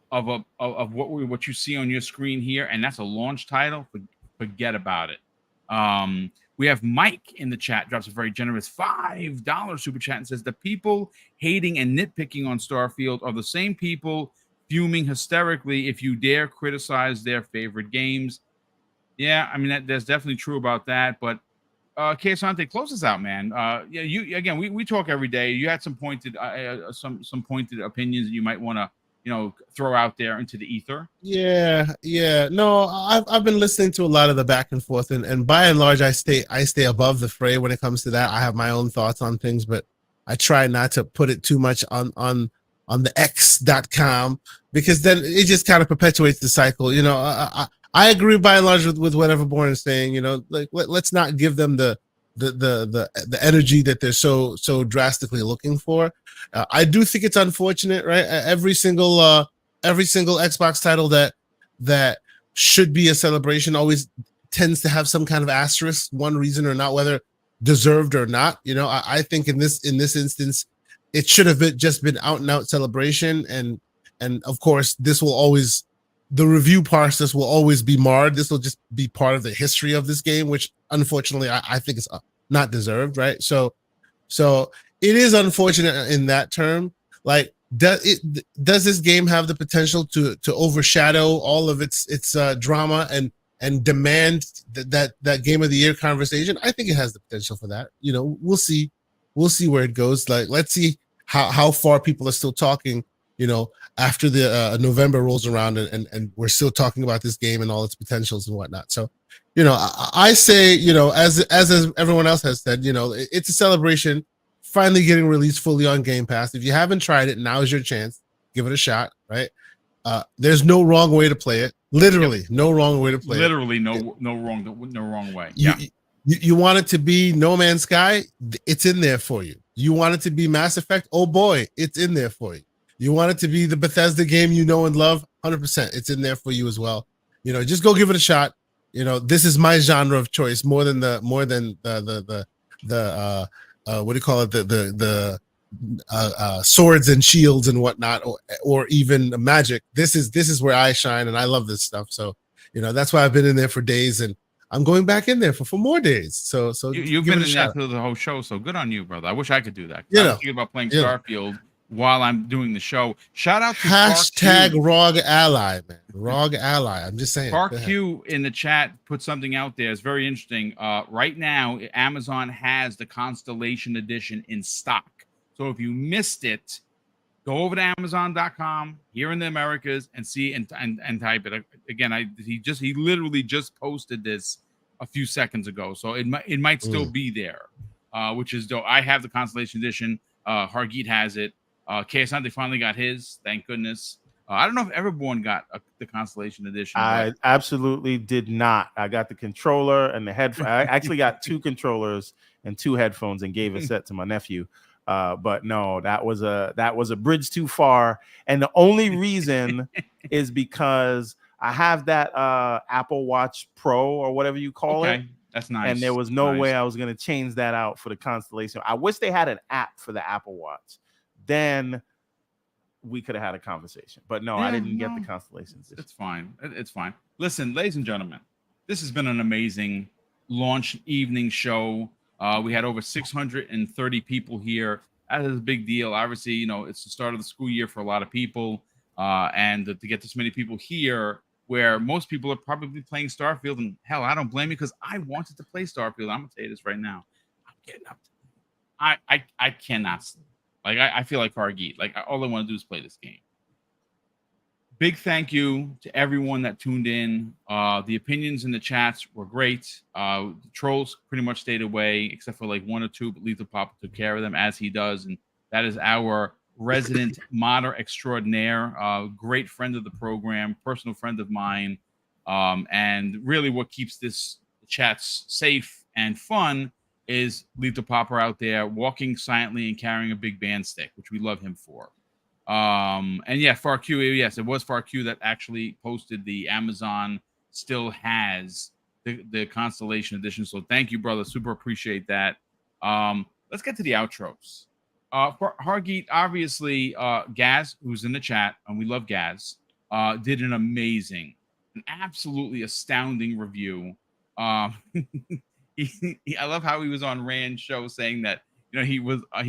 of what you see on your screen here, and that's a launch title. Forget about it. We have Mike in the chat, drops a very generous $5 super chat and says, the people hating and nitpicking on Starfield are the same people fuming hysterically if you dare criticize their favorite games. Yeah, I mean, that's definitely true about that. But Keisante, close us out, man. Yeah, we talk every day. You had some pointed some pointed opinions that you might want to throw out there into the ether. Yeah. No, I've been listening to a lot of the back and forth, and by and large, I stay above the fray when it comes to that. I have my own thoughts on things, but I try not to put it too much on the X.com, because then it just kind of perpetuates the cycle. I agree by and large with what Everborn is saying. Like let's not give them the energy that they're so drastically looking for. I do think it's unfortunate, right? Every single Xbox title that should be a celebration always tends to have some kind of asterisk, one reason or not, whether deserved or not. I think in this instance, it should have just been out and out celebration, and of course, the review process will always be marred. This will just be part of the history of this game, which unfortunately I think is not deserved, right? So it is unfortunate in that term. Like, does this game have the potential to overshadow all of its drama and demand that game of the year conversation? I think it has the potential for that. We'll see where it goes. Like, let's see how far people are still talking, after the November rolls around and we're still talking about this game and all its potentials and whatnot. So, I say, as everyone else has said, it's a celebration finally getting released fully on Game Pass. If you haven't tried it, now is your chance. Give it a shot, right? There's no wrong way to play it. Literally, no wrong way to play it. Literally, no wrong way. Yeah. You want it to be No Man's Sky? It's in there for you. You want it to be Mass Effect? Oh boy, it's in there for you. You want it to be the Bethesda game you know and love? 100%. It's in there for you as well. Just go give it a shot. This is my genre of choice more than the what do you call it? The swords and shields and whatnot, or even magic. This is where I shine, and I love this stuff. So, that's why I've been in there for days, and I'm going back in there for more days. So you've been in there through the whole show. So good on you, brother. I wish I could do that. I was thinking about playing Starfield while I'm doing the show. Shout out to hashtag Rogue Ally, man. Rogue Ally. I'm just saying. Park Q in the chat put something out there. It's very interesting. Right now, Amazon has the Constellation Edition in stock. So if you missed it, go over to Amazon.com here in the Americas and see and type it. Again, he literally just posted this a few seconds ago. So it might still be there, which is dope. I have the Constellation Edition. Hargeet has it. KSante finally got his, thank goodness. I don't know if Everborn got the Constellation Edition. I absolutely did not. I got the controller and the headphone. I actually got 2 controllers and 2 headphones and gave a set to my nephew. But no, that was a bridge too far. And the only reason is because I have that Apple Watch Pro or whatever you call it. That's nice. And there was no way I was going to change that out for the Constellation. I wish they had an app for the Apple Watch. Then we could have had a conversation. But no, I didn't get the Constellations. It's fine. It's fine. Listen, ladies and gentlemen, this has been an amazing launch evening show. We had over 630 people here. That is a big deal. Obviously, you know, it's the start of the school year for a lot of people. And to get this many people here, where most people are probably playing Starfield, and hell, I don't blame you, because I wanted to play Starfield. I'm gonna tell you this right now. I'm getting up. I cannot sleep. Like I feel like Hargeet. Like all I want to do is play this game. Big thank you to everyone that tuned in. The opinions in the chats were great. The trolls pretty much stayed away, except for like one or two, but Lethal Papa took care of them, as he does. And that is our resident modder extraordinaire, great friend of the program, personal friend of mine. And really what keeps this chats safe and fun is Lethal Papa out there walking silently and carrying a big band stick, which we love him for. And yeah, FarQ, yes, it was FarQ that actually posted the Amazon still has the Constellation Edition. So thank you, brother. Super appreciate that. Let's get to the outros. For Hargeet, obviously, Gaz, who's in the chat, and we love Gaz, did an absolutely astounding review. I love how he was on Rand's show saying that, you know, he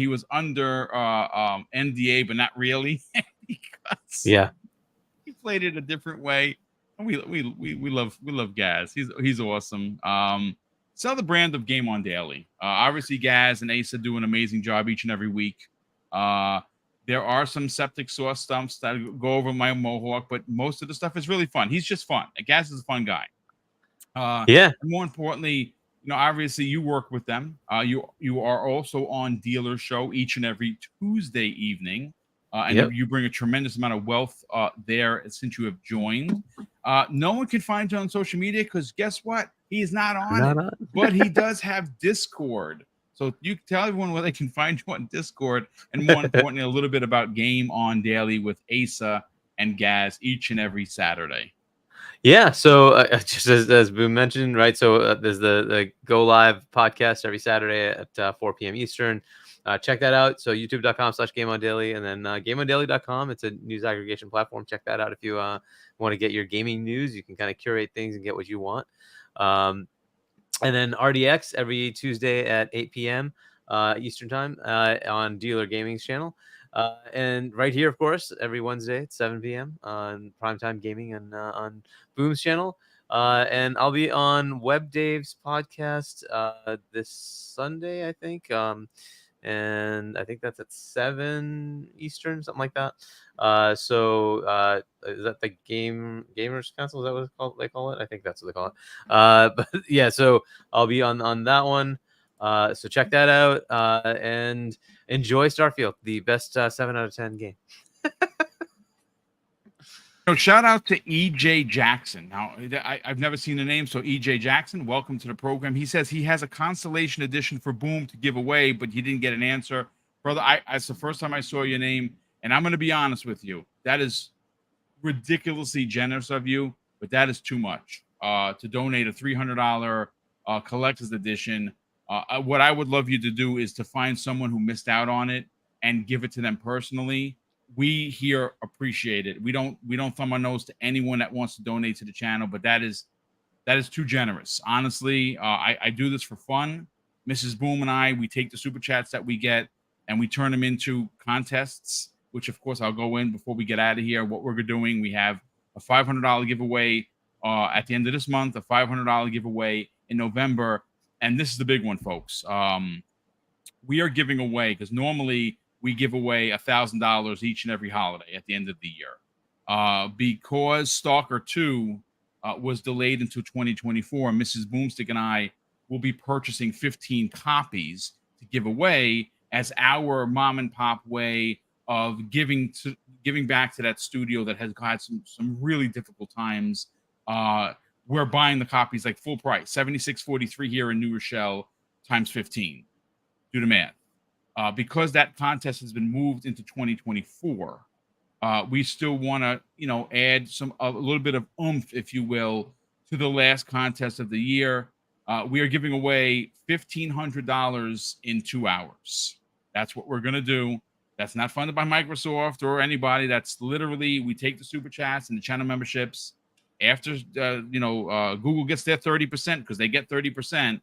was under NDA, but not really, because he played it a different way. And we love Gaz. He's awesome. Sell the brand of Game On Daily. Obviously, Gaz and Asa do an amazing job each and every week. There are some septic sauce stumps that go over my mohawk, but most of the stuff is really fun. He's just fun. Gaz is a fun guy. More importantly, you know, obviously you work with them. You are also on Dealer Show each and every Tuesday evening. And you bring a tremendous amount of wealth there since you have joined. No one can find you on social media because guess what? He's not on it. But he does have Discord. So you tell everyone where they can find you on Discord. And more importantly, a little bit about Game On Daily with Asa and Gaz each and every Saturday. Yeah, so just as Boom mentioned, right? So there's the Go Live podcast every Saturday at 4 p.m. Eastern. Check that out. So youtube.com/GameOnDaily, and then GameOnDaily.com. It's a news aggregation platform. Check that out if you want to get your gaming news. You can kind of curate things and get what you want. And then RDX every Tuesday at 8 p.m. Eastern time on Dealer Gaming's channel. And right here, of course, every Wednesday at 7 p.m. on Primetime Gaming and on Boom's channel. And I'll be on Web Dave's podcast this Sunday, I think. And I think that's at 7 Eastern, something like that. So is that the Gamers Council? Is that what it's called, they call it? I think that's what they call it. But yeah, so I'll be on that one. So check that out and enjoy Starfield, the best 7 out of 10 game. So shout out to EJ Jackson. Now, I've never seen the name, so EJ Jackson, welcome to the program. He says he has a Constellation Edition for Boom to give away, but he didn't get an answer. Brother, it's the first time I saw your name, and I'm going to be honest with you. That is ridiculously generous of you, but that is too much to donate a $300 collector's edition. What I would love you to do is to find someone who missed out on it and give it to them personally. We here appreciate it. We don't thumb our nose to anyone that wants to donate to the channel, but that is too generous. Honestly, I do this for fun. Mrs. Boom and I, we take the super chats that we get and we turn them into contests, which of course I'll go in before we get out of here. What we're doing, we have a $500 giveaway at the end of this month, a $500 giveaway in November. And this is the big one, folks. We are giving away, because normally we give away $1,000 each and every holiday at the end of the year. Because Stalker 2 was delayed until 2024, Mrs. Boomstick and I will be purchasing 15 copies to give away as our mom and pop way of giving back to that studio that has had some really difficult times. We're buying the copies like full price, $76.43 here in New Rochelle times 15. Do the math. because that contest has been moved into 2024. We still want to, add a little bit of oomph, if you will, to the last contest of the year. We are giving away $1,500 in 2 hours. That's what we're going to do. That's not funded by Microsoft or anybody. That's literally, we take the super chats and the channel memberships after, Google gets their 30% because they get 30%.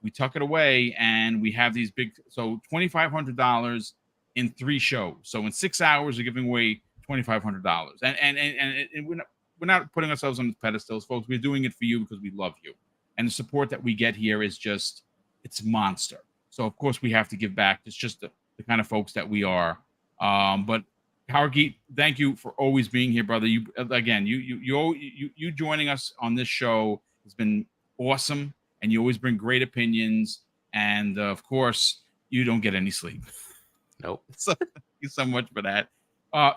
We tuck it away and we have these big, so $2,500 in 3 shows. So in 6 hours, we're giving away $2,500. And we're not putting ourselves on the pedestals, folks. We're doing it for you because we love you. And the support that we get here is just, it's monster. So of course we have to give back. It's just the kind of folks that we are. But Howard Geet, thank you for always being here, brother. You joining us on this show has been awesome, and you always bring great opinions. And of course, you don't get any sleep. Nope. So thank you so much for that.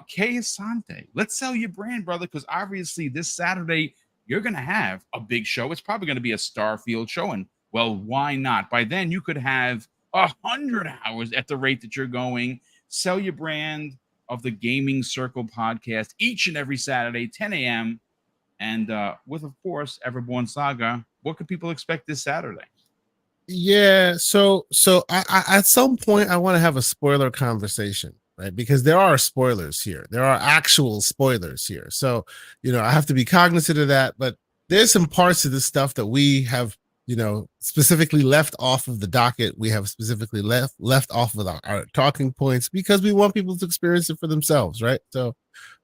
Kay Asante, let's sell your brand, brother, because obviously this Saturday you're going to have a big show. It's probably going to be a Starfield show, and well, why not? By then you could have 100 hours at the rate that you're going. Sell your brand of the Gaming Circle podcast each and every Saturday, 10 a.m. And with, of course, Everborn Saga. What could people expect this Saturday? Yeah, so I at some point I want to have a spoiler conversation, right? Because there are spoilers here. There are actual spoilers here. So, I have to be cognizant of that. But there's some parts of this stuff that we have, specifically left off of the docket. We have specifically left off of our talking points because we want people to experience it for themselves, right? So,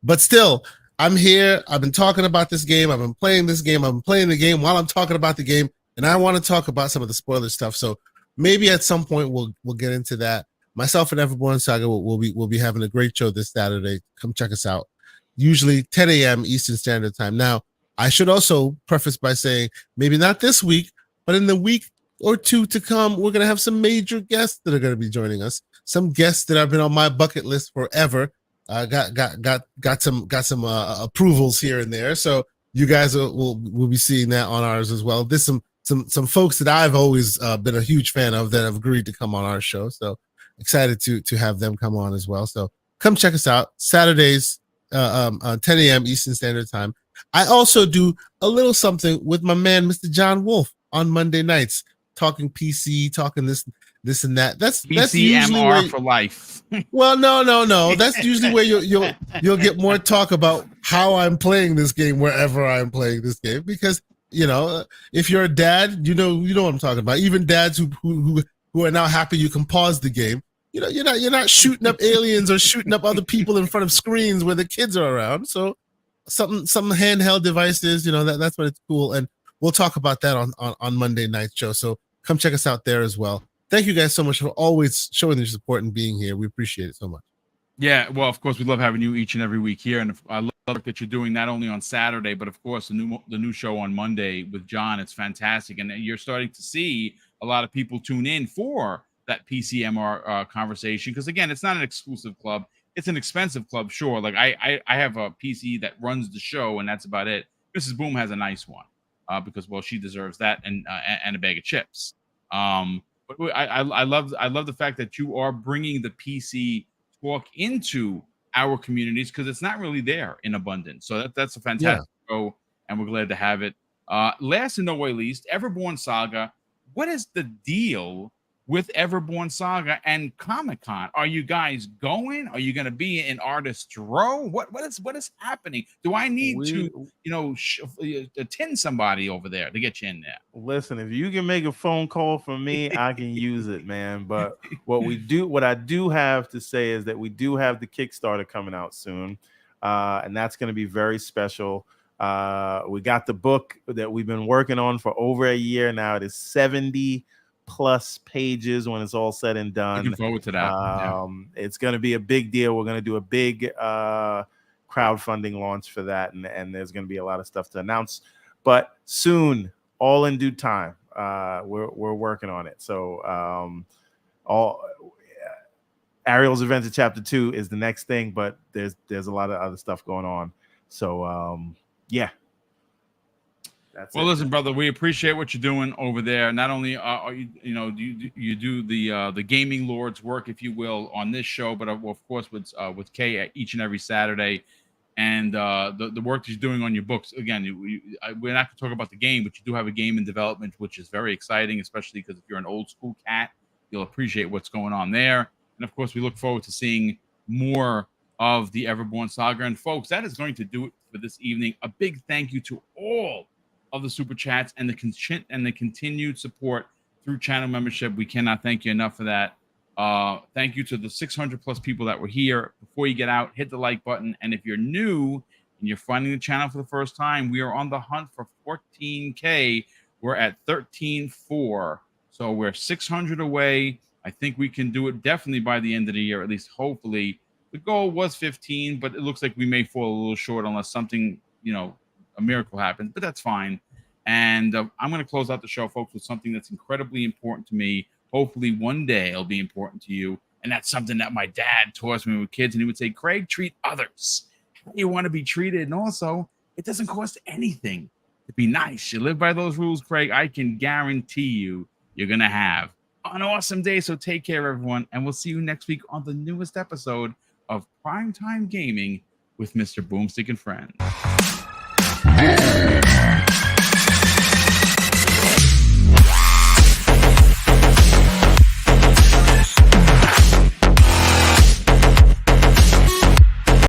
but still, I'm here. I've been talking about this game. I've been playing this game. I've been playing the game while I'm talking about the game. And I want to talk about some of the spoiler stuff. So maybe at some point we'll get into that. Myself and Everborn Saga we'll be having a great show this Saturday. Come check us out. Usually 10 a.m. Eastern Standard Time. Now, I should also preface by saying maybe not this week, but in the week or two to come, we're gonna have some major guests that are gonna be joining us. Some guests that have been on my bucket list forever. Got some approvals here and there. So you guys will be seeing that on ours as well. There's some folks that I've always been a huge fan of that have agreed to come on our show. So excited to have them come on as well. So come check us out Saturdays, 10 a.m. Eastern Standard Time. I also do a little something with my man, Mr. John Wolf, on Monday nights, talking PC, talking this and that. That's usually where, for life. well, no. That's usually where you'll get more talk about how I'm playing this game wherever I'm playing this game, because if you're a dad, you know what I'm talking about. Even dads who are now happy you can pause the game. You're not shooting up aliens or shooting up other people in front of screens where the kids are around. So some handheld devices, that's when it's cool. And we'll talk about that on Monday night show. So come check us out there as well. Thank you guys so much for always showing your support and being here. We appreciate it so much. Yeah, well, of course, we love having you each and every week here, and I love that you're doing not only on Saturday, but of course the new show on Monday with John. It's fantastic, and you're starting to see a lot of people tune in for that PCMR conversation, because again, it's not an exclusive club; it's an expensive club. Sure, like I have a PC that runs the show, and that's about it. Mrs. Boom has a nice one because she deserves that and a bag of chips. But I love the fact that you are bringing the PC talk into our communities, because it's not really there in abundance. So that's a fantastic show, and we're glad to have it. Last and no way least, Everborn Saga. What is the deal with Everborn Saga and Comic-Con? Are you guys going? Are you going to be in Artist Row? What is happening? Do I need to attend somebody over there to get you in there? Listen, if you can make a phone call for me, I can use it, man. But what I do have to say is that we do have the Kickstarter coming out soon, and that's going to be very special. We got the book that we've been working on for over a year now. It is 70 plus pages when it's all said and done. Looking forward to that. It's going to be a big deal. We're going to do a big crowdfunding launch for that, and there's going to be a lot of stuff to announce, but soon, all in due time. We're working on it. So Ariel's Adventure Chapter 2 is the next thing, but there's a lot of other stuff going on. So yeah. Well, listen, brother, we appreciate what you're doing over there. Not only are you do the gaming lord's work, if you will, on this show, but of course with Kay each and every Saturday, and the work that you're doing on your books. Again, we're not going to talk about the game, but you do have a game in development, which is very exciting, especially because if you're an old school cat, you'll appreciate what's going on there. And of course, we look forward to seeing more of the Everborn saga. And folks, that is going to do it for this evening. A big thank you to all of the super chats and the continued support through channel membership. We cannot thank you enough for that. Thank you to the 600 plus people that were here. Before you get out, hit the like button. And if you're new and you're finding the channel for the first time, we are on the hunt for 14K. We're at 13.4. So we're 600 away. I think we can do it definitely by the end of the year, at least hopefully. The goal was 15, but it looks like we may fall a little short unless something, a miracle happens, but that's fine. And I'm going to close out the show, folks, with something that's incredibly important to me. Hopefully one day it'll be important to you. And that's something that my dad taught us when we were kids. And he would say, Craig, treat others how you want to be treated. And also, it doesn't cost anything to be nice. You live by those rules, Craig. I can guarantee you're going to have an awesome day. So take care, everyone. And we'll see you next week on the newest episode of Primetime Gaming with Mr. Boomstick and Friends.